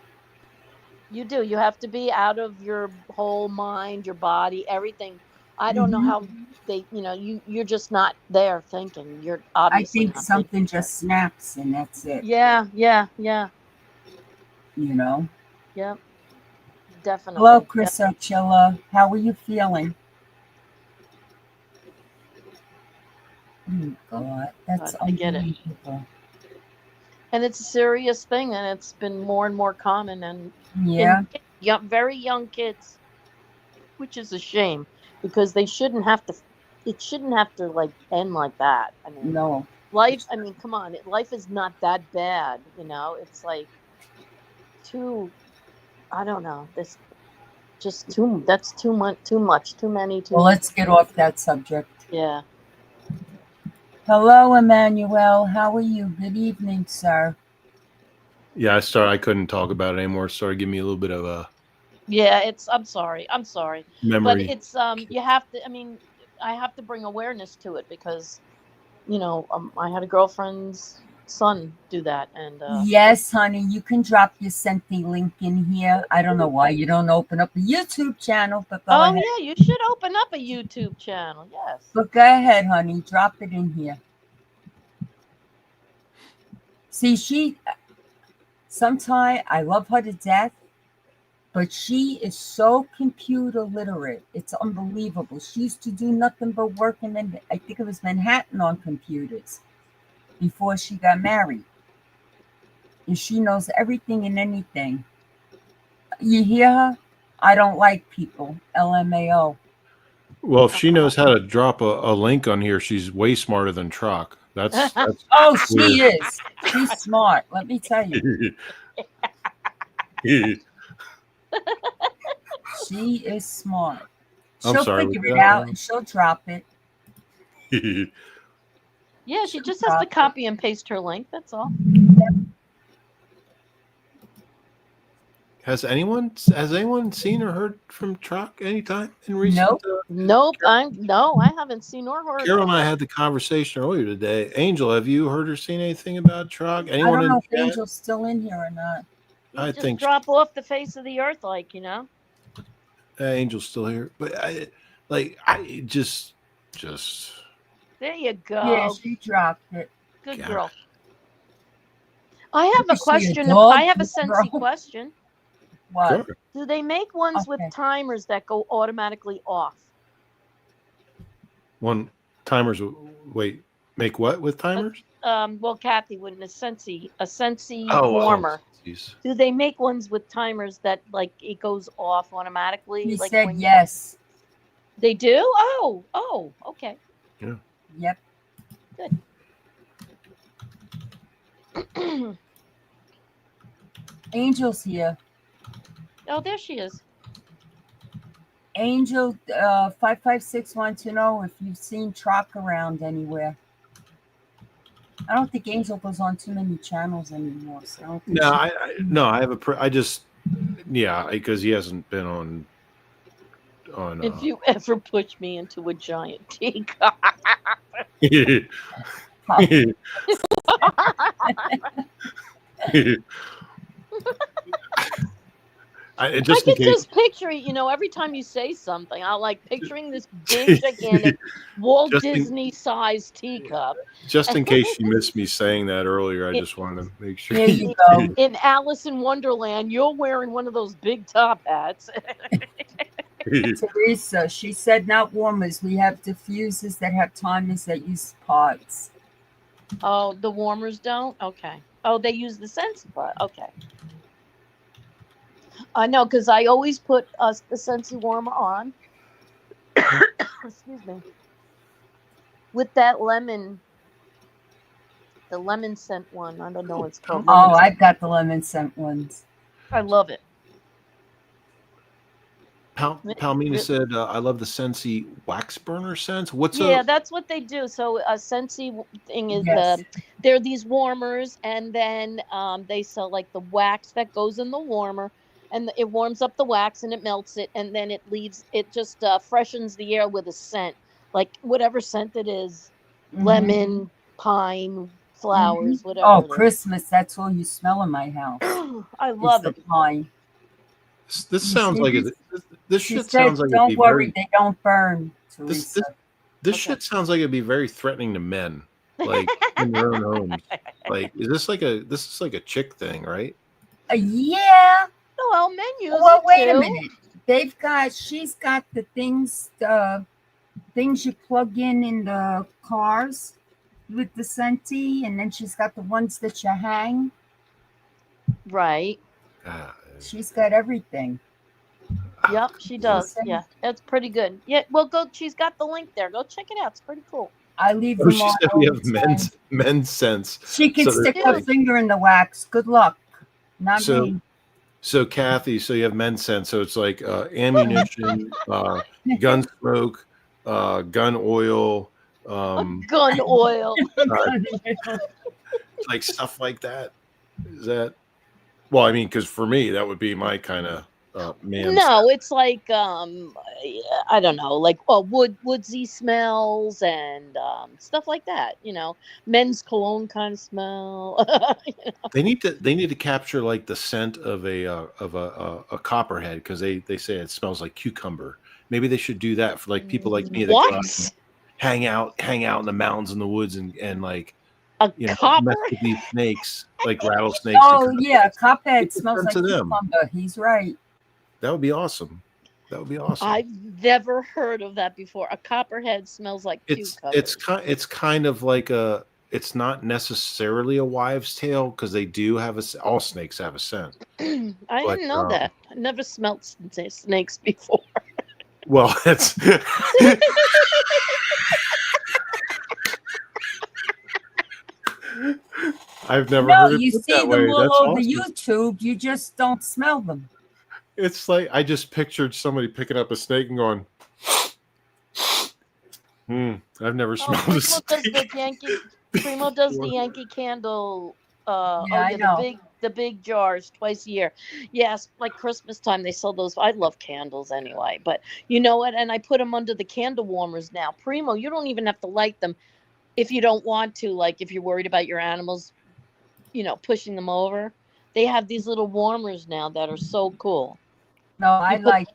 You do. You have to be out of your whole mind, your body, everything. I don't know Mhm. how you're just not there thinking. You're I obviously think not thinking. something just snaps and that's it, Yeah, yeah, yeah, you know. yeah, Hello, definitely. Yeah, Chris Ochilla. How are you feeling? Oh, God, that's but I get it. unbelievable. And it's a serious thing, and it's been more and more common, and Yeah, very young kids, which is a shame because they shouldn't have to. It shouldn't have to like end like that. I mean, no. life. I mean, come on, life is not that bad. It's like too. I don't know. This just too. That's too much. Too much. Too many. Well, let's get off that subject. Yeah. Hello, Emmanuel. How are you? Good evening, sir. Yeah, I couldn't talk about it anymore. It started giving me a little bit of a Yeah. I'm sorry. But memory. it's you have to. I mean, I have to bring awareness to it because I had a girlfriend's son do that, and Yes, honey, you can drop your Senti link in here. I don't know why you don't open up a YouTube channel, but go oh ahead. yeah, you should open up a YouTube channel. Yes. But go ahead, honey. Drop it in here. See, sometimes I love her to death, but she is so computer literate. It's unbelievable. She used to do nothing but work in, I think it was Manhattan, on computers before she got married. And she knows everything and anything. You hear her? I don't like people. LMAO. Well, if she knows how to drop a link on here, she's way smarter than Truck. That's Oh, she weird. is. She's smart. Let me tell you. She is smart. I'm She'll sorry, figure was it that out wrong? and she'll drop it. Yeah, she just has to copy and paste her link. That's all. Has anyone seen or heard from Truck anytime in recent? Nope. Nope. I haven't seen or heard. Carol and I had the conversation earlier today. Angel, have you heard or seen anything about Truck? I Anyone don't in know if chat? Angel's still in here or not. He I just think drop off the face of the earth, like, you know. Angel's still here, but I just There you go. Yeah, she dropped it. Good God. girl. I have a Is she a question. dog, I have a girl? Scentsy question. What? sure. Do they make ones with Okay. timers that go automatically off? One timers. Wait, make what with timers? Well, Kathy wouldn't. A Scentsy Oh, warmer. Jeez. Do they make ones with timers that like it goes off automatically? He like said when yes. They do? Oh, okay. Yep. Angel's here. Oh, there she is. Angel 556 wants to know if you've seen Truck around anywhere. I don't think Angel goes on too many channels anymore. So I don't think No, I have because he hasn't been on. If you ever push me into a giant teacup. I I just in can case, just picture it, every time you say something, I like picturing this big, gigantic Walt Just in- Disney-sized teacup just in case you missed me saying that earlier, I It- just wanted to make sure. there you go. in Alice in Wonderland. You're wearing one of those big top hats. Teresa, she said not warmers. We have diffusers that have timers that use pods. Oh, the warmers don't? Okay. Oh, they use the Scentsy part. Okay. I know, because I always put the Scentsy warmer on. Excuse me. With that the lemon scent one. I don't know what it's called. Oh, I've got the lemon scent ones. I love it. Palmina said, "I love the Scentsy wax burner scents." What's Yeah, that's what they do. So a Scentsy thing is Yes. they're these warmers, and then they sell like the wax that goes in the warmer, and it warms up the wax and it melts it, and then it just freshens the air with a scent, like whatever scent it is, Mhm. lemon, pine, flowers, whatever. Oh, it is. Christmas. That's all you smell in my house. I love It's it. the pine. This sounds like it. This She shit said, sounds like it'd don't be worry, very. they don't burn, This Teresa. this Okay. shit sounds like it'd be very threatening to men, like in their own homes. Like, is this like a chick thing, right? Yeah. Well, men use Well, it wait a too. minute. She's got the things you plug in the cars with the Scentsy, and then she's got the ones that you hang. Right. God. She's got everything. Yep, she does. Listen. Yeah, it's pretty good. Yeah, well, she's got the link there. Go check it out. It's pretty cool. I leave Oh, them she on said all we the have time. men's scents. She can So there's- stick her finger in the wax. Good luck. Not So- me. So Kathy, so you have men's scents. So it's like ammunition, gun smoke, gun oil, Gun oil. like stuff like that. Is that? Well, I mean, because for me, that would be my kind of man. No, it's like I don't know, like woodsy smells and stuff like that. Men's cologne kind of smell. They need to capture like the scent of a copperhead, because they say it smells like cucumber. Maybe they should do that for like people like me that go out and What? hang out in the mountains and the woods and like A mess copper? with these snakes, like rattlesnakes. Oh and yeah, Cophead smells like to them. cucumber. He's right. That would be awesome. That would be awesome. I've never heard of that before. A copperhead smells like cucumber. It's kind of like it's not necessarily a wives' tale, because they do have all snakes have a scent. I but, didn't know that. I never smelled snakes before. Well, that's I've never No, heard it you put see that them way. all That's over awesome. YouTube. You just don't smell them. It's like I just pictured somebody picking up a snake and going, I've never Oh, smelled a Primo does snake. the Yankee. Primo does the Yankee Candle. Yeah, I know. The the big jars twice a year. Yes, like Christmas time they sell those. I love candles anyway, but you know what? And I put them under the candle warmers now. Primo, you don't even have to light them if you don't want to. Like if you're worried about your animals, pushing them over. They have these little warmers now that are so cool. No, You put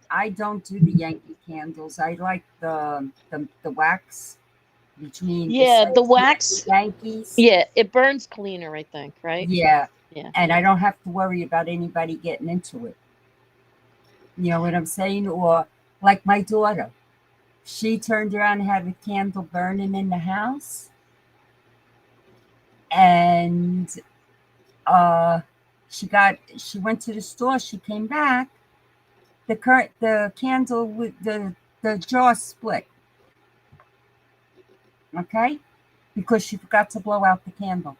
I don't do the Yankee candles. I like the wax between yeah, the besides wax. the Yankees. Yeah, it burns cleaner, I think, right? Yeah. Yeah. And I don't have to worry about anybody getting into it. You know what I'm saying? Or like my daughter, she turned around and had a candle burning in the house. And she went to the store, she came back, the candle with the jar split. Okay? Because she forgot to blow out the candle.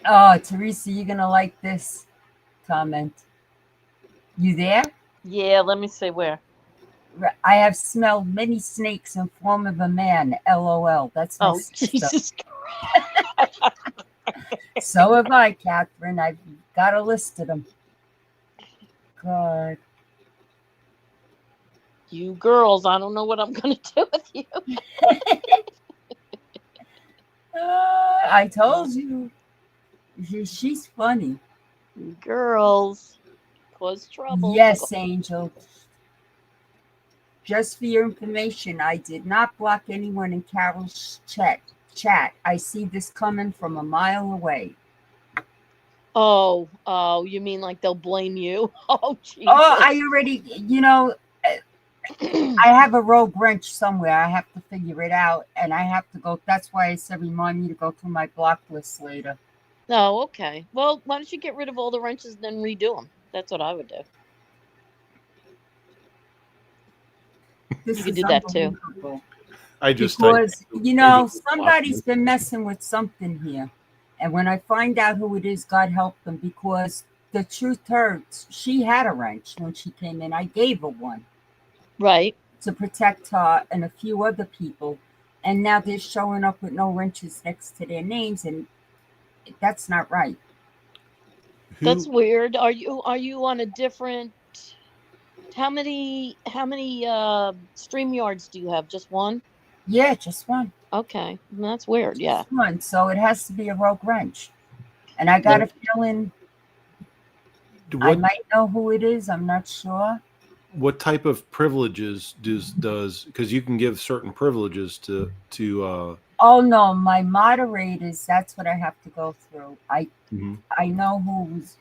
Oh, Teresa, you're gonna like this comment. You there? Yeah, let me see where. I have smelled many snakes in form of a man. LOL. That's my Oh, sister. Jesus. So have I, Catherine. I've got a list of them. God. You girls, I don't know what I'm going to do with you. I told you. She's funny. You girls cause trouble. Yes, Angel. Just for your information, I did not block anyone in Carol's chat. I see this coming from a mile away. Oh, you mean like they'll blame you? Oh, Jesus. Oh, I already, I have a rogue wrench somewhere. I have to figure it out, and I have to go. That's why I said remind me to go through my block list later. Oh, okay. Well, why don't you get rid of all the wrenches and then redo them? That's what I would do. This You could is do that too. unbelievable. I just Because, typed- somebody's been messing with something here. And when I find out who it is, God help them, because the truth hurts. She had a wrench when she came in. I gave her one Right. to protect her and a few other people. And now they're showing up with no wrenches next to their names, and that's not right. That's weird. Are you on a different? How many StreamYards do you have? Just one? Yeah, just one. Okay, that's weird. Yeah. Just one. So it has to be a rogue wrench. And I got a feeling I what might know who it is. I'm not sure. what type of privileges does because you can give certain privileges to Oh no, my moderators, that's what I have to go through. I know who's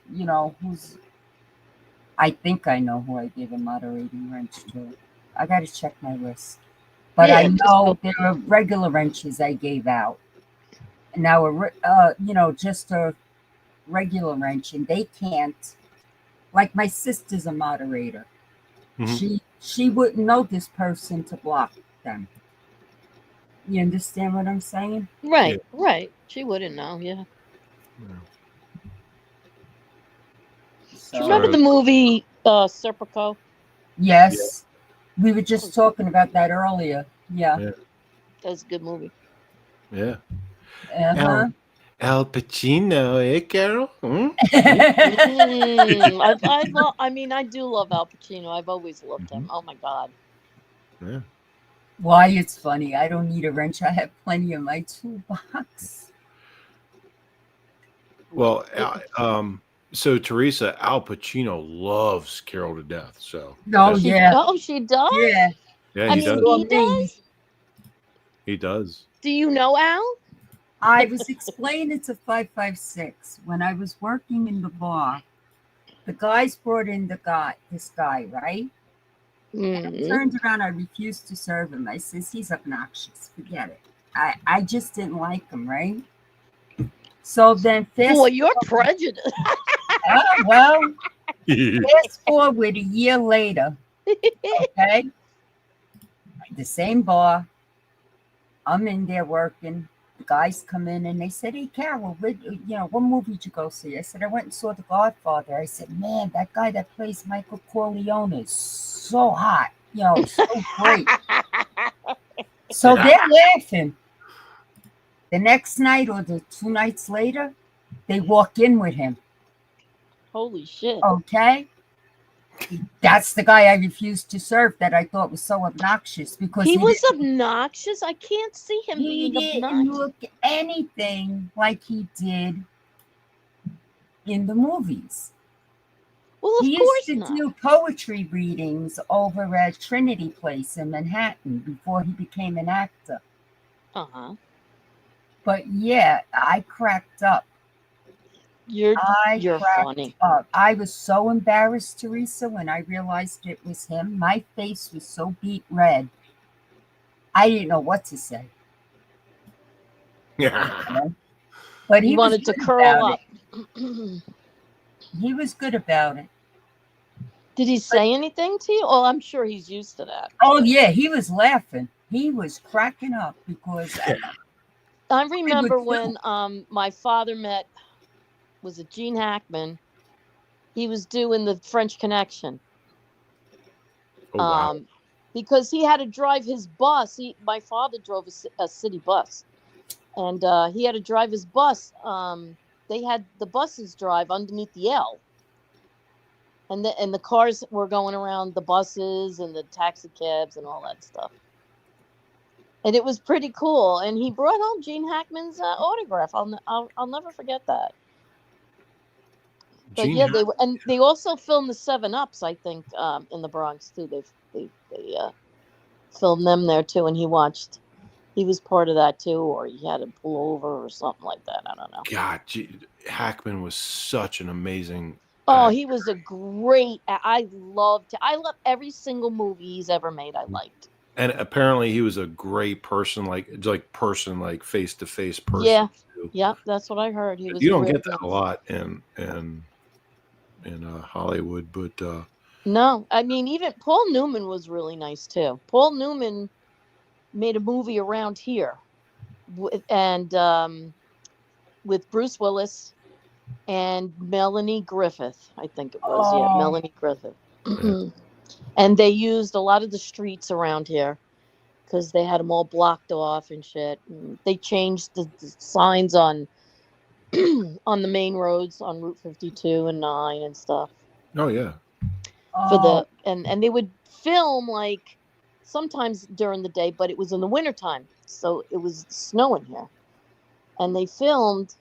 I think I know who I gave a moderating wrench to. I gotta check my list. But Yeah, I just know there are regular wrenches I gave out. Now just a regular wrench, and they can't, like my sister's a moderator. She wouldn't know this person to block them. You understand what I'm saying? Right, right. She wouldn't know. Yeah. Do you remember the movie Serpico? Yes. We were just talking about that earlier. Yeah. That was a good movie. Yeah. Uh-huh. Al Pacino, Carol? I do love Al Pacino. I've always loved him. Oh my God. Yeah. Why, it's funny. I don't need a wrench. I have plenty in my toolbox. Well, so Teresa, Al Pacino loves Carol to death. So Yeah. Oh, she does? Yeah. yeah, he does. He does? He does. Do you know Al? I was explaining to 556 when I was working in the bar. The guys brought in this guy, right? I turned around, I refused to serve him. I says, he's obnoxious. Forget it. I just didn't like him, right? So then Boy, you're prejudiced. Well, fast forward a year later, okay? The same bar. I'm in there working. The guys come in and they said, hey, Carol, what movie did you go see? I said, I went and saw The Godfather. I said, man, that guy that plays Michael Corleone is so hot. So great. So they're laughing. The next night or the 2 nights later, they walk in with him. Holy shit. Okay? That's the guy I refused to serve that I thought was so obnoxious because He was didn't- obnoxious. I can't see him he being didn't obnoxious. look anything like he did in the movies. Well, of He course used to not. do poetry readings over at Trinity Place in Manhattan before he became an actor. Uh-huh. But yeah, I cracked up. You're You're funny. up. I was so embarrassed, Teresa, when I realized it was him. My face was so beet red. I didn't know what to say. Yeah. But You he was wanted to good curl about up. it. He was good about it. Did he say anything to you? Oh, I'm sure he's used to that. Oh yeah, he was laughing. He was cracking up because I remember too. when my father met, was it Gene Hackman? He was doing the French Connection. Oh, wow. Because he had to drive his bus. My father drove a city bus, and he had to drive his bus. They had the buses drive underneath the L, and the cars were going around the buses and the taxi cabs and all that stuff. And it was pretty cool. And he brought home Gene Hackman's autograph. I'll never forget that. But Gene yeah, Hack- they also filmed the 7-Ups, I think, in the Bronx too. They filmed them there too, and he was part of that too, or he had to pull over or something like that. I don't know. God, Hackman was such an amazing. Oh, he was a great. I love every single movie he's ever made. I liked. And apparently he was a great person, like face to face person. Yeah, too. yeah, that's what I heard. He was. You don't get that a lot in Hollywood, but no, I mean even Paul Newman was really nice too. Paul Newman made a movie around here, with Bruce Willis and Melanie Griffith. I think it was Melanie Griffith. Yeah. And they used a lot of the streets around here because they had them all blocked off and shit. And they changed the signs on on the main roads on Route 52 and 9 and stuff. Oh yeah. And they would film like sometimes during the day, but it was in the wintertime, so it was snowing here. And they filmed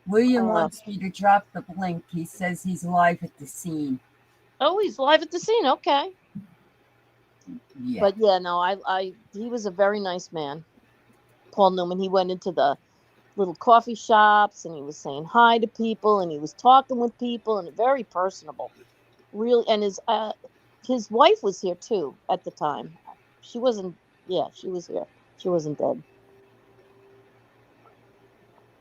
William wants me to drop the link. He says he's live at the scene. Oh, he's live at the scene. Okay. Yeah. But yeah, no, he was a very nice man. Paul Newman. He went into the little coffee shops and he was saying hi to people and he was talking with people and very personable. Really, and his wife was here too at the time. She wasn't. Yeah, she was here. She wasn't dead.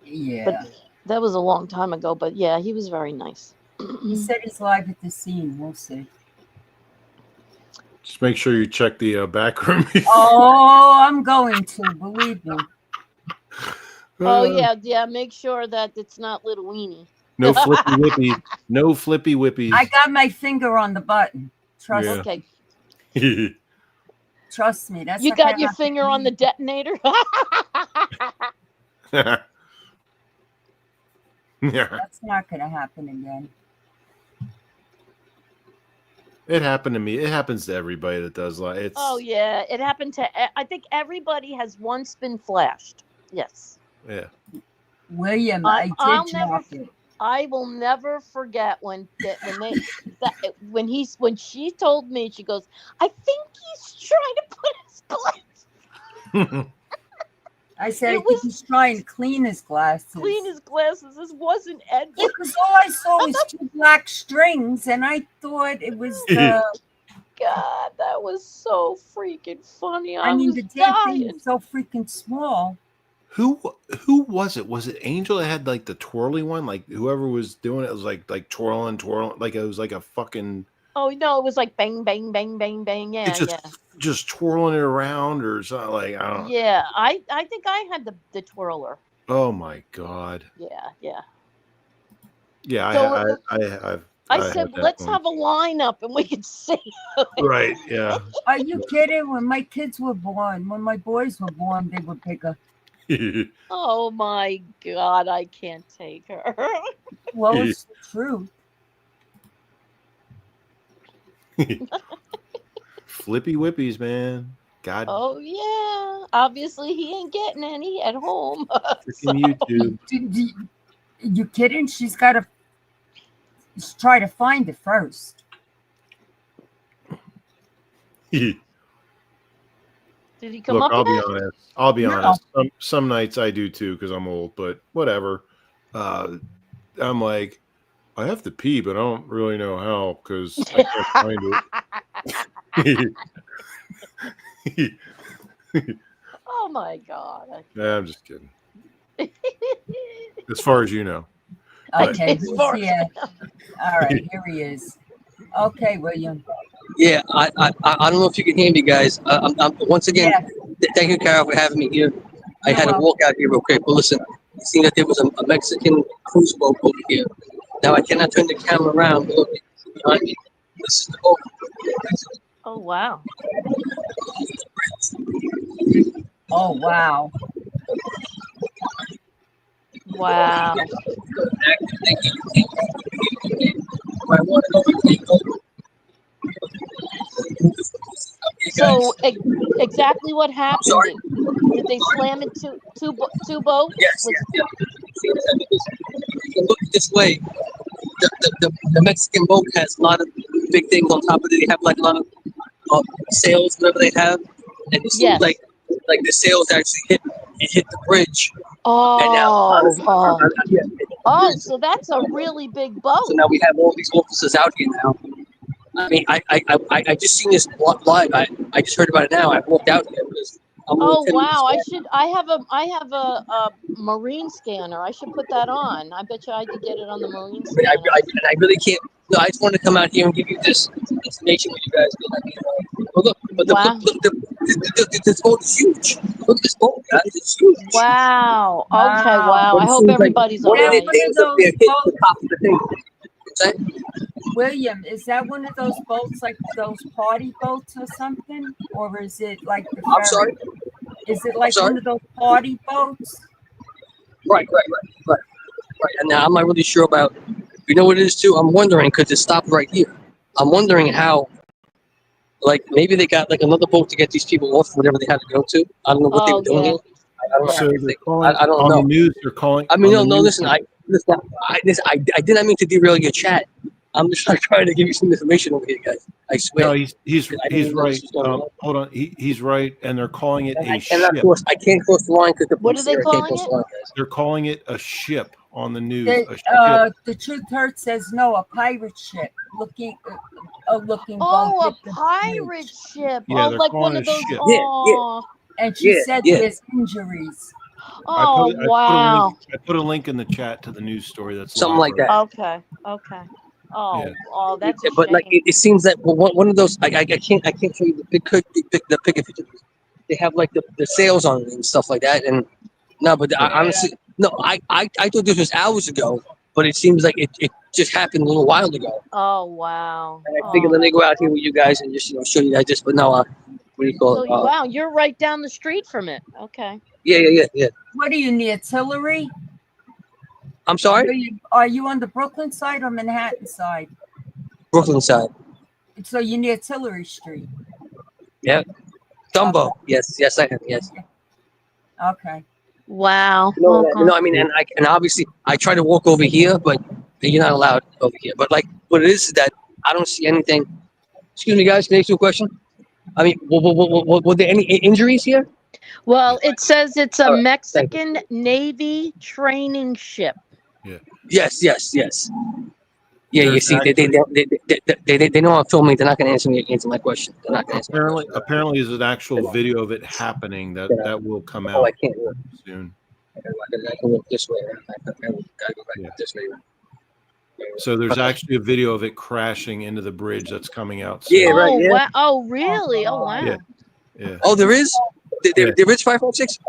Yeah. But that was a long time ago. But yeah, he was very nice. He said he's live at the scene. We'll see. Just make sure you check the back room. Oh, I'm going to, believe me. Oh yeah. Make sure that it's not Little Weenie. No flippy whippy. No flippy whippy. I got my finger on the button. Trust Okay. Yeah. Trust me. That's You not got gonna your happen finger to on me. the detonator. Yeah. That's not going to happen again. It happened to me. It happens to everybody that does like it's. Oh yeah, it happened to. I think everybody has once been flashed. Yes. Yeah. William, I'll did never. drop it. I will never forget when she told me, she goes, I think he's trying to put his glass, I said, It I think was- he's trying to clean his glasses. clean his glasses. This wasn't Ed. Yeah, because all I saw was 2 black strings, and I thought it was the. God, that was so freaking funny. I mean, was the damn thing dying. is so freaking small. Who was it? Was it Angel that had like the twirly one? Like whoever was doing it was like twirling, like it was like a fucking. Oh no, it was like bang, bang, bang, bang, bang. Yeah, It's just twirling it around or something. Like I don't know. yeah. I think I had the twirler. Oh my god. Yeah. Yeah, So I've I I said, had that let's one. have a lineup and we can see. Right. Yeah. Are you kidding? When my kids were born, when my boys were born, they were bigger. Oh my God, I can't take her. Well, it's the truth. Flippy whippies, man. God, Oh yeah. Obviously he ain't getting any at home. So- freaking YouTube. You kidding? She's got to try to find it first. Did he come Look, up I'll be yet? honest. I'll be No. honest. Some nights I do too because I'm old, but whatever. I'm like, I have to pee, but I don't really know how because I can't find it. Oh my God. Nah, I'm just kidding. As far as you know. Okay, As who's far as here? All right, here he is. Okay, William. Yeah, I don't know if you can hear me, guys. Once again, Yeah. thank you, Carol, for having me here. I You're had to welcome. walk out here real quick, but listen, it seemed that there was a Mexican cruise boat over here. Now I cannot turn the camera around. Look behind me. This is the boat. Oh wow. Oh, wow. Wow. Thank you. I want to go with you. So exactly what happened? sorry? Did they slam into two boats? Yes, Was- yes, yeah. You can look this way. The Mexican boat has a lot of big things on top of it. They have like a lot of sails, whatever they have, and it seems Yes. like the sails actually hit the bridge. Oh, And now, honestly, yeah. oh, so that's a really big boat. So now we have all these officers out here now. I mean, I just seen this live. I just heard about it now. I walked out here because I'm Oh lieutenant wow! Stan. I have a marine scanner. I should put that on. I bet you I could get it on the marine But scanner. I really can't. No, I just wanted to come out here and give you this information with you guys. But look, Wow. look, this boat is huge. Look at this boat, guys. It's huge. Wow. Okay. Wow. Wow. But I it hope seems like everybody's one of alright. the things up there hit the top of the thing. What's that? William, is that one of those boats like those party boats or something? Or is it like the I'm sorry. ferry? Is it like sorry? one of those party boats? Right. And now I'm not really sure about. You know what it is too? I'm wondering because it stopped right here. I'm wondering how. Like maybe they got like another boat to get these people off whatever they had to go to. I don't know what they Oh, were doing yeah. here. I don't know. So how they're they- calling I don't on know. the news. They're calling. I mean, on the no. news- Listen. I did not mean to derail your chat. I'm just trying to give you some information over here, guys. I swear. No, he's I didn't know right. this was going on. Hold on, he's right, and they're calling it And a I cannot ship. cross. I can't cross the line because the What police are they here. I can't calling cross it? the line, guys. They're calling it a ship on the news. The, A ship. the Truth Hurts says no, a pirate ship looking boat Oh, hit a the pirate bridge. ship. Yeah, Oh, they're like calling one it of a those. ship. Oh, And she Yeah, said yeah. there's injuries. oh wow. I put a link in the chat to the news story. That's Something live like that. Okay. Okay. Oh, Yeah. oh, that's a But like shame. it seems that one of those. I can't show you the picture. They have like the sails on it and stuff like that. And no, but I, honestly, no. I thought this was hours ago, but it seems like it just happened a little while ago. Oh wow. And I figured let me go out here with you guys and just show you guys this. But no, what do you call So it? wow, you're right down the street from it. Okay. Yeah. What are you near Tillery? I'm sorry, Are you on the Brooklyn side or Manhattan side? Brooklyn side. So you're near Tillery Street. Dumbo. Yes, I am. Yes. Okay. Wow. No, Okay. I mean, and obviously, I try to walk over here, but you're not allowed over here. But like, what it is that I don't see anything. Excuse me, guys. Can I ask you a question? I mean, were there any injuries here? Well, it says it's a All right, Mexican Navy training ship. Yes. Yeah, you There's see, they know I'm filming. They're not going to answer my question. They're not going to answer. Apparently, there's an actual video of it happening that will come Oh, I out can't look. soon. I can look this way. I gotta go back Yeah. this way. So there's actually a video of it crashing into the bridge that's coming out soon. Yeah, right, Oh yeah. wow. Oh really? Oh wow. Yeah. Yeah. Oh, there is. Yeah. There is 546.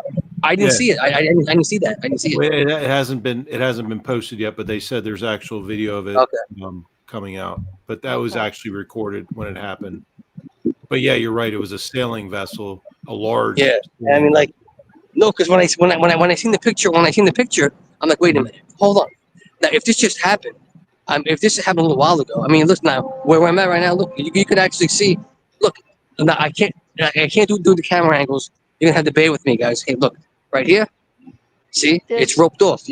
I didn't Yeah. see it. I didn't see that. I didn't see it. Well, it hasn't been posted yet, but they said there's actual video of it Okay. coming out. But that was Okay. actually recorded when it happened. But yeah, you're right. It was a sailing vessel, a large. Yeah. And I mean, like, no, because when I seen the picture, I'm like, wait a minute, hold on. Now, if this just happened, if this happened a little while ago, I mean, listen now, where I'm at right now, look, you could actually see. Look, now I can't do the camera angles. You're gonna have to bear with me, guys. Hey, look, right here. See, it's There's- roped off.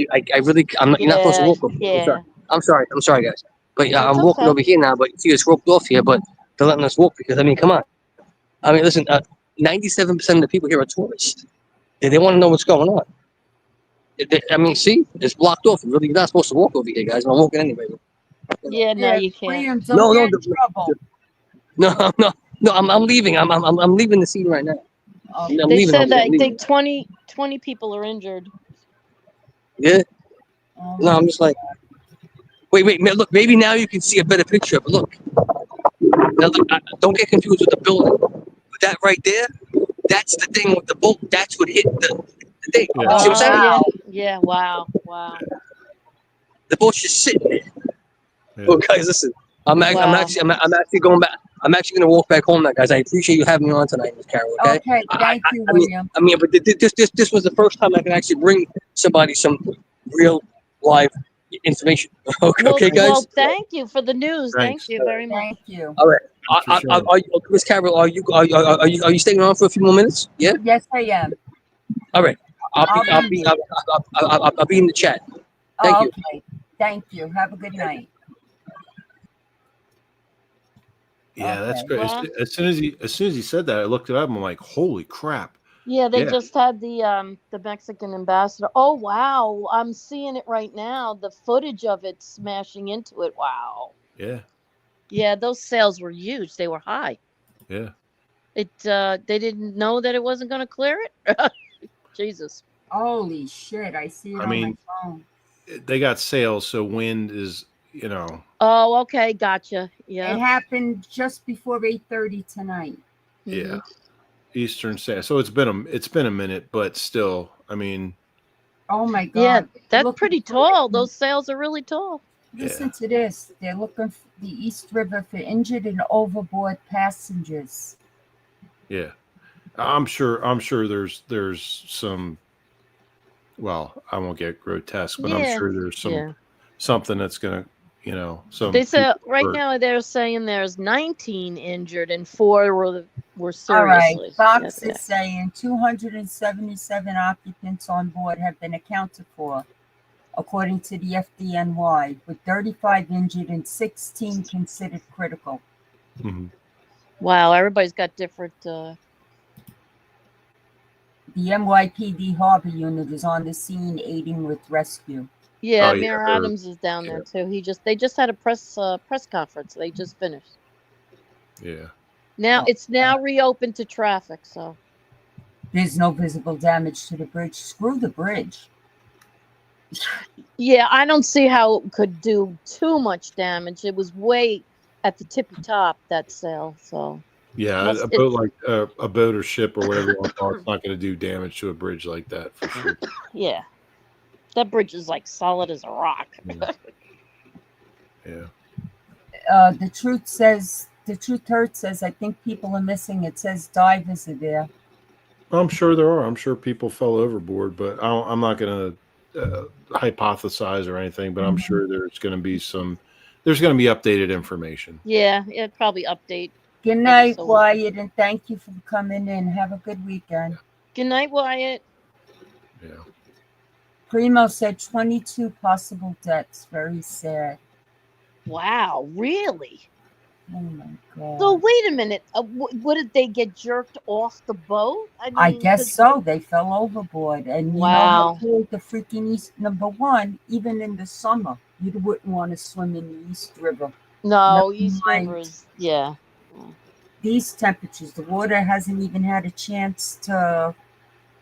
I'm not. You're not supposed to Yeah, walk over. yeah. I'm sorry, guys. But That's I'm walking okay. over here now. But see, it's roped off here. But they're letting us walk because I mean, come on. I mean, listen. 97% of the people here are tourists. They want to know what's going on. I mean, see, it's blocked off. You're not supposed to walk over here, guys. I'm walking anyway. Yeah, no, you can't. William, don't No, get no, in trouble. No. I'm leaving. I'm leaving the scene right now. Oh, I'm They leaving. said I'm that I leaving. think 20 people are injured. Yeah. oh, No, I'm just like, wait. Look, maybe now you can see a better picture. But look, now look, don't get confused with the building. But that right there, that's the thing with the boat. That's what hit the thing. Yeah. See what I'm saying? Yeah, wow. yeah, wow. The boat's just sitting there. Yeah. Well, guys, listen. I'm Wow. actually going back. I'm actually going to walk back home now, guys. I appreciate you having me on tonight, Miss Carol. Okay. Okay, thank you, I mean, William. but this was the first time I could actually bring somebody some real live information. Okay, guys. Well, thank you for the news. Thanks. Thank you very much. Thank you. All right. Thanks for sharing. Miss Carol, are you staying on for a few more minutes? Yeah. Yes, I am. All right. I'll be in the chat. Thank you. Okay, thank you. Have a good night. Yeah, that's Okay. great. Well- As soon as he said that, I looked it up. I'm like, holy crap! Yeah, they Yeah. just had the Mexican ambassador. Oh wow, I'm seeing it right now. The footage of it smashing into it. Wow. Yeah, Yeah, those sales were huge. They were high. yeah. They didn't know that it wasn't going to clear it. Jesus. Holy shit, I see it I on mean, my phone. They got sales, so wind is, you know, Oh, okay, gotcha. It Yeah. happened just before 8:30 tonight. yeah, Mhm. Eastern sale. So it's been a minute, but still, I mean, Oh my God. Yeah, that's Look pretty at- tall. Those sales are really tall. Listen to this. They're looking for the East River for injured and overboard passengers. yeah. I'm sure there's some. Well, I won't get grotesque, but I'm Yeah, sure there's Yeah. something that's gonna, you know, some. They said people right hurt. now they're saying there's 19 injured and 4 were All right. seriously. Fox Yeah. is saying 277 occupants on board have been accounted for, according to the FDNY, with 35 injured and 16 considered critical. Mhm. Wow, everybody's got different. The NYPD Harbor Unit is on the scene aiding with rescue. Yeah, Oh, yeah, Mayor they're- Adams is down there too. They just had a press conference. They just finished. Yeah. Now Oh. it's now reopened to traffic. So There's no visible damage to the bridge. Screw the bridge. yeah, I don't see how it could do too much damage. It was way at the tippy top, that sale. So Yeah, Must- a boat like a boat or ship or whatever you want to call it's not going to do damage to a bridge like that for sure. yeah, that bridge is like solid as a rock. Yeah, The truth hurts says, I think people are missing. It says divers are there. I'm sure there are. I'm sure people fell overboard, but I'm not going to hypothesize or anything. But I'm Mhm. sure there's going to be updated information. Yeah, probably update. Good night, so. Wyatt, and thank you for coming in. Have a good weekend. Good night, Wyatt. Yeah, Primo said 22 possible deaths. Very sad. Wow, really? Oh my God. So wait a minute. What did they get jerked off the boat? I mean, guess 'cause- so. They fell overboard. And you know Wow. how cold the freaking East, number one, even in the summer, you wouldn't want to swim in the East River. No, Never East mind. River is yeah. These temperatures, the water hasn't even had a chance to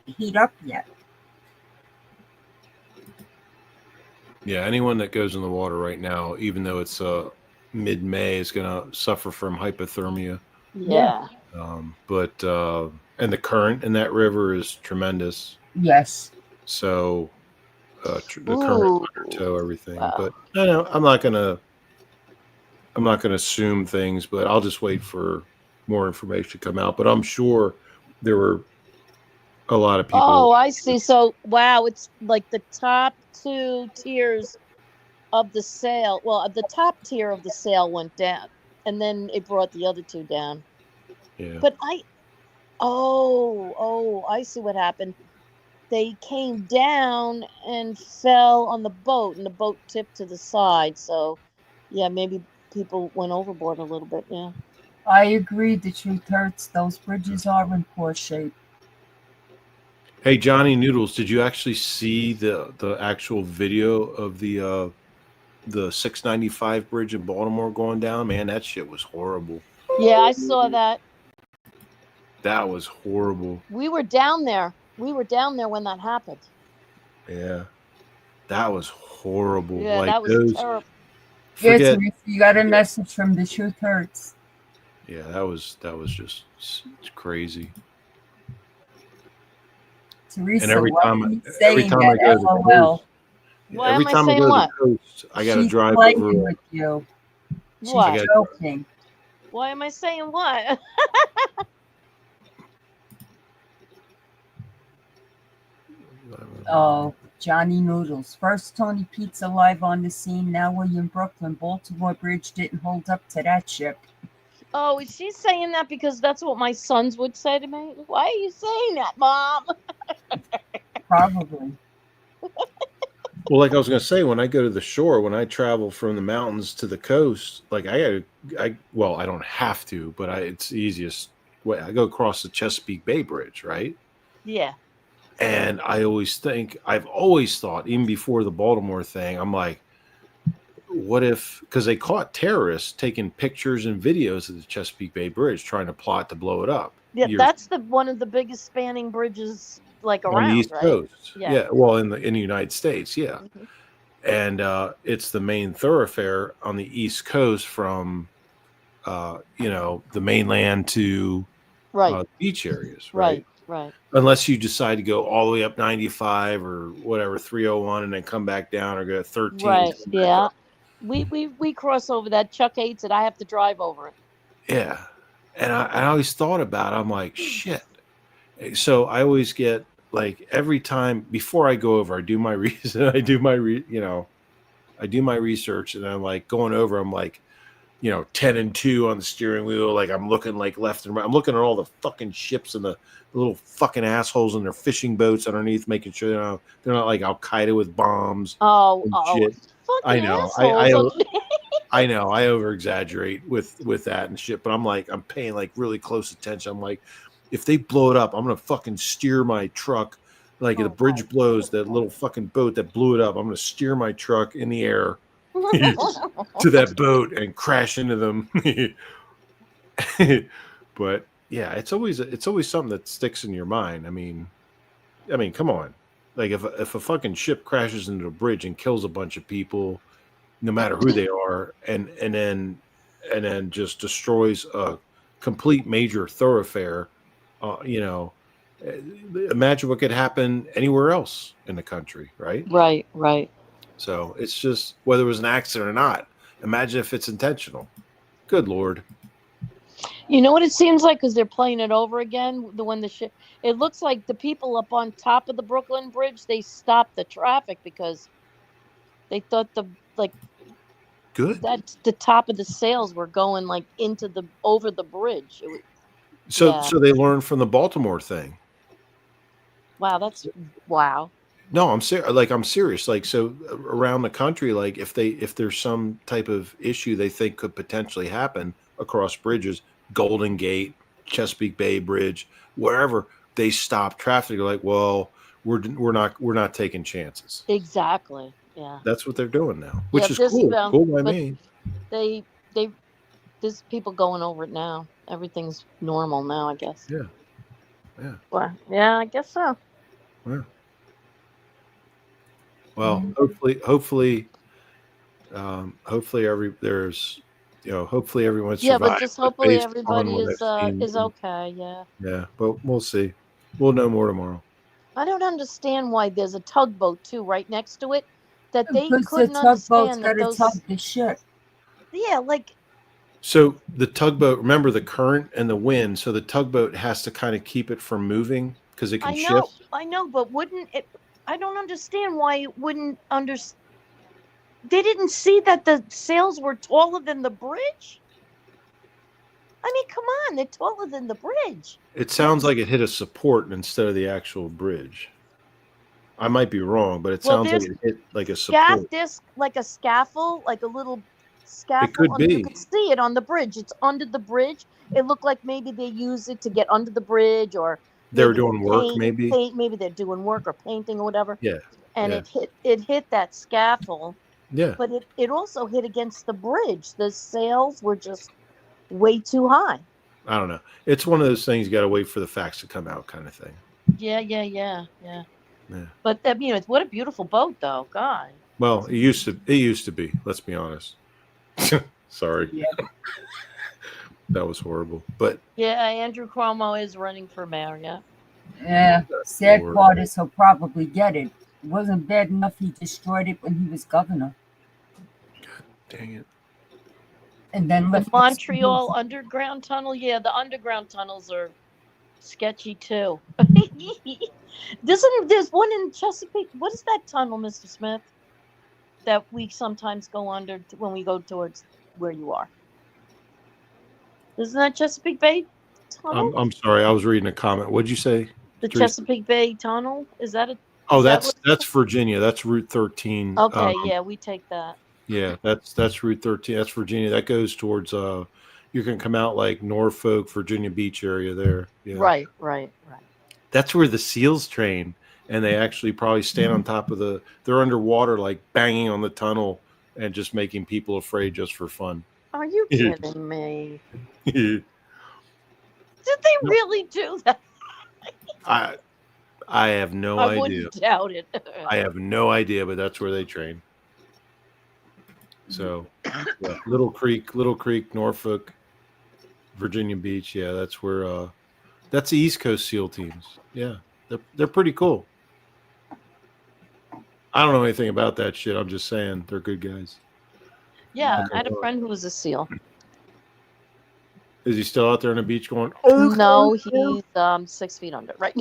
heat up yet. yeah. Anyone that goes in the water right now, even though it's mid-May, is going to suffer from hypothermia. Yeah. But and the current in that river is tremendous. Yes. So the current Ooh, undertow everything. wow. But no, I'm not gonna assume things, but I'll just wait for more information to come out. But I'm sure there were a lot of people. Oh, I see. So, wow, it's like the top two tiers of the sale. Well, the top tier of the sale went down, and then it brought the other two down. Yeah. But I see what happened. They came down and fell on the boat, and the boat tipped to the side. So, yeah, maybe people went overboard a little bit. Yeah. I agree. The truth hurts. Those bridges are in poor shape. Hey, Johnny Noodles, did you actually see the actual video of the 695 bridge in Baltimore going down? Man, that shit was horrible. Yeah, I saw that. That was horrible. We were down there. We were down there when that happened. Yeah. That was horrible. Yeah, Like that was those terrible. Yeah, forget Teresa, you got a message from The Truth Hurts. yeah, that was just crazy. Teresa, And every why time are you every saying time I go that? to the LOL. coast, Why every am I time I saying go to what? the coast, I gotta She's drive playing over with you. She's What? joking. Why am I saying what? Oh, Johnny Noodles. First Tony Pizza live on the scene. Now William Brooklyn. Baltimore Bridge didn't hold up to that ship. Oh, is she saying that because that's what my sons would say to me? Why are you saying that, Mom? Probably. Well, like I was gonna say, when I go to the shore, when I travel from the mountains to the coast, like I don't have to, but it's the easiest way. I go across the Chesapeake Bay Bridge, right? Yeah. And I've always thought, even before the Baltimore thing, I'm like, what if, because they caught terrorists taking pictures and videos of the Chesapeake Bay Bridge trying to plot to blow it up. Yeah, years that's one of the biggest spanning bridges like on the around, East right? Coast. Yeah. Yeah. Well, in the United States, yeah. Mhm. And it's the main thoroughfare on the East Coast from the mainland to Right. beach areas, Right. right? Right. Unless you decide to go all the way up 95 or whatever 301 and then come back down, or go 13 and Right. come back Yeah. up. We cross over that. Chuck hates it. I have to drive over it. Yeah. And I always thought about it. I'm like, shit. So I always get, like, every time before I go over, I do my reason. I do my research, and I'm like going over. I'm like, 10 and 2 on the steering wheel. Like, I'm looking like left and right. I'm looking at all the fucking ships and the little fucking assholes in their fishing boats underneath, making sure they're not like Al Qaeda with bombs Oh, and shit. I fucking know. assholes. I know. I over exaggerate with that and shit, but I'm paying like really close attention. I'm like, if they blow it up, I'm gonna fucking steer my truck. Like, the bridge blows, that little fucking boat that blew it up, I'm gonna steer my truck in the air to that boat and crash into them. But yeah, it's always something that sticks in your mind. I mean, come on. Like, if a fucking ship crashes into a bridge and kills a bunch of people, no matter who they are, and then just destroys a complete major thoroughfare, imagine what could happen anywhere else in the country, right? Right. Right. So it's just, whether it was an accident or not, imagine if it's intentional. Good Lord. You know what it seems like, because they're playing it over again. It looks like the people up on top of the Brooklyn Bridge, they stopped the traffic because they thought Good. that the top of the sails were going like over the bridge. So yeah. so they learned from the Baltimore thing. Wow, wow. No, I'm serious. Like, so around the country, like, if there's some type of issue they think could potentially happen across bridges, Golden Gate, Chesapeake Bay Bridge, wherever, they stop traffic. They're like, well, we're not taking chances. Exactly. Yeah. That's what they're doing now, which is this, cool. Cool by but me. There's people going over it now. Everything's normal now, I guess. Yeah. Yeah. Well, yeah, I guess so. Yeah. Well, hopefully, hopefully everyone survives. Yeah, but just hopefully based on everybody what I've seen, is okay. Yeah. Yeah, but we'll see. We'll know more tomorrow. I don't understand why there's a tugboat too right next to it. That they Because the couldn't tugboat's understand got that to those. tug the ship. Yeah, like So the tugboat, remember the current and the wind. So the tugboat has to kind of keep it from moving because it can shift. I know, but wouldn't it? I don't understand why it wouldn't under. They didn't see that the sails were taller than the bridge. I mean, come on, they're taller than the bridge. It sounds like it hit a support instead of the actual bridge. I might be wrong, but it Well, sounds like there's it hit like a support. This like a scaffold, like a little It scaffold. could You be. could see it on the bridge. It's under the bridge. It looked like maybe they use it to get under the bridge, or They were maybe doing work, maybe. maybe they're doing work or painting or whatever. Yeah. And Yeah. it hit that scaffold, Yeah. but it also hit against the bridge. The sails were just way too high. I don't know. It's one of those things you got to wait for the facts to come out, kind of thing. Yeah. Yeah. But it's what a beautiful boat, though. God. Well, it used to be. Let's be honest. Sorry. Yeah. That was horrible. But Yeah, Andrew Cuomo is running for mayor. Yeah. Yeah. Sad Lord. part is he'll probably get it. It wasn't bad enough he destroyed it when he was governor. dang it. And then The left Montreal Underground Tunnel. Yeah, the underground tunnels are sketchy too. There's one in Chesapeake. What is that tunnel, Mr. Smith? That we sometimes go under when we go towards where you are. Isn't that Chesapeake Bay Tunnel? I'm sorry. I was reading a comment. What'd you say? The Teresa? Chesapeake Bay Tunnel? Is that a? Oh, Is that that's Virginia. That's Route 13. Okay, yeah, we take that. Yeah, that's Route 13. That's Virginia. That goes towards you can come out like Norfolk, Virginia Beach area there. Yeah. Right. That's where the SEALs train, and they actually probably stand on top of they're underwater like banging on the tunnel and just making people afraid just for fun. Are you kidding me? Did they really do that? I have no I idea. wouldn't doubt it. I have no idea, but that's where they train. So, yeah, Little Creek, Norfolk, Virginia Beach. Yeah, that's where. That's the East Coast SEAL teams. Yeah, they're pretty cool. I don't know anything about that shit. I'm just saying they're good guys. Yeah, I had a friend who was a SEAL. Is he still out there on the beach going? No, he's 6 feet under. Right.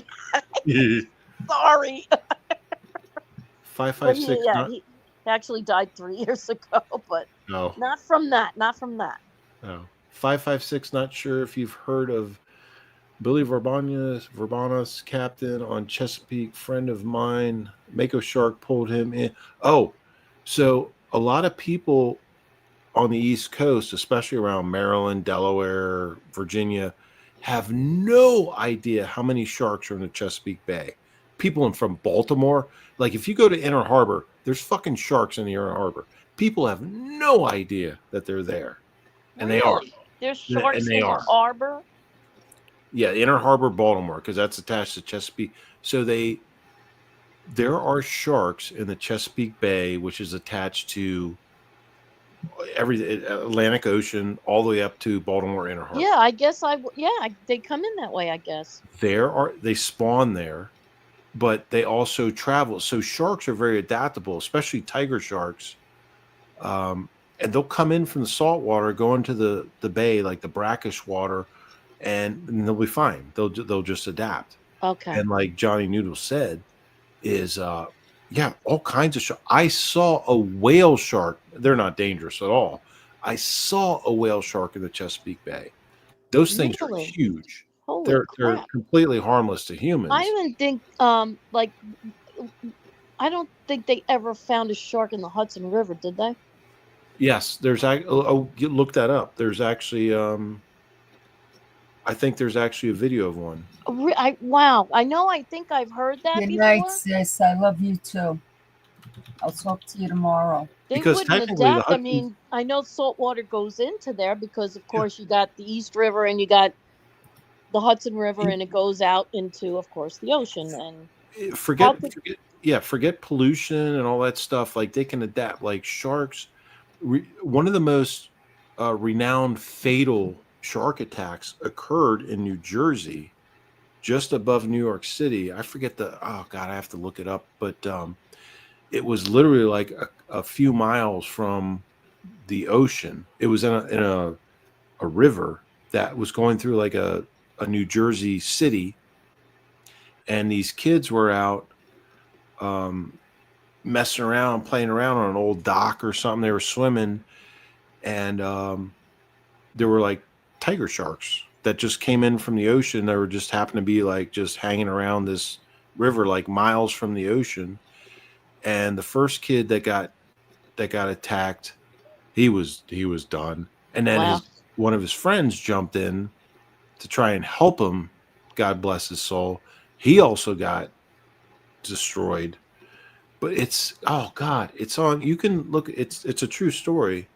Sorry. 556. Yeah, he actually died 3 years ago, but No. not from that. Not from that. No. 556. Not sure if you've heard of Billy Verbanas, captain on Chesapeake, friend of mine. Mako Shark pulled him in. Oh, so a lot of people on the East Coast, especially around Maryland, Delaware, Virginia, have no idea how many sharks are in the Chesapeake Bay. People from Baltimore, like if you go to Inner Harbor, there's fucking sharks in the Inner Harbor. People have no idea that they're there. And they are. There's sharks And they in the are. harbor. Yeah, Inner Harbor, Baltimore, because that's attached to Chesapeake. So there are sharks in the Chesapeake Bay, which is attached to every Atlantic Ocean, all the way up to Baltimore Inner Harbor. Yeah, I guess they come in that way, I guess. They spawn there, but they also travel. So sharks are very adaptable, especially tiger sharks. And they'll come in from the salt water, go into the bay, like the brackish water, and they'll be fine. They'll just adapt. Okay. And like Johnny Noodle said, is all kinds of sharks. I saw a whale shark. They're not dangerous at all. I saw a whale shark in the Chesapeake Bay. Those things are Really? huge. Holy They're crap. completely harmless to humans. I even think I don't think they ever found a shark in the Hudson River, did they? Yes, you look that up. There's actually I think there's actually a video of one. Wow. I think I've heard that Good before. night, sis. I love you too. I'll talk to you tomorrow. They Because wouldn't technically the adapt. I Hudson- mean, I know salt water goes into there because, of course, you got the East River and you got the Hudson River, and it goes out into, of course, the ocean. And Forget pollution and all that stuff. Like they can adapt. Like sharks, one of the most renowned fatal shark attacks occurred in New Jersey just above New York City. I forget oh God, I have to look it up, but it was literally like a few miles from the ocean. It was in a river that was going through like a New Jersey city, and these kids were out messing around, playing around on an old dock or something. They were swimming, and there were like tiger sharks that just came in from the ocean. They were just happened to be like just hanging around this river, like miles from the ocean. And the first kid that got attacked, he was done. And then Wow. one of his friends jumped in to try and help him. God bless his soul. He also got destroyed. But it's, oh God, it's on. You can look. It's a true story.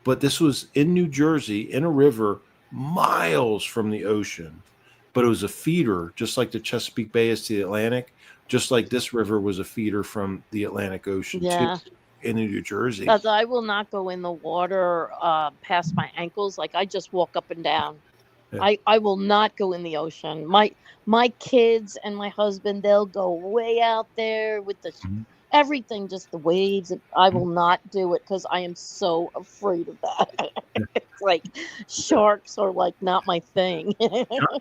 But this was in New Jersey, in a river, miles from the ocean. But it was a feeder, just like the Chesapeake Bay is to the Atlantic. Just like this river was a feeder from the Atlantic Ocean Yeah. to in New Jersey. Because I will not go in the water past my ankles. Like I just walk up and down. Yeah. I will not go in the ocean. My kids and my husband, they'll go way out there with the Mhm. everything, just the waves. I will not do it because I am so afraid of that. It's like sharks are like not my thing.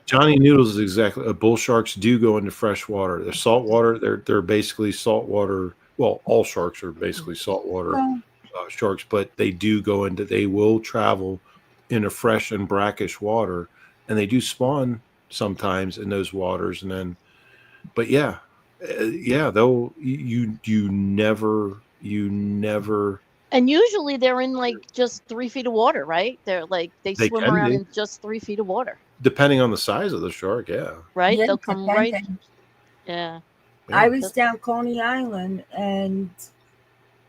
Johnny Noodles is exactly. Bull sharks do go into fresh water. They're saltwater. They're basically saltwater. Well, all sharks are basically saltwater Well, sharks, but they do go into. They will travel in a fresh and brackish water, and they do spawn sometimes in those waters. And then, but yeah, Though you never. And usually they're in like just 3 feet of water, right? They're like they They swim can around be. in just 3 feet of water, Depending on the size of the shark, yeah. right? yeah, They'll come right. depending. Yeah. I was down Coney Island, and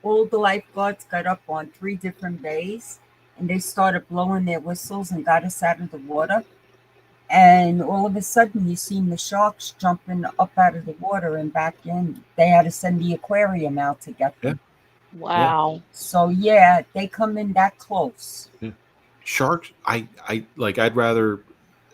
all the lifeguards got up on 3 different bays, and they started blowing their whistles and got us out of the water. And all of a sudden, you seen the sharks jumping up out of the water and back in. They had to send the aquarium out to get them. Wow. So yeah, they come in that close. Sharks, I like. I'd rather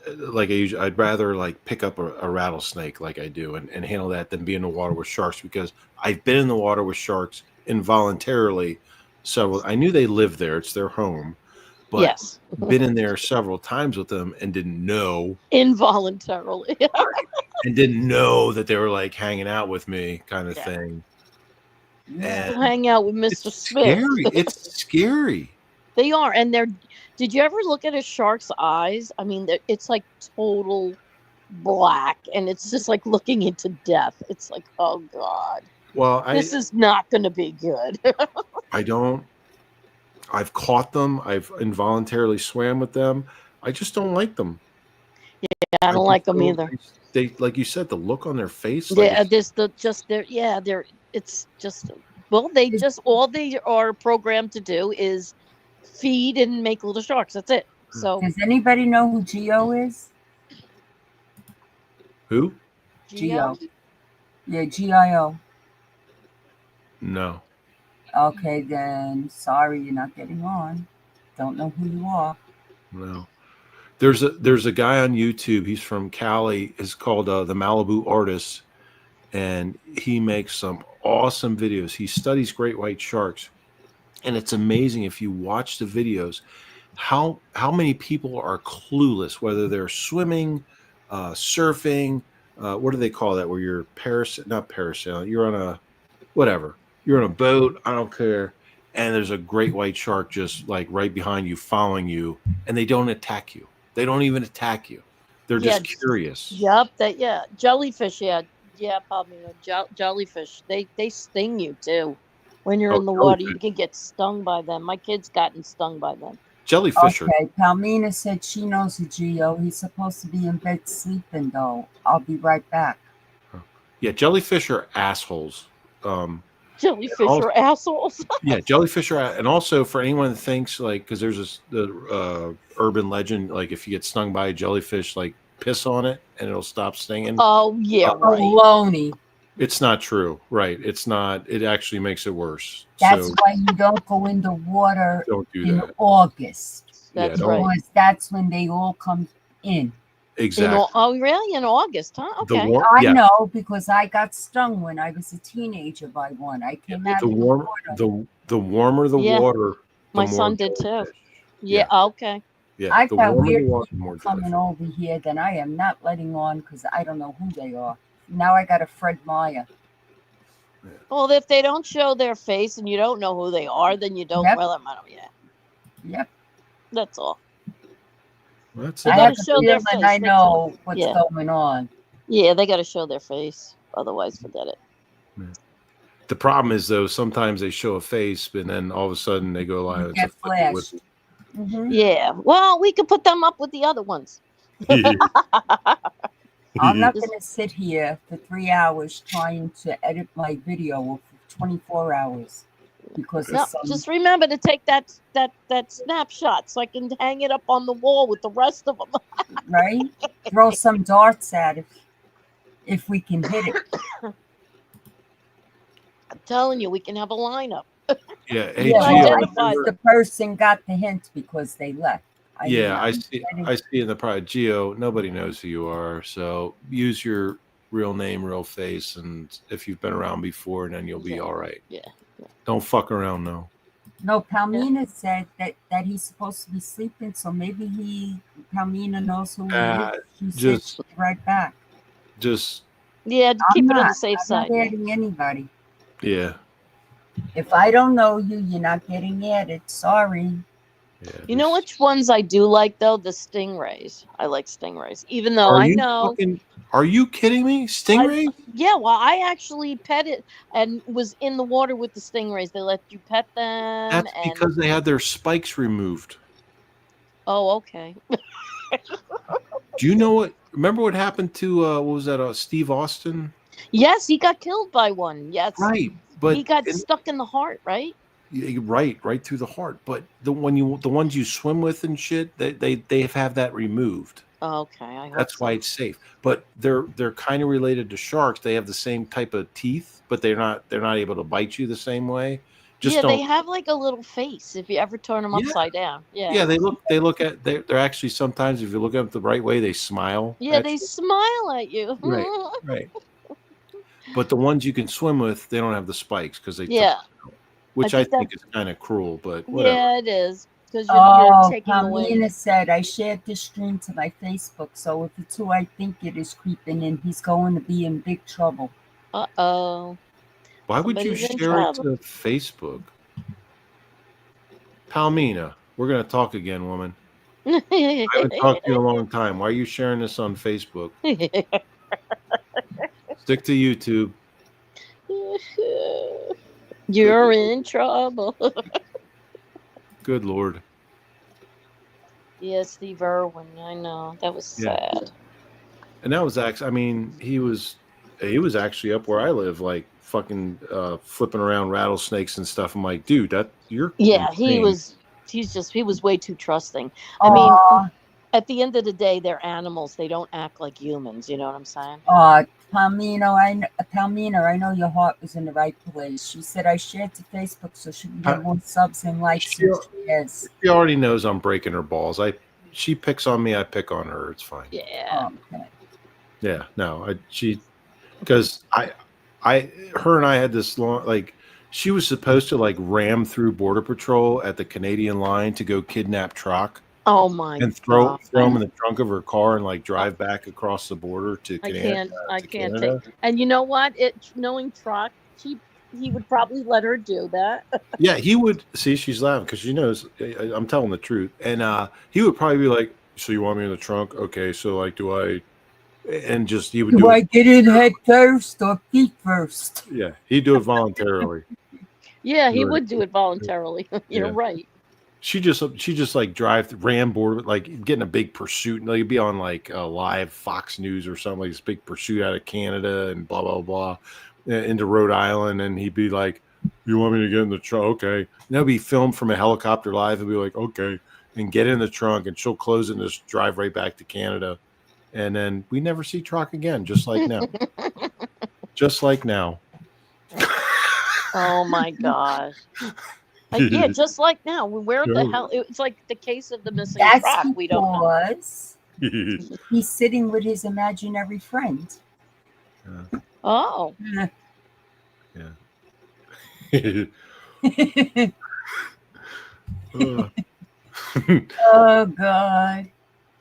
I'd rather like pick up a rattlesnake like I do and handle that than be in the water with sharks, because I've been in the water with sharks involuntarily several. I knew they lived there; it's their home, but Yes. been in there several times with them and didn't know Involuntarily. that they were like hanging out with me, kind of Yeah. thing. Yeah. And Hang out with Mr. it's Smith. scary. It's scary. They are, and they're. Did you ever look at a shark's eyes? I mean, it's like total black, and it's just like looking into death. It's like, oh God, Well, this is not going to be good. I don't. I've caught them. I've involuntarily swam with them. I just don't like them. I don't like just them either. They, like you said, the look on their face. Like Yeah, there's the just they're yeah they're it's just well they just all they are programmed to do is feed and make little sharks. That's it. So Does anybody know who Geo is? who? Geo? Yeah, GIO. No. Okay, then sorry you're not getting on. Don't know who you are. No. There's a guy on YouTube. He's from Cali. It's called the Malibu Artist, and he makes some awesome videos. He studies great white sharks, and it's amazing if you watch the videos how many people are clueless, whether they're swimming, surfing, what do they call that? Where you're not parasailing. You're on a whatever. You're on a boat. I don't care. And there's a great white shark just like right behind you, following you, and they don't attack you. They don't even attack you. They're just curious. Yep. Jellyfish. Yeah. Probably jellyfish. They sting you too. When you're in the water, you can get stung by them. My kid's gotten stung by them. Jellyfish are Okay, Palmina said she knows who Geo. He's supposed to be in bed sleeping though. I'll be right back. jellyfish are assholes. Jellyfish are assholes. Yeah, jellyfish are, and also for anyone that thinks like, because there's the urban legend, like if you get stung by a jellyfish, like piss on it and it'll stop stinging. Oh yeah, right. Baloney. It's not true, right? It's not. It actually makes it worse. That's So why you don't go in the water don't do in that. August. That's don't- right. Because that's when they all come in. exactly. Oh, really? In August, huh? The Okay. war, I yeah, know because I got stung when I was a teenager by one. I came out the of the warm, water. the warmer the Yeah, water, the my more son did too. jellyfish. Yeah. Okay. Yeah, I the got warmer the weird water, the people more coming jellyfish. over here that I am not letting on because I don't know who they are. Now I got a Fred Meyer. Well, if they don't show their face and you don't know who they are, then you don't Yep. let them out. Yeah, Yep. that's all. That's They I it. got have to a show their feeling face. I That's all. know what's Yeah. going on. Yeah, they got to show their face. Otherwise, forget it. The problem is though, sometimes they show a face, and then all of a sudden they go live. You It's a get flippy flashed. whippy. Hmm. Yeah. Well, we could put them up with the other ones. I'm not Just- going to sit here for 3 hours trying to edit my video of 24 hours because No, of some just remember to take that snapshot so I can hang it up on the wall with the rest of them. right. Throw some darts at it if we can hit it. I'm telling you, we can have a lineup. Yeah. Hey, Yeah, Gio, well, identify the person got the hint because they left. yeah, I mean, see. didn't- I see in the private Geo. Nobody knows who you are, so use your real name, real face, and if you've been around before, then you'll be Yeah. all right. Yeah. Don't fuck around, no. No, Palmina said that he's supposed to be sleeping, so maybe Palmina knows who he is. She said just- she'll be right back. Just Yeah, keep it on the safe I'm side. not Yeah. adding anybody. yeah, If I don't know you, you're not getting added. Sorry. yeah. You know just- which ones I do like though? The stingrays. I like stingrays, even though Are I you know. fucking? Are you kidding me? Stingray? Yeah, well, I actually pet it and was in the water with the stingrays. They let you pet them, That's and because they had their spikes removed. oh, okay. Do you know what? Remember what happened to what was that? Steve Austin, Yes, he got killed by one. Yes, right? But he got stuck in the heart. Right. right through the heart. But the ones you swim with and shit, they have that removed. Okay, I hope That's so. why it's safe. But they're kind of related to sharks. They have the same type of teeth, but they're not able to bite you the same way. Just Yeah, don't. they have like a little face if you ever turn them Yeah. upside down. Yeah. Yeah, they look at they're actually sometimes if you look at them the right way, they smile. Yeah, at they you. smile at you. Right. But the ones you can swim with, they don't have the spikes because they took Yeah. them out, which I I think think is kind of cruel, but whatever. Yeah, it is because you're Oh, taking away. Palmina said, I shared this stream to my Facebook, so if it's who I think it is creeping in, he's going to be in big trouble. Uh-oh. Why would you Somebody's in share it trouble. to Facebook? Palmina, we're gonna talk again, woman. I haven't talked to you in a long time. Why are you sharing this on Facebook? Stick to YouTube. You're in trouble. Good Lord. Yeah, Steve Irwin. I know that was Yeah. sad. And that was actually, I mean, he was actually up where I live, like fucking flipping around rattlesnakes and stuff. I'm like, dude, you're Yeah, he insane. was. He was way too trusting. I mean, Aw, at the end of the day, they're animals. They don't act like humans. You know what I'm saying? Palmina, I know your heart was in the right place. She said I shared to Facebook so she can get more subs and likes. She- Yes. She already knows I'm breaking her balls. She picks on me, I pick on her. It's fine. Yeah. Okay. Yeah, no, because her and I had this long, like, she was supposed to like ram through Border Patrol at the Canadian line to go kidnap Troc Oh my and throw God. him in the trunk of her car and like drive back across the border to I Canada. can't Canada. take. And you know what? Knowing Troc, he would probably let her do that. Yeah, he would. See, she's laughing because she knows I'm telling the truth. And he would probably be like, "So you want me in the trunk? Okay, so like, do I?" And just he would Do do I it. get in head first or feet first? Yeah, he'd do it voluntarily. Yeah, he Right. would do it voluntarily. You're Yeah. right. She just like ram border, like getting a big pursuit. Like it'd be on like a live Fox News or something, like this big pursuit out of Canada and blah blah blah into Rhode Island, and he'd be like, "You want me to get in the trunk? Okay." And that'd be filmed from a helicopter live, and be like, "Okay," and get in the trunk, and she'll close it and just drive right back to Canada, and then we never see Troc again, just like now, just like now. Oh my gosh. Yeah, just like now. Where the hell? It's like the case of the missing That's Troc. We don't know. because He's sitting with his imaginary friend. Oh, Uh, Oh God!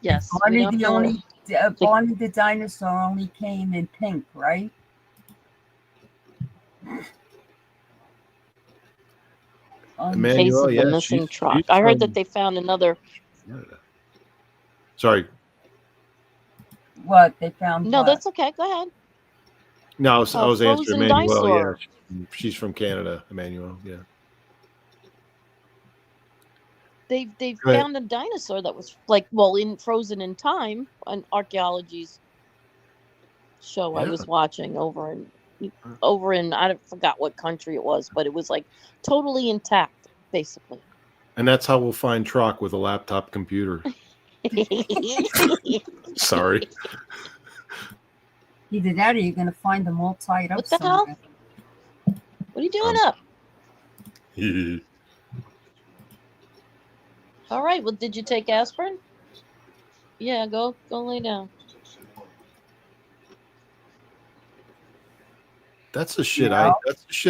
yes. we Barney don't the know. only Barney the dinosaur only came in pink, right? Emmanuel, Case of yeah, the missing truck. she's I heard from that they found another. Canada. Sorry, What they found? No, what? that's okay. Go ahead. no, I was answering Frozen Emmanuel. Yeah, dinosaur. she's from Canada. Emmanuel, yeah. They Go ahead. found a dinosaur that was like, well, in frozen in time, an archaeology's show I Yeah. was watching over in I forgot what country it was, but it was like totally intact, basically. And that's how we'll find Troc with a laptop computer. Sorry. Either that, or you're gonna find them all tied up What the hell? somewhere. What are you doing up? All right. Well, did you take aspirin? Yeah, go lay down. That's the shit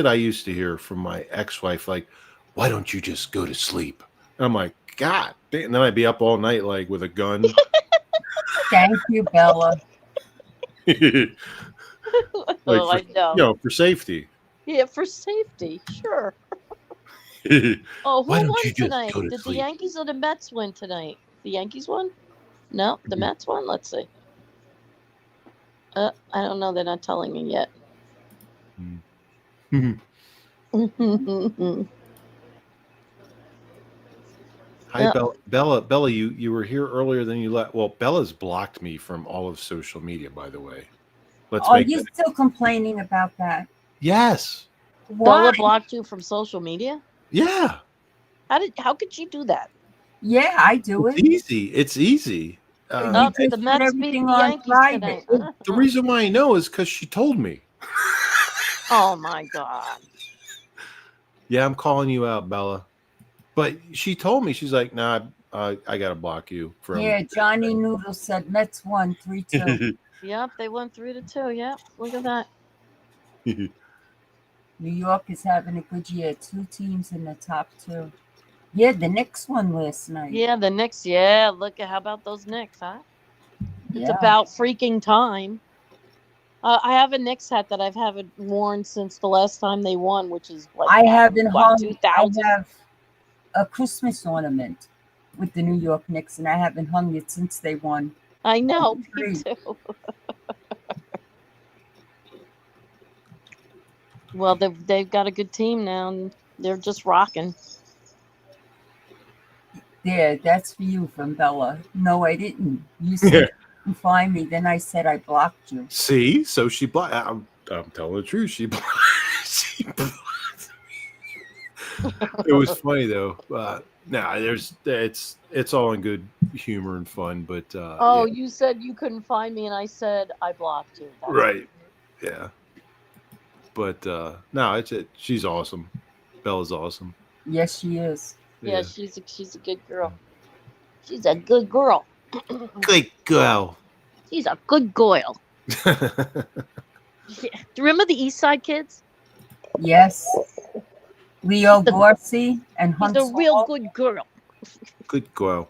I used to hear from my ex-wife. Like, why don't you just go to sleep? And I'm like, God damn. And then I'd be up all night, like with a gun. Thank you, Bella. Oh, I know. You know, for safety. Yeah, for safety, sure. Why Oh, who don't won you just tonight? go to Did the sleep? Yankees or the Mets win tonight? The Yankees won? No, the Mets won. Let's see. I don't know. They're not telling me yet. Hi, Yeah. Bella. You were here earlier than you left. Well, Bella's blocked me from all of social media, by the way. Let's Are make you that. still complaining about that? Yes. Why? Bella blocked you from social media. Yeah. How could she do that? Yeah, I do It's it. easy. It's easy. You Oh, just the put Mets beat everything the on Yankees private. tonight. The reason why I know is because she told me. Oh my God. Yeah, I'm calling you out, Bella. But she told me, she's like, nah, I gotta block you from. Yeah, Johnny Noodle said Mets won 3-2. Yep, they won 3-2. Yep, look at that. New York is having a good year. 2 teams in the top 2. Yeah, the Knicks won last night. Yeah, the Knicks. Yeah, look at how about those Knicks, huh? It's Yeah. about freaking time. I have a Knicks hat that I've haven't worn since the last time they won, which is like I haven't what, hung. 2000? I have a Christmas ornament with the New York Knicks, and I haven't hung it since they won. I know, me Great. too. Well, they've got a good team now, and they're just rocking. There, that's for you from Bella. No, I didn't. You said you find me, then I said I blocked you. See, so she blocked. I'm telling the truth. She blocked. She blocked me. It was funny though. It's all in good humor and fun. But Oh, yeah. you said you couldn't find me, and I said I blocked you. That's Right, yeah. But no, it's it. She's awesome. Bella's awesome. Yes, she is. Yeah, she's a good girl. She's a good girl. Good girl. She's a good girl. Yeah. Do you remember the East Side Kids? Yes. Leo The- Dorsey and She's Hunt a real Swallow. good girl. Good girl.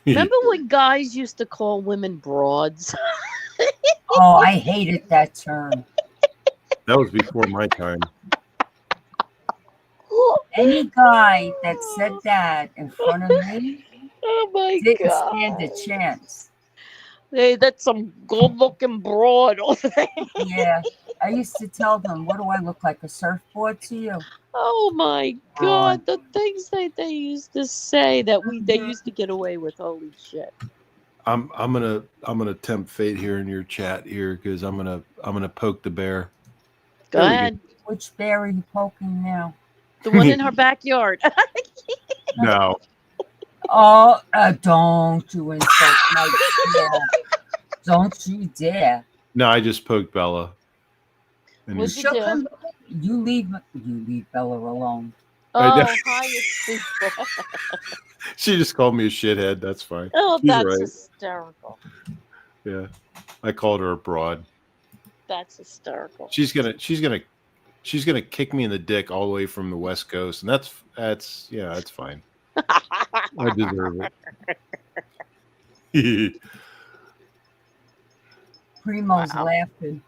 Remember when guys used to call women broads? Oh, I hated that term. That was before my time. Any guy that said that in front of me Oh my didn't god! stand a chance. Hey, that's some good-looking broad over there. Yeah, I used to tell them, what do I look like, a surfboard to you? Oh my god! The things that they used to say that they used to get away with. Holy shit! I'm gonna tempt fate here in your chat here because I'm gonna poke the bear. Go There we go. ahead. Which bear are you poking now? The one in her backyard. No. Oh, don't you insult my bear. Don't you dare. No, I just poked Bella. And What'd it's- you do? You leave Bella alone. I know. Oh, hi, it's Cecil. She just called me a shithead. That's fine. Oh, She's that's right. hysterical. Yeah, I called her a broad. That's hysterical. She's gonna kick me in the dick all the way from the West Coast, and that's yeah, that's fine. I deserve it. Primo's Wow. laughing.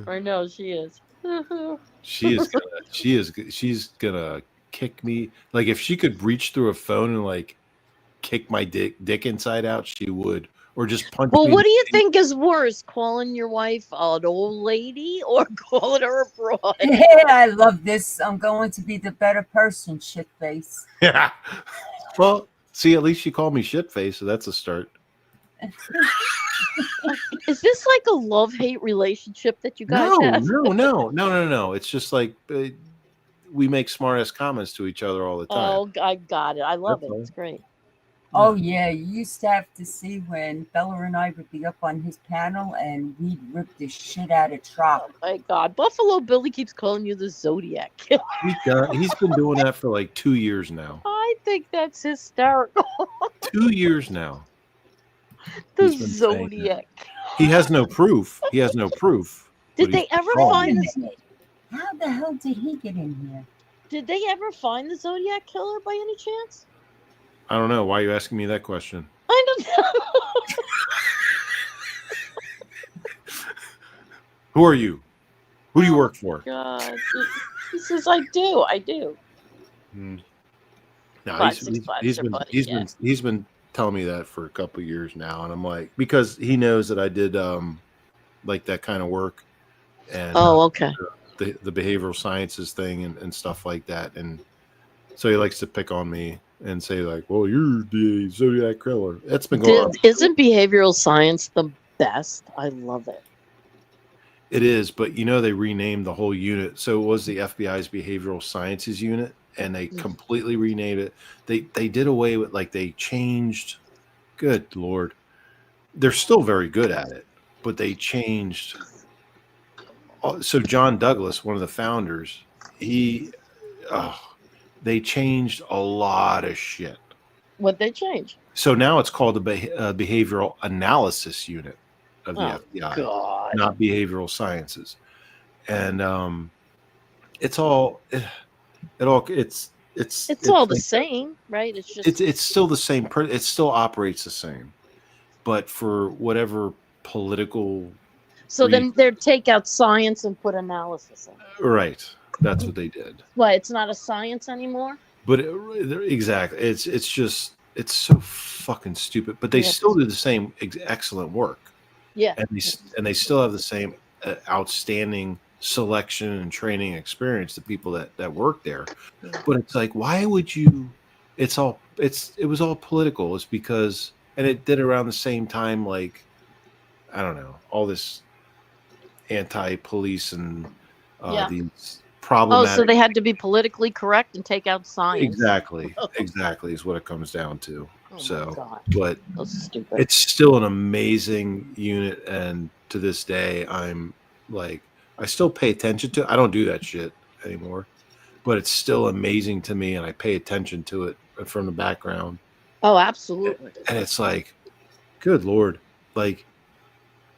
I know she is. She's gonna kick me. Like if she could reach through a phone and like kick my dick inside out, she would, or just punch Well, me. what do you think is worse, calling your wife an old lady or calling her a broad? Yeah, I love this. I'm going to be the better person, shit face. Yeah. Well, see, at least she called me shit face, so that's a start. Is this like a love-hate relationship that you guys No, have? no. It's just like we make smart ass comments to each other all the time. Oh, I got it. I love That's it. all. It's great. Oh yeah, you used to have to see when Bella and I would be up on his panel and we'd rip the shit out of Trop. Oh my God, Buffalo Billy keeps calling you the Zodiac Killer. He's been doing that for like 2 years now. I think that's hysterical. 2 years now. The He's been saying that. Zodiac. He has no proof. Did but they he's ever calling find me. this? How the hell did he get in here? Did they ever find the Zodiac Killer by any chance? I don't know. Why are you asking me that question? I don't know. Who are you? Who do you work for? God, he says I do. No, 565 he's your been buddy, yeah. he's been telling me that for a couple of years now, and I'm like, because he knows that I did like that kind of work, and Oh, okay. the behavioral sciences thing and stuff like that, and so he likes to pick on me and say like, well, you're the Zodiac Killer. That's been going on. Isn't behavioral science the best? I love it. It is, but they renamed the whole unit. So it was the FBI's behavioral sciences unit, and they completely renamed it. They did away with, like, they changed. Good Lord. They're still very good at it, but they changed. So John Douglas, one of the founders, they changed a lot of shit. What'd they change? So now it's called the behavioral analysis unit of the FBI. God. Not behavioral sciences, and it's all the same, right? It's just it's still the same. It still operates the same, but for whatever political. so then they'd take out science and put analysis in. Right, that's what they did. What? It's not a science anymore. But exactly, it's just it's so fucking stupid. But they still do the same excellent work. Yeah, and they still have the same outstanding selection and training experience, the people that work there. But it's like, why would you? It was all political. It's because, and it did around the same time, like, I don't know, all this anti-police and these problematic. Oh, so they had to be politically correct and take out science. Exactly is what it comes down to. Oh So, my God. but That's stupid. it's still an amazing unit, and to this day, I'm like, I still pay attention to it. I don't do that shit anymore, but it's still amazing to me, and I pay attention to it from the background. Oh, absolutely. And it's like, good Lord, like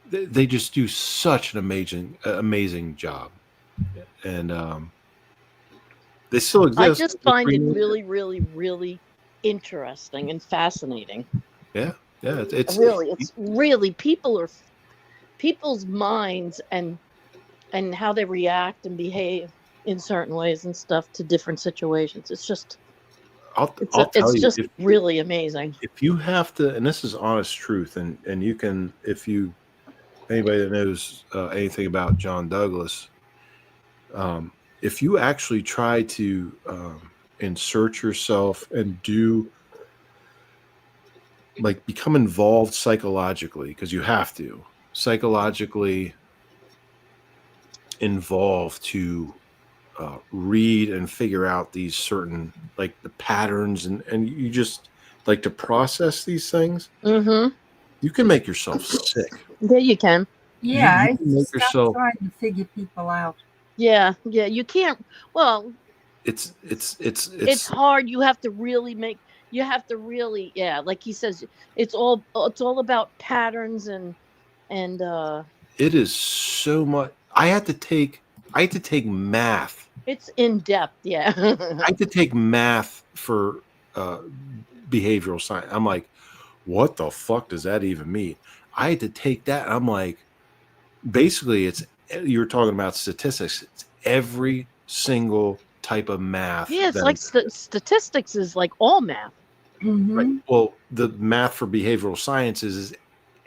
they just do such an amazing job, and they still exist. I just find it really, really, really interesting and fascinating. Yeah, it's really people's minds and how they react and behave in certain ways and stuff to different situations. It's just it's just really amazing. If you have to, and this is honest truth, and you can, anybody that knows anything about John Douglas, if you actually try to insert yourself and become involved psychologically, because you have to psychologically involved to read and figure out these certain, like, the patterns, and you just like to process these things. Mm-hmm. You can make yourself sick. Yeah, you can. Yeah, You I make stopped yourself- trying to figure people out. Yeah, you can't. Well, It's hard. You have to really yeah, like he says, it's all about patterns and it is so much. I had to take math. it's in depth, yeah. I had to take math for behavioral science. I'm like, what the fuck does that even mean? I had to take that. I'm like, basically, you're talking about statistics. It's every single type of math. Yeah, it's that like exists. statistics is like all math. Mhm. Right. Well, the math for behavioral sciences is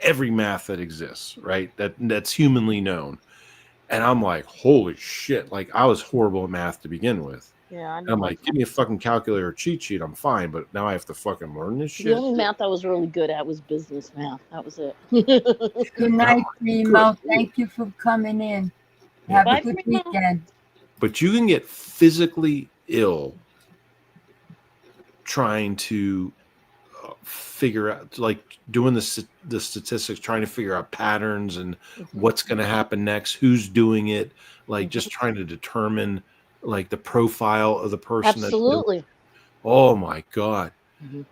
every math that exists, right? That's humanly known. And I'm like, holy shit! Like I was horrible at math to begin with. Yeah, I And know. I'm like, give me a fucking calculator or cheat sheet, I'm fine. But now I have to fucking learn this The shit. only math I was really good at was business math. That was it. Good night, Primo. Good. Thank you for coming in. Yeah. Have Bye, a good Primo. weekend. But you can get physically ill trying to figure out, like doing the statistics, trying to figure out patterns and what's going to happen next, who's doing it, like just trying to determine like the profile of the person. Absolutely. Oh my God. Mhm.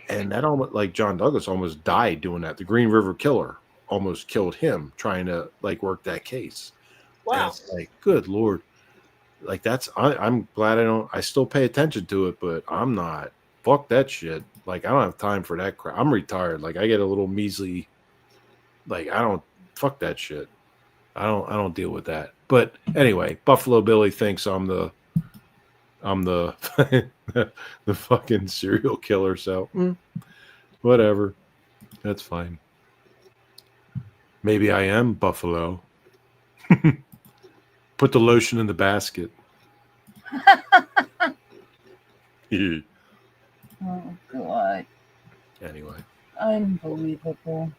And that almost, like John Douglas almost died doing that. The Green River Killer almost killed him trying to like work that case. And Wow. it's like, good Lord. Like I'm glad I still pay attention to it, but I'm not, fuck that shit. Like I don't have time for that crap. I'm retired. Like I get a little measly, like fuck that shit. I don't deal with that. But anyway, Buffalo Billy thinks I'm the the fucking serial killer. So whatever, that's fine. Maybe I am Buffalo. Put the lotion in the basket. Oh, God. Anyway, Unbelievable.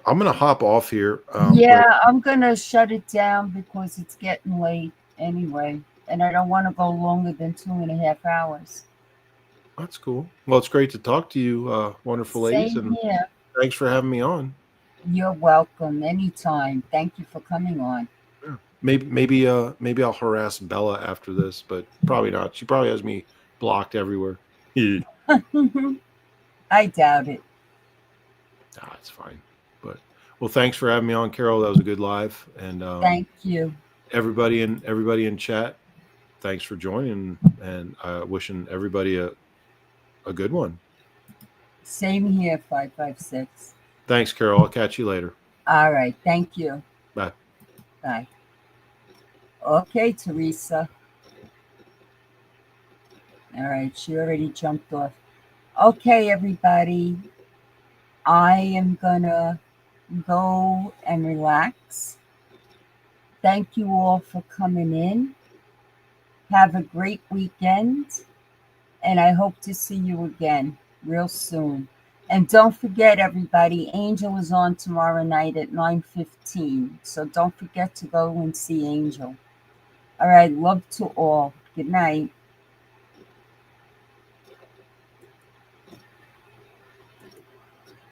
I'm gonna hop off here. Yeah, I'm going to shut it down because it's getting late anyway. And I don't want to go longer than 2.5 hours. That's cool. Well, it's great to talk to you, wonderful ladies, Same and here. thanks for having me on. You're welcome anytime. Thank you for coming on. Maybe I'll harass Bella after this, but probably not. She probably has me blocked everywhere. I doubt it. Nah, it's fine. But well, thanks for having me on, Carol. That was a good live, and Thank you. everybody in chat, thanks for joining, and wishing everybody a good one. Same here, 556. Thanks, Carol. I'll catch you later. All right. Thank you. Bye. Bye. Okay, Teresa. All right. She already jumped off. Okay, everybody. I am going to go and relax. Thank you all for coming in. Have a great weekend. And I hope to see you again real soon. And don't forget, everybody, Angel is on tomorrow night at 9:15. So don't forget to go and see Angel. All right. Love to all. Good night.